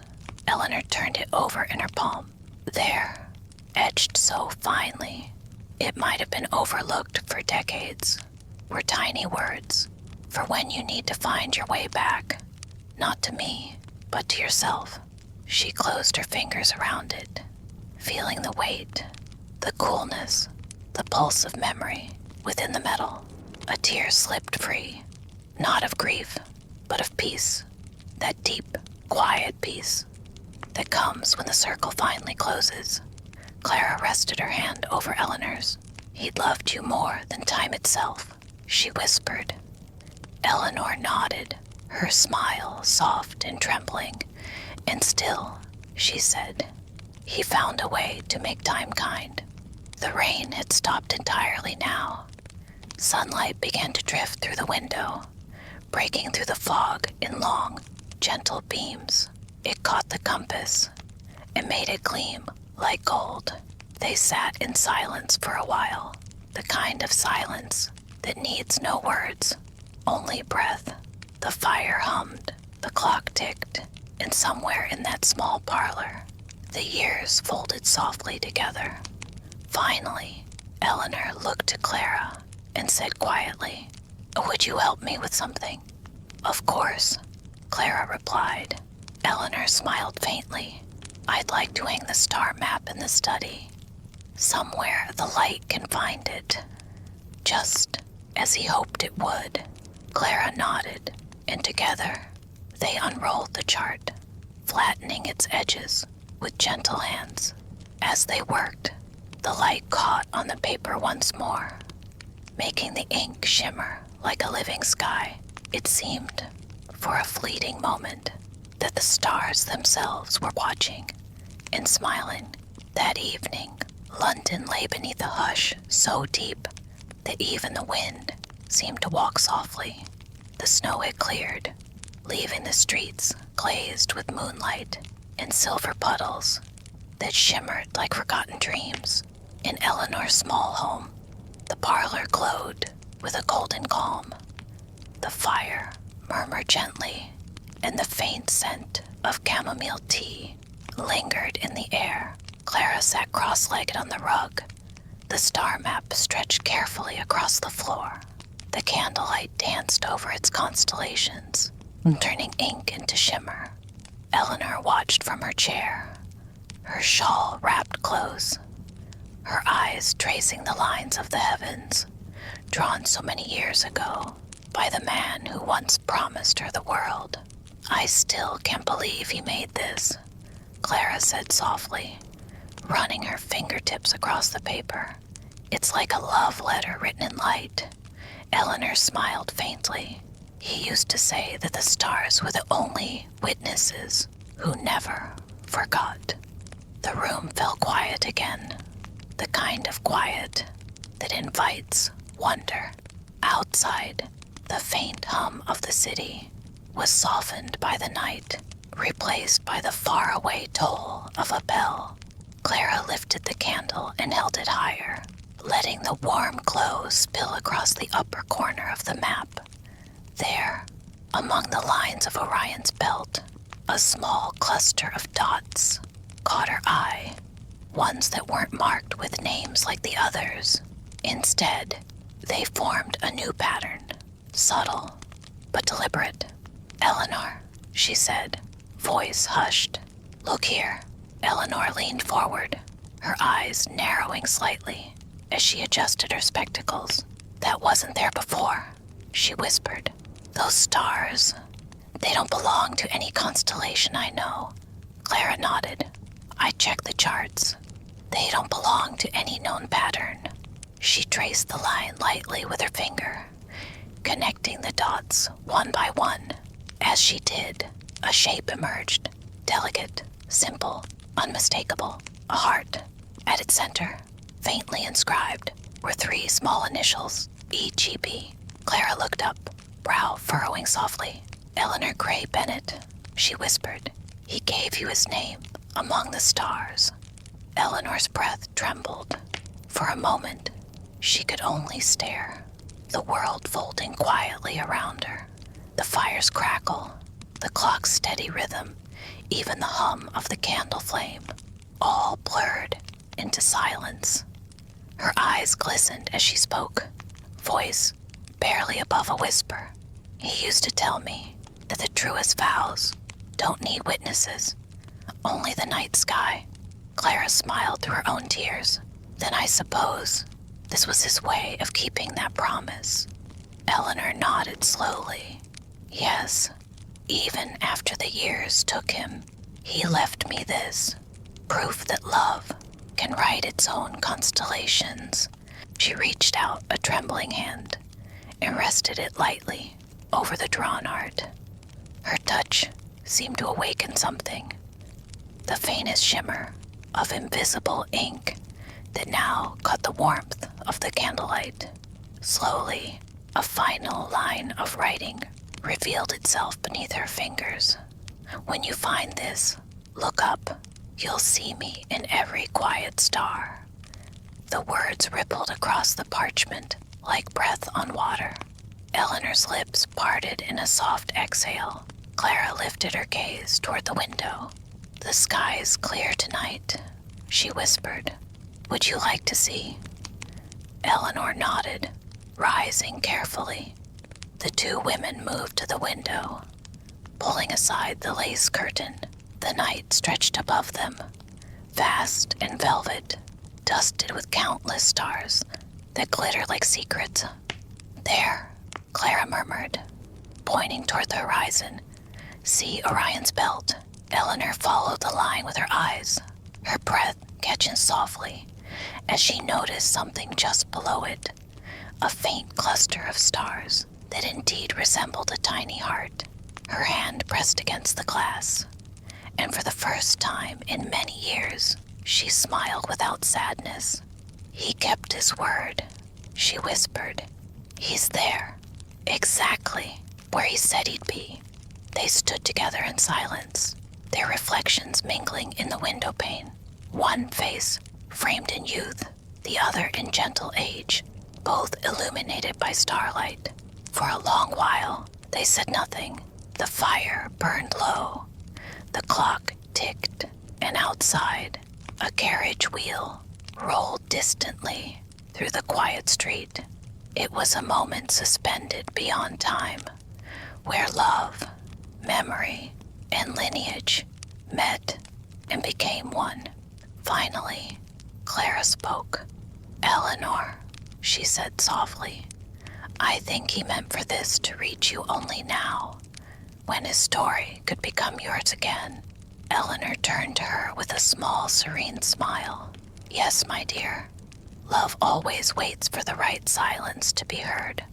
Eleanor turned it over in her palm. There, etched so finely, it might have been overlooked for decades, were tiny words for when you need to find your way back, not to me, but to yourself. She closed her fingers around it, feeling the weight, the coolness, the pulse of memory within the metal. A tear slipped free, not of grief, but of peace, that deep, quiet peace that comes when the circle finally closes. Clara rested her hand over Eleanor's. "He'd loved you more than time itself," she whispered. Eleanor nodded, her smile soft and trembling. "And still," she said, "he found a way to make time kind." The rain had stopped entirely now. Sunlight began to drift through the window, breaking through the fog in long, gentle beams. It caught the compass and made it gleam like gold. They sat in silence for a while, the kind of silence that needs no words, only breath. The fire hummed, the clock ticked, and somewhere in that small parlor, the years folded softly together. Finally, Eleanor looked to Clara and said quietly, "Would you help me with something?" "Of course," Clara replied. Eleanor smiled faintly. "I'd like to hang the star map in the study, somewhere the light can find it." Just as he hoped it would. Clara nodded, and together they unrolled the chart, flattening its edges with gentle hands. As they worked, the light caught on the paper once more, making the ink shimmer like a living sky. It seemed, for a fleeting moment, that the stars themselves were watching and smiling. That evening, London lay beneath a hush so deep that even the wind seemed to walk softly. The snow had cleared, leaving the streets glazed with moonlight and silver puddles that shimmered like forgotten dreams. In Eleanor's small home, the parlor glowed with a golden calm. The fire murmured gently, and the faint scent of chamomile tea lingered in the air. Clara sat cross-legged on the rug, the star map stretched carefully across the floor. The candlelight danced over its constellations, turning ink into shimmer. Eleanor watched from her chair, her shawl wrapped close, her eyes tracing the lines of the heavens, drawn so many years ago by the man who once promised her the world. "I still can't believe he made this," Clara said softly, running her fingertips across the paper. "It's like a love letter written in light." Eleanor smiled faintly. He used to say that the stars were the only witnesses who never forgot. The room fell quiet again, the kind of quiet that invites wonder. Outside, the faint hum of the city was softened by the night, replaced by the faraway toll of a bell. Clara lifted the candle and held it higher, letting the warm glow spill across the upper corner of the map. There, among the lines of Orion's belt, a small cluster of dots caught her eye, ones that weren't marked with names like the others. Instead, they formed a new pattern, subtle but deliberate. "Eleanor," she said, voice hushed. "Look here." Eleanor leaned forward, her eyes narrowing slightly as she adjusted her spectacles. "That wasn't there before," she whispered. "Those stars, they don't belong to any constellation I know." Clara nodded. "I checked the charts. They don't belong to any known pattern." She traced the line lightly with her finger, connecting the dots one by one. As she did, a shape emerged, delicate, simple, unmistakable. A heart. At its center, faintly inscribed, were 3 small initials, EGB. Clara looked up, brow furrowing softly. "Eleanor Gray Bennett," she whispered. "He gave you his name among the stars." Eleanor's breath trembled. For a moment, she could only stare, the world folding quietly around her. The fire's crackle, the clock's steady rhythm, even the hum of the candle flame, all blurred into silence. Her eyes glistened as she spoke, voice barely above a whisper. "He used to tell me that the truest vows don't need witnesses, only the night sky." Clara smiled through her own tears. "Then I suppose this was his way of keeping that promise." Eleanor nodded slowly. "Yes, even after the years took him, he left me this, proof that love can write its own constellations." She reached out a trembling hand and rested it lightly over the drawn art. Her touch seemed to awaken something, the faintest shimmer of invisible ink that now caught the warmth of the candlelight. Slowly, a final line of writing revealed itself beneath her fingers. "When you find this, look up. You'll see me in every quiet star." The words rippled across the parchment like breath on water. Eleanor's lips parted in a soft exhale. Clara lifted her gaze toward the window. "The sky is clear tonight," she whispered. "Would you like to see?" Eleanor nodded, rising carefully. The 2 women moved to the window, pulling aside the lace curtain. The night stretched above them, vast and velvet, dusted with countless stars that glittered like secrets. "There," Clara murmured, pointing toward the horizon. "See Orion's belt." Eleanor followed the line with her eyes, her breath catching softly as she noticed something just below it, a faint cluster of stars that indeed resembled a tiny heart. Her hand pressed against the glass, and for the first time in many years, she smiled without sadness. "He kept his word," she whispered. "He's there, exactly where he said he'd be." They stood together in silence, their reflections mingling in the window pane. One face framed in youth, the other in gentle age, both illuminated by starlight. For a long while, they said nothing, The fire burned low, the clock ticked, and outside, a carriage wheel rolled distantly through the quiet street. It was a moment suspended beyond time, where love, memory, and lineage met and became one. Finally, Clara spoke. "Eleanor," she said softly, "I think he meant for this to reach you only now, when his story could become yours again." Eleanor turned to her with a small, serene smile. "Yes, my dear. Love always waits for the right silence to be heard."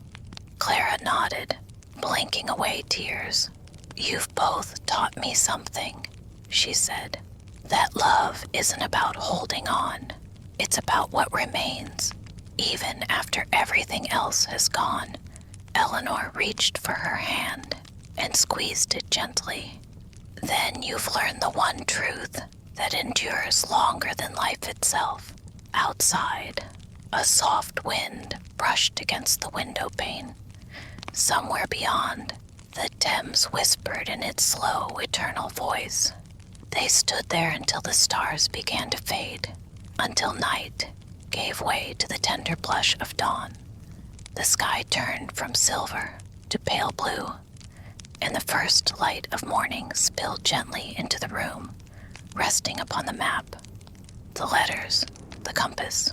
Clara nodded, blinking away tears. "You've both taught me something," she said. "That love isn't about holding on. It's about what remains, even after everything else has gone." Eleanor reached for her hand and squeezed it gently. "Then you've learned the one truth that endures longer than life itself." Outside, a soft wind brushed against the window pane. Somewhere beyond, the Thames whispered in its slow, eternal voice. They stood there until the stars began to fade, until night gave way to the tender blush of dawn. The sky turned from silver to pale blue, and the first light of morning spilled gently into the room, resting upon the map, the letters, the compass,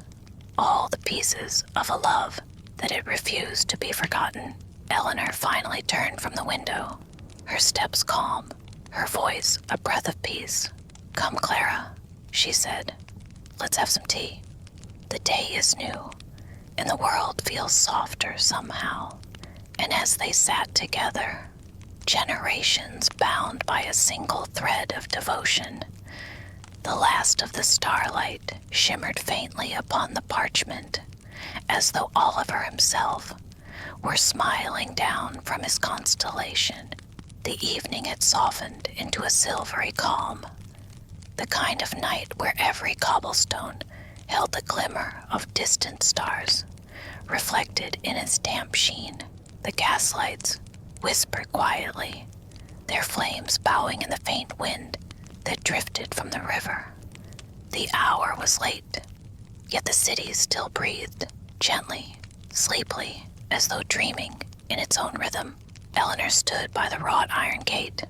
all the pieces of a love that had refused to be forgotten. Eleanor finally turned from the window, her steps calm, her voice a breath of peace. "Come, Clara," she said. "Let's have some tea. The day is new, and the world feels softer somehow." And as they sat together, generations bound by a single thread of devotion, the last of the starlight shimmered faintly upon the parchment, as though Oliver himself were smiling down from his constellation. The evening had softened into a silvery calm, the kind of night where every cobblestone held the glimmer of distant stars, reflected in its damp sheen. The gaslights whispered quietly, their flames bowing in the faint wind that drifted from the river. The hour was late, yet the city still breathed, gently, sleepily, as though dreaming in its own rhythm. Eleanor stood by the wrought iron gate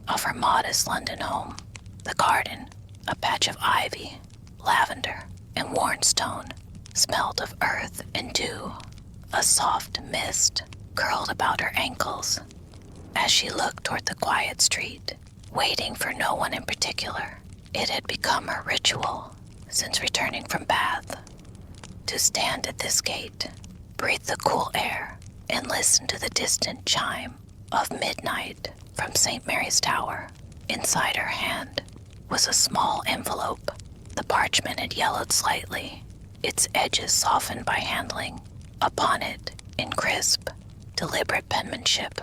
of her modest London home. The garden, a patch of ivy, lavender, and worn stone, smelled of earth and dew. A soft mist curled about her ankles as she looked toward the quiet street, waiting for no one in particular. It had become her ritual since returning from Bath to stand at this gate, breathe the cool air, and listen to the distant chime of midnight from St. Mary's Tower. Inside her hand was a small envelope. The parchment had yellowed slightly, its edges softened by handling. Upon it, in crisp, deliberate penmanship,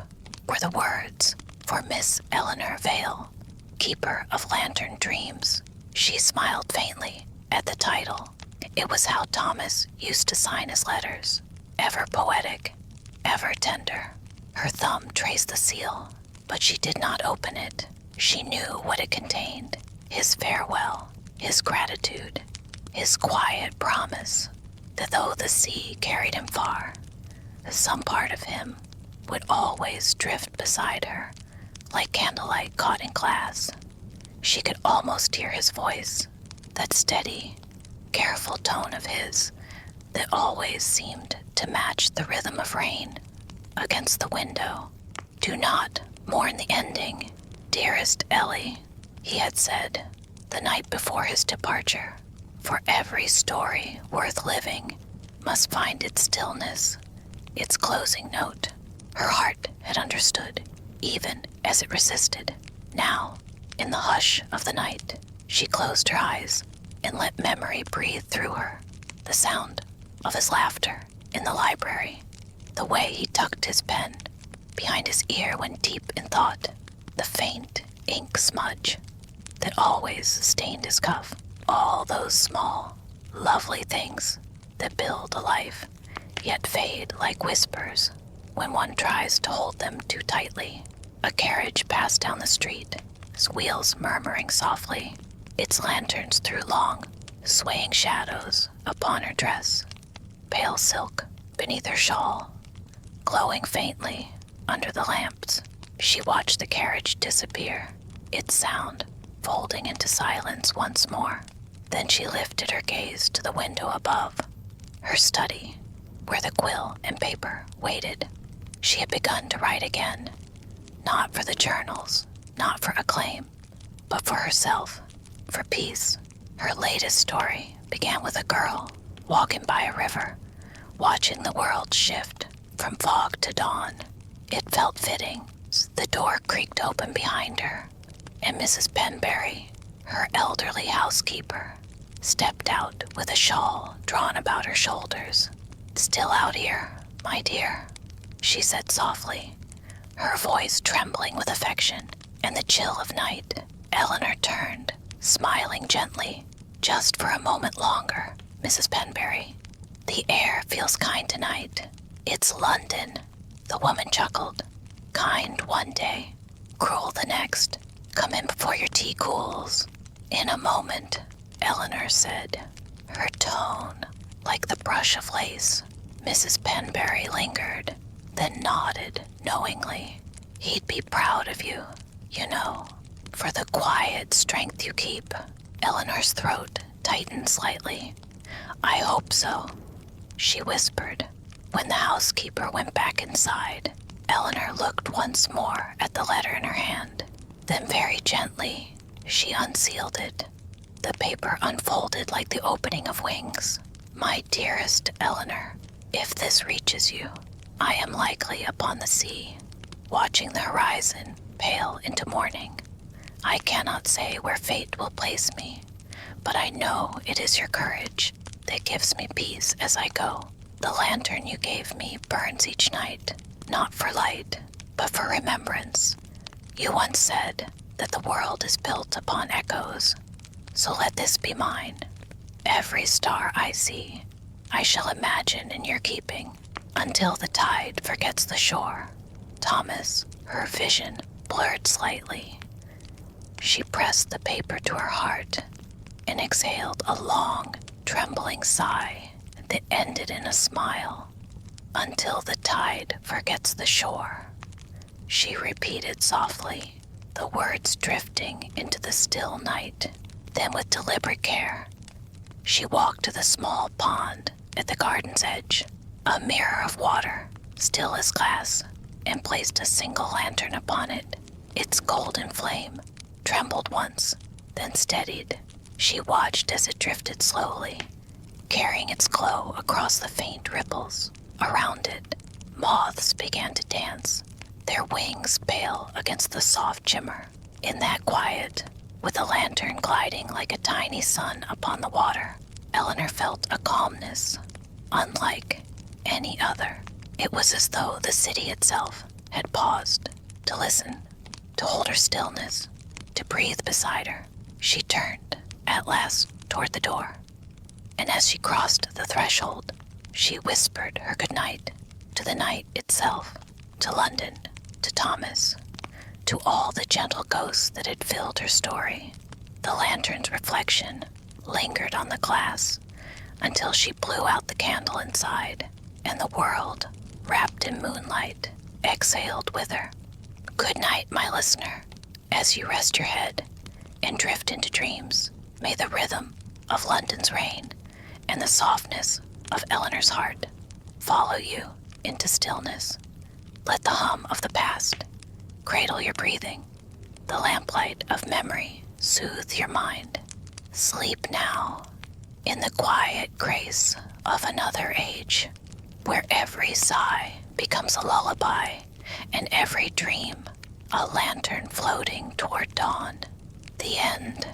were the words, "For Miss Eleanor Vale, Keeper of Lantern Dreams." She smiled faintly at the title. It was how Thomas used to sign his letters, ever poetic, ever tender. Her thumb traced the seal, but she did not open it. She knew what it contained: his farewell, his gratitude, his quiet promise that though the sea carried him far, some part of him would always drift beside her, like candlelight caught in glass. She could almost hear his voice, that steady, careful tone of his that always seemed to match the rhythm of rain against the window. "Do not mourn the ending, dearest Ellie," he had said the night before his departure, "for every story worth living must find its stillness, its closing note." Her heart had understood, even as it resisted. Now, in the hush of the night, she closed her eyes and let memory breathe through her. The sound of his laughter in the library, the way he tucked his pen behind his ear when deep in thought, the faint ink smudge that always stained his cuff. All those small, lovely things that build a life, yet fade like whispers when one tries to hold them too tightly. A carriage passed down the street, its wheels murmuring softly. Its lanterns threw long, swaying shadows upon her dress, pale silk beneath her shawl, glowing faintly under the lamps. She watched the carriage disappear, its sound folding into silence once more. Then she lifted her gaze to the window above, her study, where the quill and paper waited. She had begun to write again, not for the journals, not for acclaim, but for herself, for peace. Her latest story began with a girl walking by a river, watching the world shift from fog to dawn. It felt fitting. The door creaked open behind her, and Mrs. Penberry, her elderly housekeeper, stepped out with a shawl drawn about her shoulders. "Still out here, my dear," she said softly, her voice trembling with affection and the chill of night. Eleanor turned, smiling gently. "Just for a moment longer, Mrs. Penberry. The air feels kind tonight. It's London," the woman chuckled. "Kind one day, cruel the next. Come in before your tea cools." "In a moment," Eleanor said, her tone like the brush of lace. Mrs. Penberry lingered, then nodded knowingly. "He'd be proud of you, you know, for the quiet strength you keep." Eleanor's throat tightened slightly. "I hope so," she whispered. When the housekeeper went back inside, Eleanor looked once more at the letter in her hand. Then very gently, she unsealed it. The paper unfolded like the opening of wings. "My dearest Eleanor, if this reaches you, I am likely upon the sea, watching the horizon pale into morning. I cannot say where fate will place me, but I know it is your courage that gives me peace as I go. The lantern you gave me burns each night, not for light, but for remembrance. You once said that the world is built upon echoes, so let this be mine. Every star I see, I shall imagine in your keeping, until the tide forgets the shore." Thomas, her vision blurred slightly. She pressed the paper to her heart and exhaled a long, trembling sigh that ended in a smile. "Until the tide forgets the shore," she repeated softly, the words drifting into the still night. Then with deliberate care, she walked to the small pond at the garden's edge, a mirror of water, still as glass, and placed a single lantern upon it. Its golden flame trembled once, then steadied. She watched as it drifted slowly, carrying its glow across the faint ripples. Around it, moths began to dance, their wings pale against the soft shimmer. In that quiet, with the lantern gliding like a tiny sun upon the water, Eleanor felt a calmness unlike any other. It was as though the city itself had paused to listen, to hold her stillness, to breathe beside her. She turned, at last, toward the door, and as she crossed the threshold, she whispered her goodnight to the night itself, to London, to Thomas, to all the gentle ghosts that had filled her story. The lantern's reflection lingered on the glass until she blew out the candle inside, and the world, wrapped in moonlight, exhaled with her. Good night, my listener. As you rest your head and drift into dreams, may the rhythm of London's rain and the softness of Eleanor's heart follow you into stillness. Let the hum of the past cradle your breathing, the lamplight of memory soothe your mind. Sleep now in the quiet grace of another age, where every sigh becomes a lullaby and every dream a lantern floating toward dawn. The end.